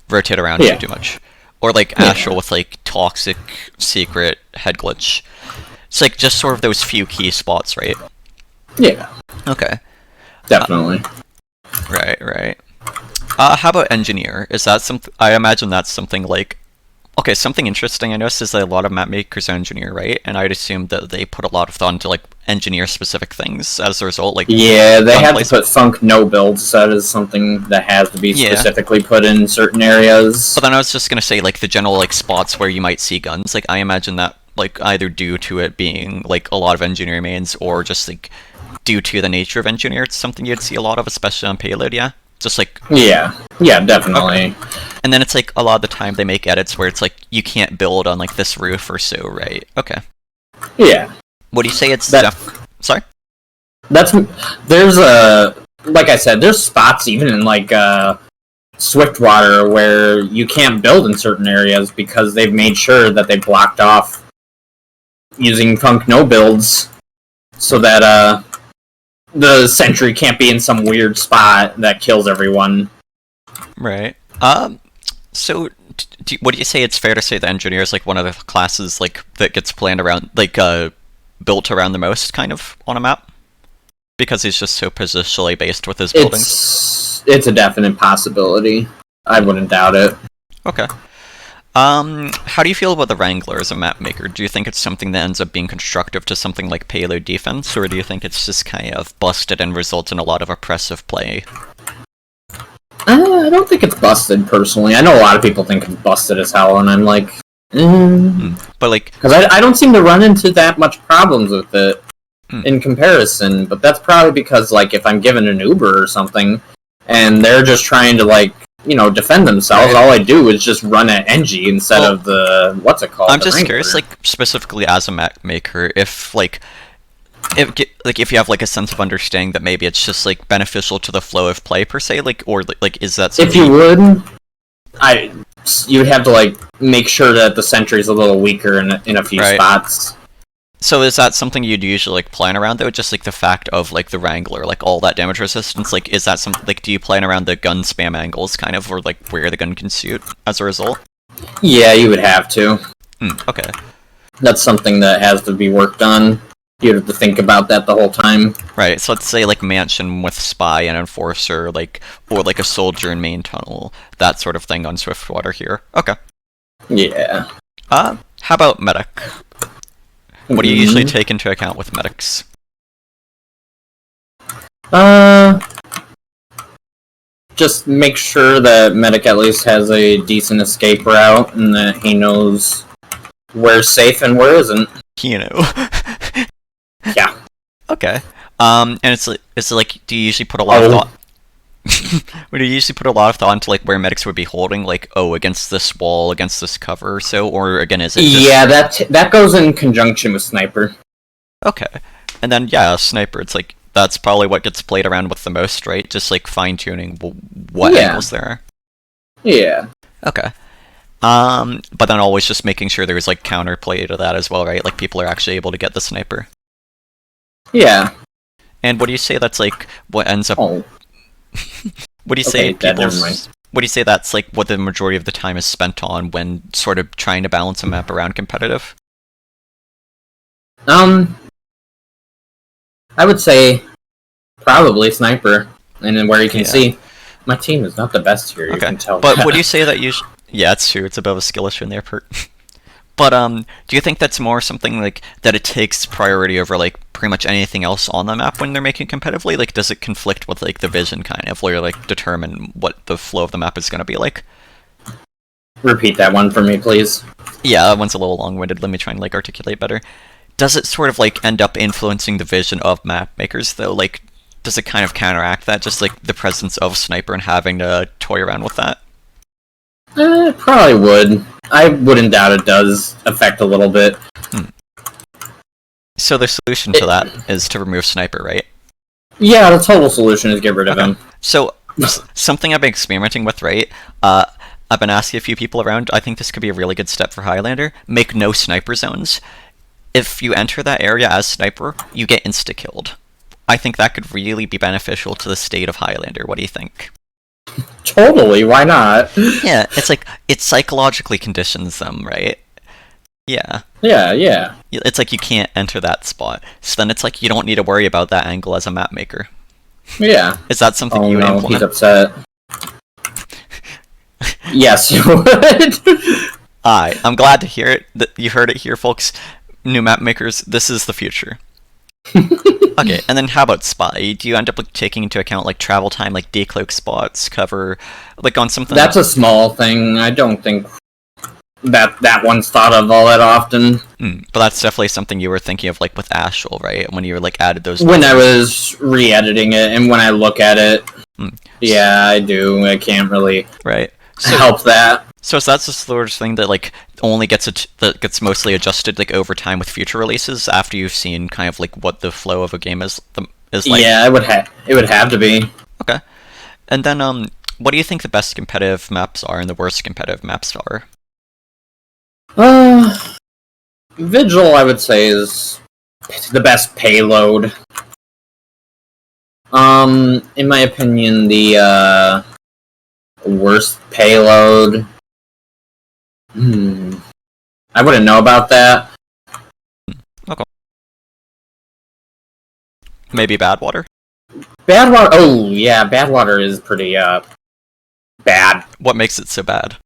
rotate around too much. Or like Ashville with like Toxic, Secret, Head Glitch. It's like just sort of those few key spots, right? Yeah. Okay. Definitely. Right. How about Engineer? Is that something? I imagine that's something like... Okay, something interesting I noticed is that a lot of map makers engineer, right? And I'd assume that they put a lot of thought into, like, engineer-specific things as a result, like... Yeah, they have to put Funk no builds. That is something that has to be specifically put in certain areas. But then I was just gonna say, like, the general, like, spots where you might see guns, like, I imagine that, like, either due to it being, like, a lot of engineer mains, or just, like, due to the nature of engineer, it's something you'd see a lot of, especially on payload, yeah? Just like... Yeah, definitely. Okay. And then it's like, a lot of the time they make edits where it's like, you can't build on like this roof or so, right? Okay. Yeah. What do you say it's... Sorry? There's like I said, there's spots even in like, Swiftwater where you can't build in certain areas because they've made sure that they blocked off using Funk no builds so that, the sentry can't be in some weird spot that kills everyone. Right. So, what do you say? It's fair to say the engineer is like one of the classes like that gets planned around, like built around the most, kind of on a map, because he's just so positionally based with his buildings. It's a definite possibility. I wouldn't doubt it. Okay. How do you feel about the Wrangler as a map maker? Do you think it's something that ends up being constructive to something like payload defense, or do you think it's just kind of busted and results in a lot of oppressive play? I don't think it's busted, personally. I know a lot of people think it's busted as hell, and I'm like... But like... Because I don't seem to run into that much problems with it. in comparison, but that's probably because, like, if I'm given an Uber or something, and they're just trying to, like, defend themselves, all I do is just run an NG instead of the, what's it called? I'm just curious, like, specifically as a mapmaker, if you have, like, a sense of understanding that maybe it's just, like, beneficial to the flow of play, per se, like, or, like, is that something... If you would, you would have to, like, make sure that the sentry's a little weaker in a few spots. So is that something you'd usually, like, plan around, though? Just, like, the fact of, like, the Wrangler, like, all that damage resistance? Like, is that something, like, do you plan around the gun spam angles, kind of, or, like, where the gun can shoot as a result? Yeah, you would have to. Okay. That's something that has to be worked on. You'd have to think about that the whole time. Right, so let's say, like, Mansion with Spy and Enforcer, like, or, like, a Soldier in Main Tunnel, that sort of thing on Swiftwater here. Okay. Yeah. How about Medic? What do you usually take into account with medics? Just make sure that Medic at least has a decent escape route, and that he knows where's safe and where isn't. Yeah. Okay. And it's like, do you usually put a lot of thought? Would you usually put a lot of thought into, like, where medics would be holding, like, against this wall, against this cover, or so, or again, is it just... Yeah, that goes in conjunction with Sniper. Okay. And then, yeah, Sniper, it's like, that's probably what gets played around with the most, right? Just, like, fine-tuning what angles there are. Yeah. Okay. But then always just making sure there's, like, counterplay to that as well, right? Like, people are actually able to get the Sniper. Yeah. And what do you say that's, like, what ends up... What do you say what do you say that's, like, what the majority of the time is spent on when sort of trying to balance a map around competitive? I would say probably Sniper, and then where you can see my team is not the best here. You can tell. But would you say that Yeah, it's true. It's a bit of a skill issue in the airport. But do you think that's more something like that it takes priority over, like, pretty much anything else on the map when they're making competitively? Like, does it conflict with, like, the vision kind of, where you, like, determine what the flow of the map is going to be like? Repeat that one for me, please. Yeah, that one's a little long-winded. Let me try and, like, articulate better. Does it sort of, like, end up influencing the vision of map makers, though? Like, does it kind of counteract that, just, like, the presence of Sniper and having to toy around with that? It probably would. I wouldn't doubt it does affect a little bit. So the solution to that is to remove Sniper, right? Yeah, the total solution is get rid of him. So, something I've been experimenting with, right? I've been asking a few people around, I think this could be a really good step for Highlander. Make no Sniper zones. If you enter that area as Sniper, you get insta-killed. I think that could really be beneficial to the state of Highlander. What do you think? Totally, why not? Yeah, it's like, it psychologically conditions them, right? Yeah. Yeah. It's like you can't enter that spot. So then it's like you don't need to worry about that angle as a map maker. Yeah. Is that something you would implement? He's upset. Yes, you would. I'm glad to hear it. You heard it here, folks. New map makers, this is the future. Okay, and then how about Spy? Do you end up, like, taking into account, like, travel time, like decloak spots, cover, like, on something? That's a small thing. I don't think that one's thought of all that often. But that's definitely something you were thinking of, like, with Ashville, right? When you were, like, added those... When I was re-editing it, and when I look at it, yeah, I do. I can't really help that. So that's the sort of thing that, like, only that gets mostly adjusted, like, over time with future releases after you've seen kind of, like, what the flow of a game is like? Yeah, it would have to be. Okay. And then, what do you think the best competitive maps are and the worst competitive maps are? Vigil, I would say, is the best payload. In my opinion, the worst payload... I wouldn't know about that. Okay. Maybe Badwater? Badwater... Oh, yeah, Badwater is pretty, bad. What makes it so bad?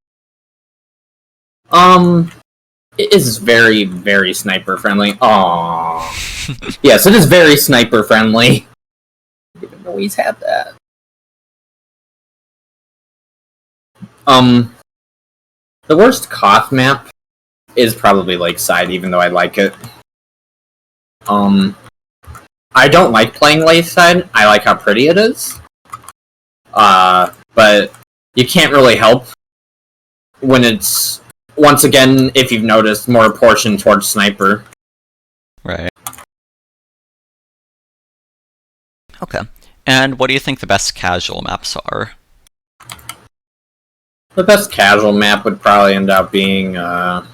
It is very, very sniper-friendly. Aww. Yes, it is very sniper-friendly. I didn't even know he's had that. The worst Koth map is probably Lakeside, even though I like it. I don't like playing Lakeside. I like how pretty it is. But you can't really help when it's, once again, if you've noticed, more portioned towards Sniper. Right. Okay. And what do you think the best casual maps are? The best casual map would probably end up being, I'm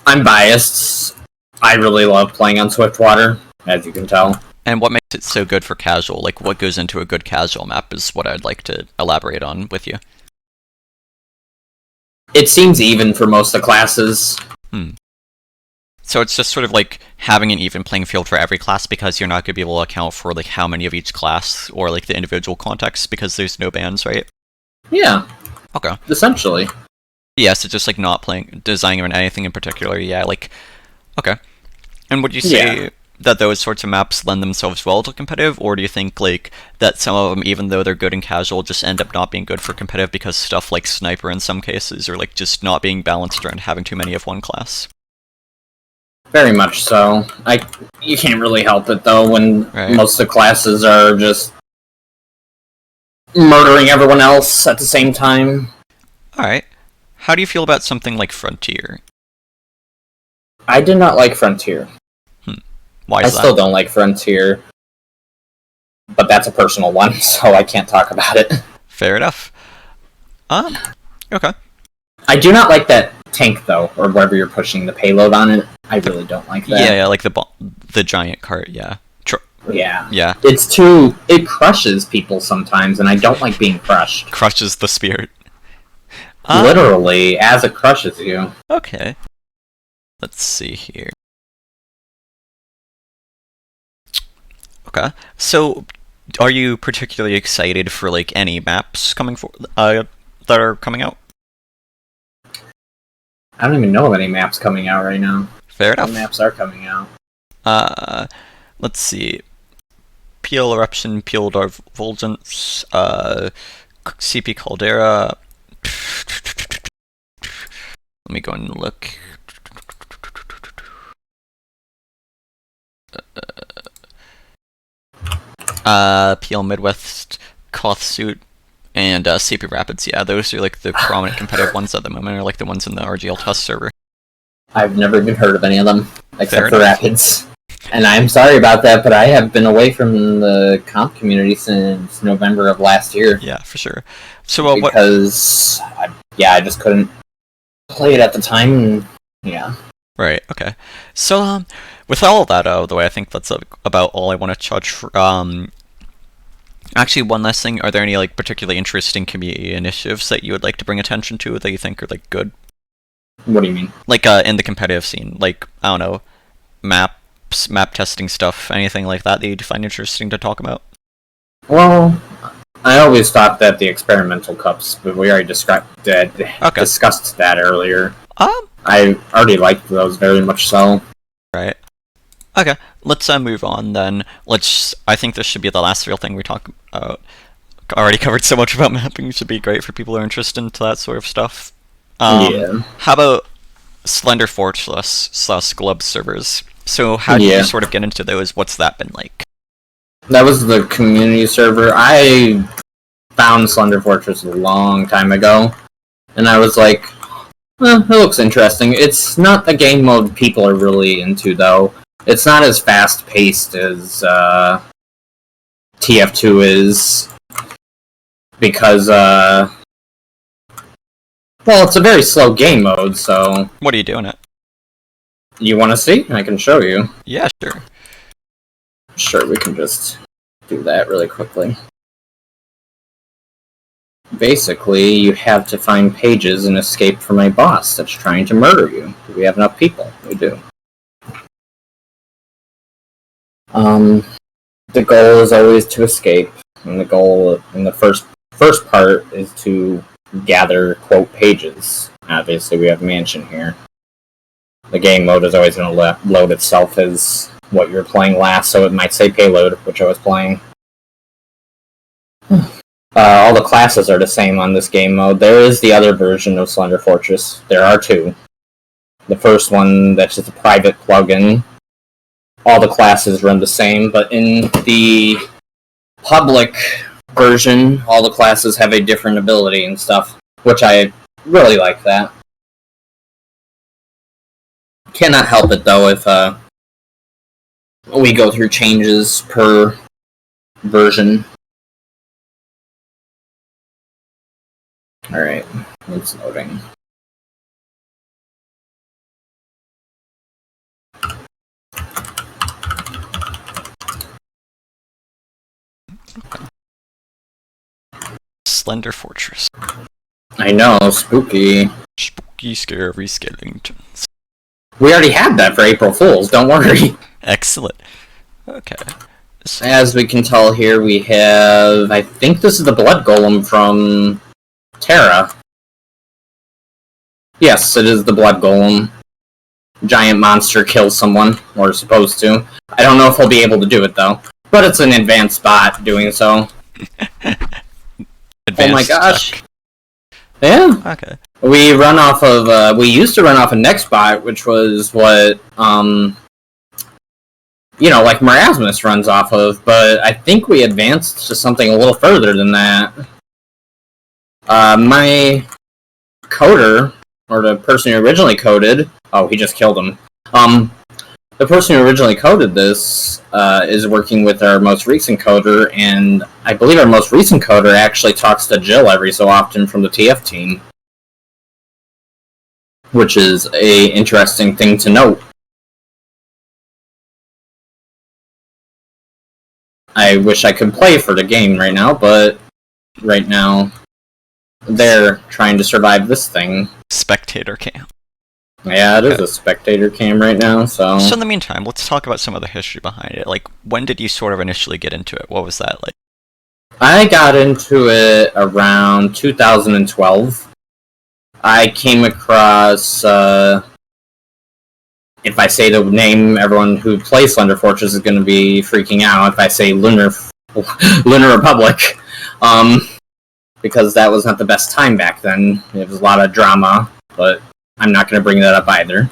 biased. I really love playing on Swiftwater, as you can tell. And what makes it so good for casual? Like, what goes into a good casual map is what I'd like to elaborate on with you. It seems even for most of the classes. So it's just sort of like having an even playing field for every class, because you're not going to be able to account for like how many of each class or like the individual context, because there's no bans, right? Yeah. Okay. Essentially. Yeah, so just like not designing on anything in particular. Yeah, like, okay. And would you say that those sorts of maps lend themselves well to competitive, or do you think like that some of them, even though they're good in casual, just end up not being good for competitive because stuff like Sniper in some cases, or like just not being balanced around having too many of one class? Very much so. You can't really help it though when most of the classes are just murdering everyone else at the same time. Alright. How do you feel about something like Frontier? I did not like Frontier. Why is that? I still don't like Frontier. But that's a personal one, so I can't talk about it. Fair enough. Okay. I do not like that tank, though, or whatever you're pushing the payload on it. I really don't like that. Yeah, like the giant cart, yeah. Yeah. It crushes people sometimes, and I don't like being crushed. Crushes the spirit. Literally, as it crushes you. Okay. Let's see here. Okay. So, are you particularly excited for like any maps coming that are coming out? I don't even know of any maps coming out right now. Fair enough. What maps are coming out? Let's see. Peel Eruption, Peel Divulgence, CP Caldera. Let me go and look. Peel Midwest, Koth Suit, and CP Rapids. Yeah, those are like the prominent competitive ones at the moment, or like the ones in the RGL test server. I've never even heard of any of them, except for Rapids. And I'm sorry about that, but I have been away from the comp community since November of last year. Yeah, for sure. So because I just couldn't play it at the time. And, yeah. Right. Okay. So with all of that out of the way, I think that's about all I want to touch. Actually, one last thing: are there any like particularly interesting community initiatives that you would like to bring attention to that you think are like good? What do you mean? Like in the competitive scene, like I don't know, map testing stuff, anything like that you'd find interesting to talk about? Well, I always thought that the experimental cups, but we already discussed that earlier. I already liked those very much so. Right. Okay, let's move on then. I think this should be the last real thing we talk about. Already covered so much about mapping, it should be great for people who are interested into that sort of stuff. Yeah. How about SlenderFortress / Glub servers? So how did you sort of get into those? What's that been like? That was the community server. I found SlenderFortress a long time ago, and I was like, it looks interesting. It's not the game mode people are really into, though. It's not as fast-paced as TF2 is, because, well, it's a very slow game mode, so... What are you doing it? You want to see? I can show you. Yeah, sure. Sure, we can just do that really quickly. Basically, you have to find pages and escape from a boss that's trying to murder you. Do we have enough people? We do. The goal is always to escape, and the goal in the first part is to gather, quote, pages. Obviously, we have Mansion here. The game mode is always going to load itself as what you're playing last, so it might say payload, which I was playing. All the classes are the same on this game mode. There is the other version of SlenderFortress. There are two. The first one, that's just a private plugin, all the classes run the same, but in the public version, all the classes have a different ability and stuff, which I really like that. Cannot help it, though, if we go through changes per version. Alright, it's loading. SlenderFortress. I know, spooky. Spooky, scary skeletons. We already had that for April Fools, don't worry. Excellent. Okay. As we can tell here, we have... I think this is the Blood Golem from Terra. Yes, it is the Blood Golem. Giant monster kills someone, or supposed to. I don't know if he'll be able to do it, though. But it's an advanced bot doing so. Oh my gosh. Tech. Yeah. Okay. We run off of, we used to run off of Nextbot, which was what, you know, like Marasmus runs off of, but I think we advanced to something a little further than that. My coder, or the person who originally coded, oh, he just killed him. The person who originally coded this is working with our most recent coder, and I believe our most recent coder actually talks to Jill every so often from the TF team, which is a interesting thing to note. I wish I could play for the game right now, but right now they're trying to survive this thing. Spectator cam. Yeah, it is a spectator cam right now, so... So in the meantime, let's talk about some of the history behind it. Like, when did you sort of initially get into it? What was that like? I got into it around 2012. I came across, if I say the name, everyone who plays SlenderFortress is going to be freaking out if I say Lunar Republic, because that was not the best time back then. There was a lot of drama, but I'm not going to bring that up either.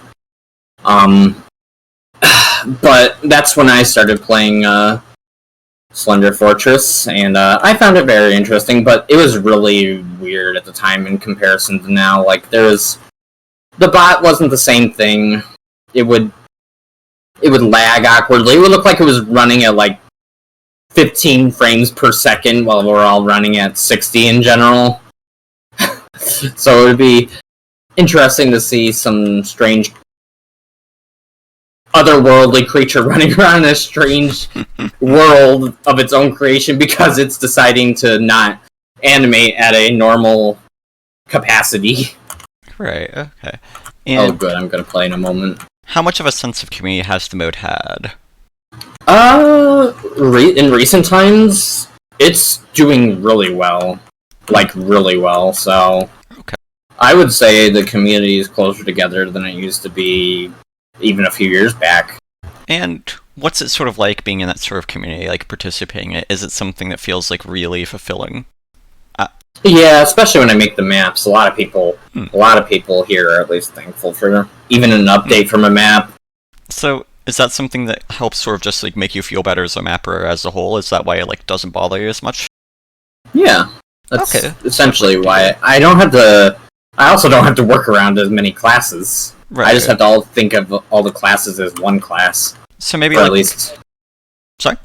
But that's when I started playing SlenderFortress, and I found it very interesting, but it was really weird at the time in comparison to now. Like, the bot wasn't the same thing. It would lag awkwardly. It would look like it was running at like 15 frames per second while we're all running at 60 in general. So it would be interesting to see some strange otherworldly creature running around in a strange world of its own creation because it's deciding to not animate at a normal capacity. Right, okay. And oh good, I'm gonna play in a moment. How much of a sense of community has the mode had? In recent times, it's doing really well. Like, really well, so... Okay. I would say the community is closer together than it used to be even a few years back. And what's it sort of like being in that sort of community, like participating in it? Is it something that feels like really fulfilling? Yeah, especially when I make the maps. A lot of people here are at least thankful for even an update from a map. So, is that something that helps sort of just like make you feel better as a mapper as a whole? Is that why it like doesn't bother you as much? Yeah, that's essentially why I don't have to. I also don't have to work around as many classes. Right. I just have to think of all the classes as one class. So maybe at least. Sorry.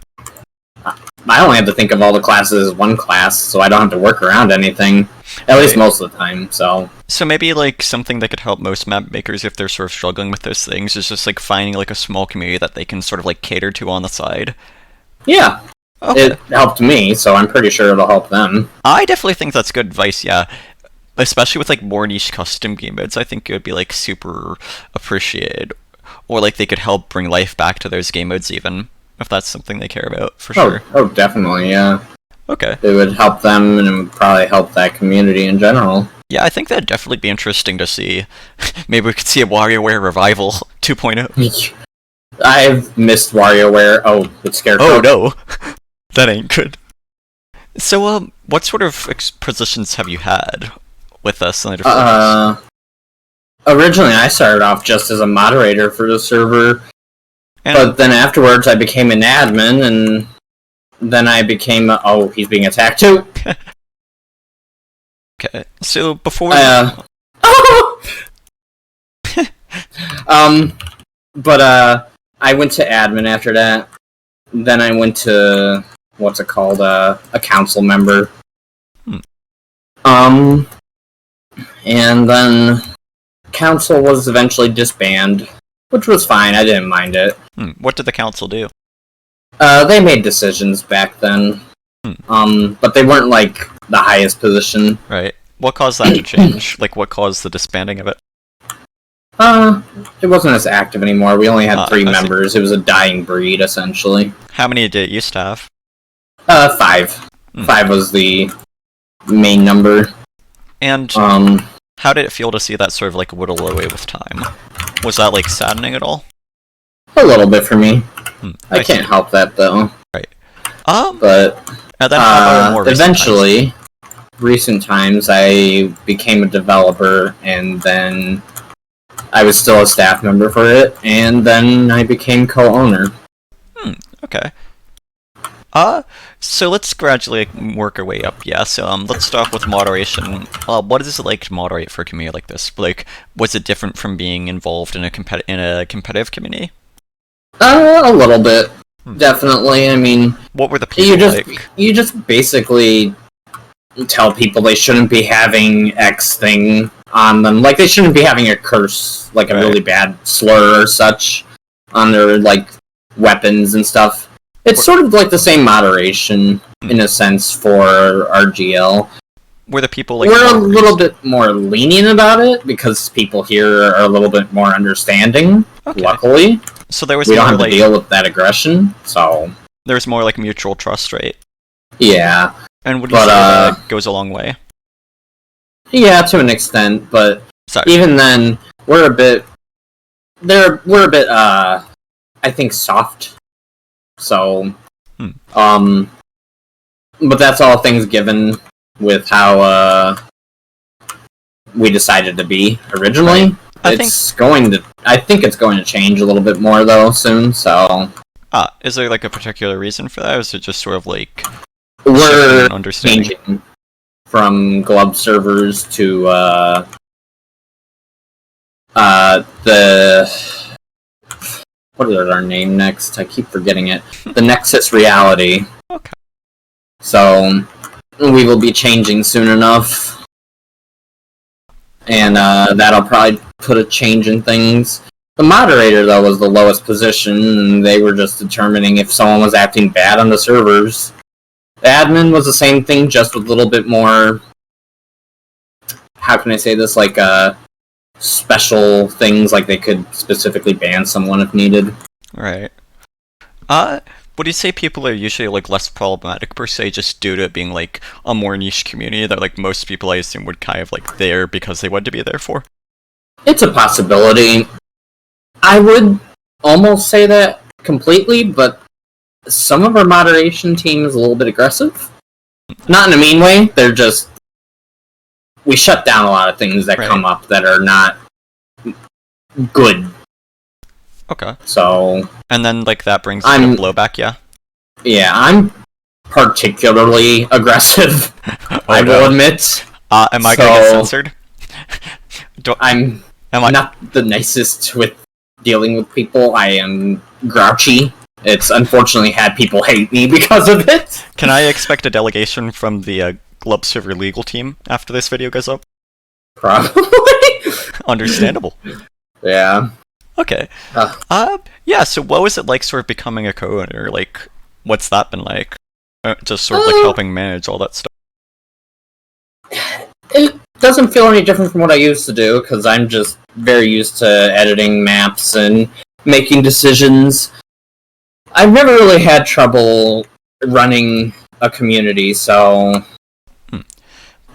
I only have to think of all the classes as one class, so I don't have to work around anything. At least most of the time, so... So maybe, like, something that could help most map makers if they're sort of struggling with those things is just, like, finding, like, a small community that they can sort of, like, cater to on the side. Yeah. Okay. It helped me, so I'm pretty sure it'll help them. I definitely think that's good advice, yeah. Especially with, like, more niche custom game modes, I think it would be, like, super appreciated. Or, like, they could help bring life back to those game modes, even. If that's something they care about, for sure. Oh, definitely, yeah. Okay. It would help them, and it would probably help that community in general. Yeah, I think that'd definitely be interesting to see. Maybe we could see a WarioWare revival 2.0. I've missed WarioWare. Oh, it's Scarecrow. Oh, no. That ain't good. So, what sort of positions have you had with SlenderFortress? Originally, I started off just as a moderator for the server. But then afterwards, I became an admin, and then I became. Oh, he's being attacked too. Okay, so before. But I went to admin after that. Then I went to what's it called? A council member. And then council was eventually disbanded, which was fine. I didn't mind it. What did the council do? They made decisions back then. But they weren't like the highest position. Right. What caused that to change? Like, what caused the disbanding of it? It wasn't as active anymore. We only had 3 members. It was a dying breed, essentially. How many did it used to have? 5. 5 was the main number. And how did it feel to see that sort of like whittle away with time? Was that like saddening at all? A little bit for me. I can't help that though. Right. But and then more eventually, recent times, I became a developer, and then I was still a staff member for it, and then I became co-owner. Okay. So let's gradually work our way up, yeah? So, let's start with moderation. What is it like to moderate for a community like this? Like, was it different from being involved in a competitive community? A little bit. Definitely, I mean... What were the people like? You just basically tell people they shouldn't be having X thing on them. Like, they shouldn't be having a curse, like a really bad slur or such, on their, like, weapons and stuff. It's sort of like the same moderation, in a sense, for RGL. Were the people like... We're a little bit more lenient about it, because people here are a little bit more understanding, luckily. So there was we don't have to deal with that aggression, so... There's more, like, mutual trust, right? Yeah. And would you say that goes a long way? Yeah, to an extent, but even then, we're a bit... We're a bit, I think, soft. So, but that's all things given with how, we decided to be originally. Right. I think it's going to change a little bit more, though, soon, so... Is there, like, a particular reason for that, or is it just sort of, like... We're changing from Glub servers to, what is our name next? I keep forgetting it. The Nexus Reality. Okay. So, we will be changing soon enough. And that'll probably put a change in things. The moderator, though, was the lowest position, and they were just determining if someone was acting bad on the servers. The admin was the same thing, just with a little bit more... How can I say this? Like, special things, like they could specifically ban someone if needed. Right. Would you say people are usually, like, less problematic, per se, just due to it being, like, a more niche community that, like, most people, I assume, would kind of, like, there because they wanted to be there for? It's a possibility. I would almost say that completely, but some of our moderation team is a little bit aggressive. Not in a mean way, they're just... We shut down a lot of things that come up that are not good. Okay. So... And then, like, that brings a blowback, yeah? Yeah, I'm particularly aggressive, I will admit. Am I gonna get censored? I'm not the nicest with dealing with people. I am grouchy. It's unfortunately had people hate me because of it. Can I expect a delegation from the Glub server legal team after this video goes up? Probably. Understandable. Yeah. Okay. Yeah, so what was it like sort of becoming a co-owner? Like, what's that been like? Just sort of like helping manage all that stuff? It doesn't feel any different from what I used to do, because I'm just very used to editing maps and making decisions. I've never really had trouble running a community, so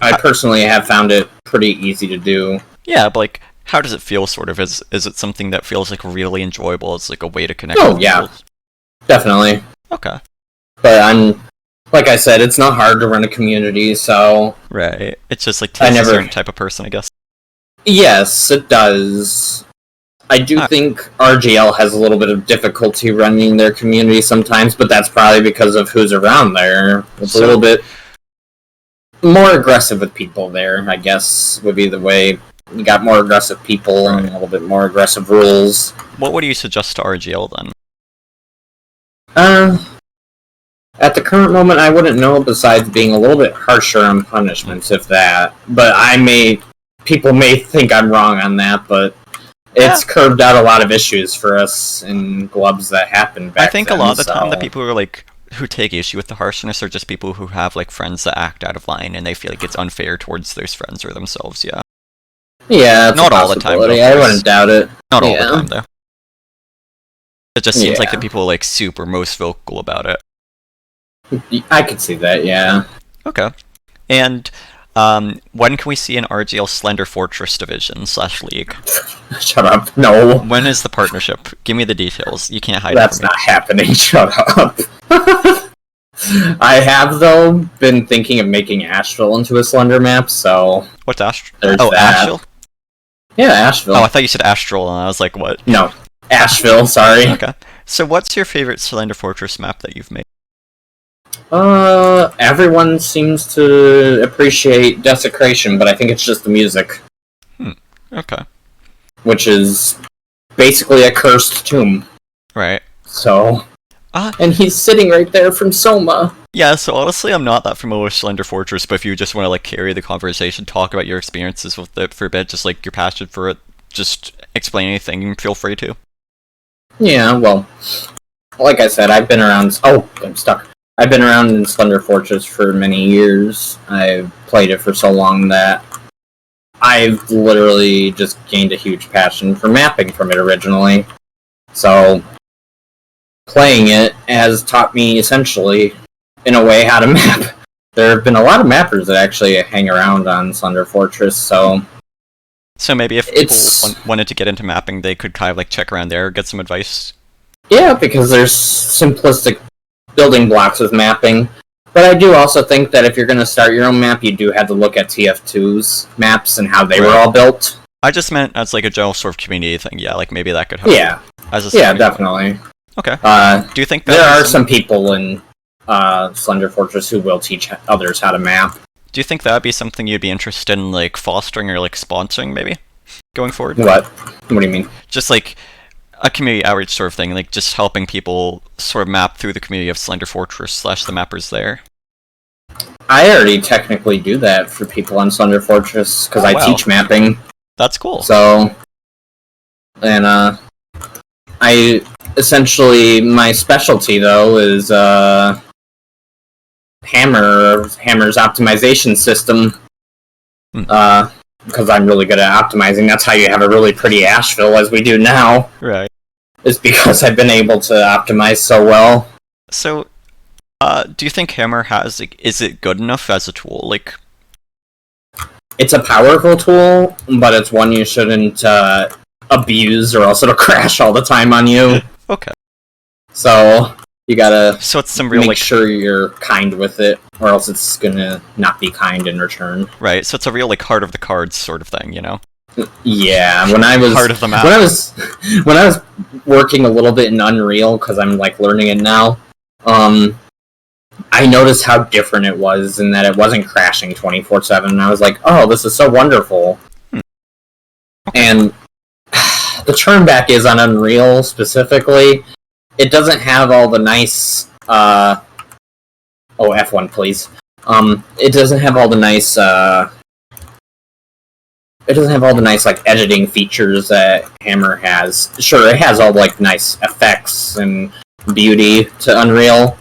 I personally have found it pretty easy to do. Yeah, but like, how does it feel, sort of? Is it something that feels like really enjoyable? It's like a way to connect with yeah. people? Definitely. Okay. But like I said, it's not hard to run a community, so... Right. It's just like takes a certain type of person, I guess. Yes, it does. I do think RGL has a little bit of difficulty running their community sometimes, but that's probably because of who's around there. It's a little bit more aggressive with people there, I guess, would be the way. You got more aggressive people and a little bit more aggressive rules. What would you suggest to RGL then? At the current moment, I wouldn't know besides being a little bit harsher on punishments, if that. But people may think I'm wrong on that, but it's curbed out a lot of issues for us in glubs that happened back I think then, a lot of the time the people who take issue with the harshness are just people who have friends that act out of line and they feel like it's unfair towards those friends or themselves, yeah. Yeah, it's not all the time, though, I wouldn't doubt it. Not all the time, though. It just seems like the people super most vocal about it. I could see that, yeah. Okay. And when can we see an RGL SlenderFortress division / league? Shut up. No. When is the partnership? Give me the details. You can't hide That's it from me. not happening. Shut up. I have, though, been thinking of making Ashville into a Slender map, so... What's Ashville? There's Ashville? Yeah, Ashville. Oh, I thought you said Astral, and I was like, what? No. Ashville, sorry. Okay. So what's your favorite SlenderFortress map that you've made? Everyone seems to appreciate Desecration, but I think it's just the music. Okay. Which is basically a cursed tomb. Right. So... and he's sitting right there from Soma. Yeah, so honestly, I'm not that familiar with SlenderFortress, but if you just want to carry the conversation, talk about your experiences with it for a bit, just your passion for it, just explain anything, feel free to. Yeah, well, like I said, I've been around... Oh, I'm stuck. I've been around in SlenderFortress for many years. I've played it for so long that I've literally just gained a huge passion for mapping from it originally. So... playing it has taught me, essentially, in a way, how to map. There have been a lot of mappers that actually hang around on SlenderFortress, so... So maybe if people wanted to get into mapping, they could kind of check around there, get some advice? Yeah, because there's simplistic building blocks with mapping. But I do also think that if you're going to start your own map, you do have to look at TF2's maps and how they were all built. I just meant as a general sort of community thing, yeah, maybe that could help. Yeah, definitely. Okay. Do you think there are some people in SlenderFortress who will teach others how to map? Do you think that would be something you'd be interested in fostering or sponsoring maybe going forward? What? What do you mean? Just a community outreach sort of thing, just helping people sort of map through the community of SlenderFortress / the mappers there. I already technically do that for people on SlenderFortress because I teach mapping. That's cool. So, and I essentially, my specialty though is Hammer's optimization system. Because I'm really good at optimizing. That's how you have a really pretty Ashville, as we do now. Right. It's because I've been able to optimize so well. So, do you think Hammer has, is it good enough as a tool? It's a powerful tool, but it's one you shouldn't abuse, or else it'll crash all the time on you. Okay. So, you gotta it's some real, make sure you're kind with it, or else it's gonna not be kind in return. Right, so it's a real, heart of the cards sort of thing, you know? Yeah, when I was... Heart of the map. When I was working a little bit in Unreal, because I'm, learning it now, I noticed how different it was, in that it wasn't crashing 24/7, and I was like, oh, this is so wonderful. Okay. And the turnback is on Unreal, specifically. It doesn't have all the nice, oh, F1, please. It doesn't have all the nice, editing features that Hammer has. Sure, it has all, nice effects and beauty to Unreal,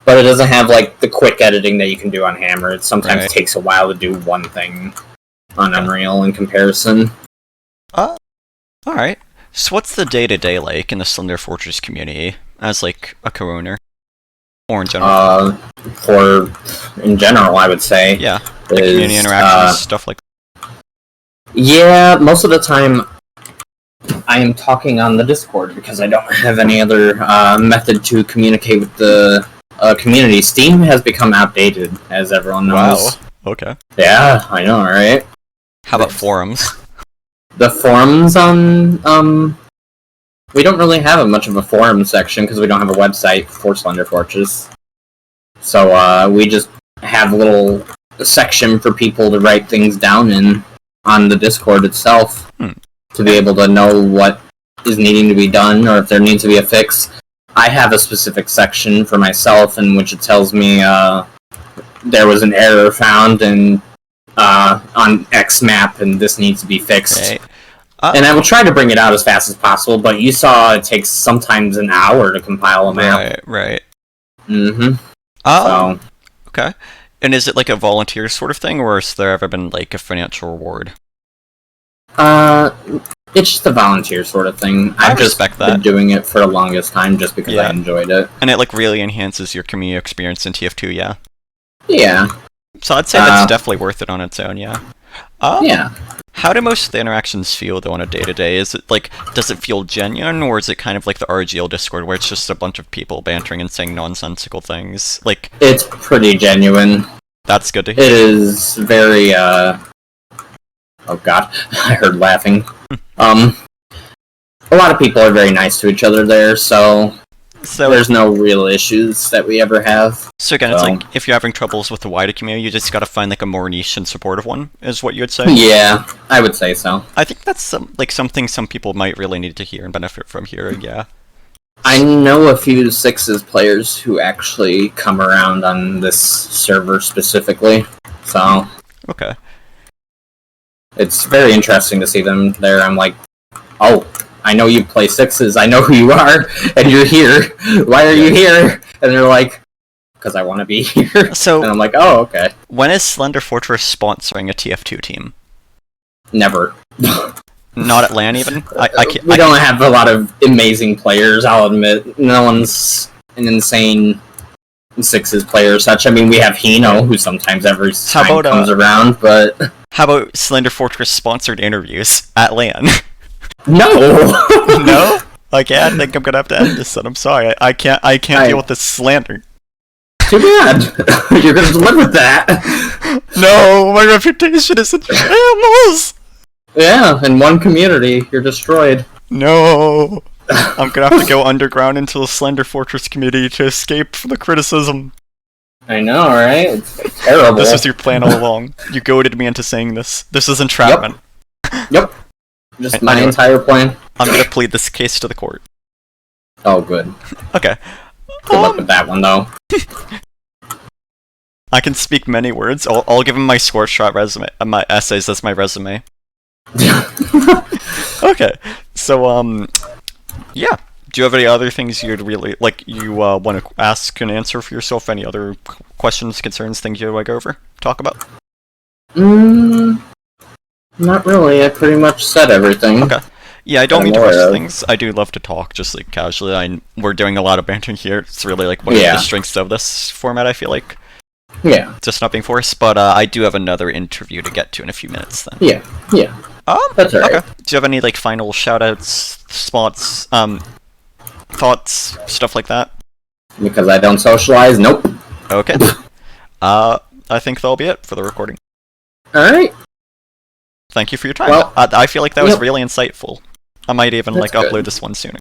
but it doesn't have, the quick editing that you can do on Hammer. It sometimes takes a while to do one thing on Unreal in comparison. Alright. So what's the day-to-day like in the SlenderFortress community as, a co-owner? Or in general? In general, I would say. Yeah, the community interactions, stuff like that. Yeah, most of the time I am talking on the Discord because I don't have any other method to communicate with the community. Steam has become outdated, as everyone knows. Wow, okay. Yeah, I know, right? How about forums? The forums on we don't really have much of a forum section because we don't have a website for SlenderFortress. So we just have a little section for people to write things down in on the Discord itself to be able to know what is needing to be done or if there needs to be a fix. I have a specific section for myself in which it tells me there was an error found and on X map and this needs to be fixed. Okay. And I will try to bring it out as fast as possible, but you saw it takes sometimes an hour to compile a map. Right. So. Okay. And is it like a volunteer sort of thing, or has there ever been like a financial reward? It's just a volunteer sort of thing. I've just been doing it for the longest time just because I enjoyed it. And it like really enhances your community experience in TF2, yeah? Yeah. So I'd say that's definitely worth it on its own, yeah. Yeah. How do most of the interactions feel, though, on a day-to-day? Is it like, does it feel genuine, or is it kind of like the RGL Discord, where it's just a bunch of people bantering and saying nonsensical things? Like, it's pretty genuine. That's good to hear. It is very, oh god, I heard laughing. A lot of people are very nice to each other there, so there's no real issues that we ever have. So again, it's like, if you're having troubles with the wider community, you just gotta find like a more niche and supportive one, is what you would say? Yeah, I would say so. I think that's something some people might really need to hear and benefit from here, yeah. I know a few Sixes players who actually come around on this server specifically, so... Okay. It's very interesting to see them there. I'm like, oh, I know you play Sixes, I know who you are, and you're here. Why are you here? And they're like, because I want to be here. So, and I'm like, oh, okay. When is SlenderFortress sponsoring a TF2 team? Never. Not at LAN even? We don't have a lot of amazing players, I'll admit. No one's an insane Sixes player or such. I mean, we have Hino, who sometimes every time comes around, but... How about SlenderFortress sponsored interviews at LAN? No! No? Okay, I think I'm gonna have to end this, and I'm sorry. I can't deal with this slander. Too bad. You're gonna have to live with that. No, my reputation is in shambles! Yeah, in one community, you're destroyed. No! I'm gonna have to go underground into the SlenderFortress community to escape from the criticism. I know, right? It's terrible. This was your plan all along. You goaded me into saying this. This is entrapment. Yep. Just my entire plan. I'm gonna plead this case to the court. Oh, good. Okay. Good luck with that one, though. I can speak many words. I'll give him my screenshot resume, my essays as my resume. Okay. So, yeah. Do you have any other things you'd really, you want to ask and answer for yourself? Any other questions, concerns, things you'd like to talk about? Not really. I pretty much said everything. Okay. Yeah, I don't mean to rush things. I do love to talk, just casually. We're doing a lot of bantering here. It's really one of the strengths of this format, I feel like. Yeah. Just not being forced, but I do have another interview to get to in a few minutes then. Yeah. That's alright. Okay. Do you have any final shoutouts, spots, thoughts, stuff like that? Because I don't socialize, nope. Okay. I think that'll be it for the recording. Alright. Thank you for your time. Well, I feel like that was really insightful. I might even upload this one sooner.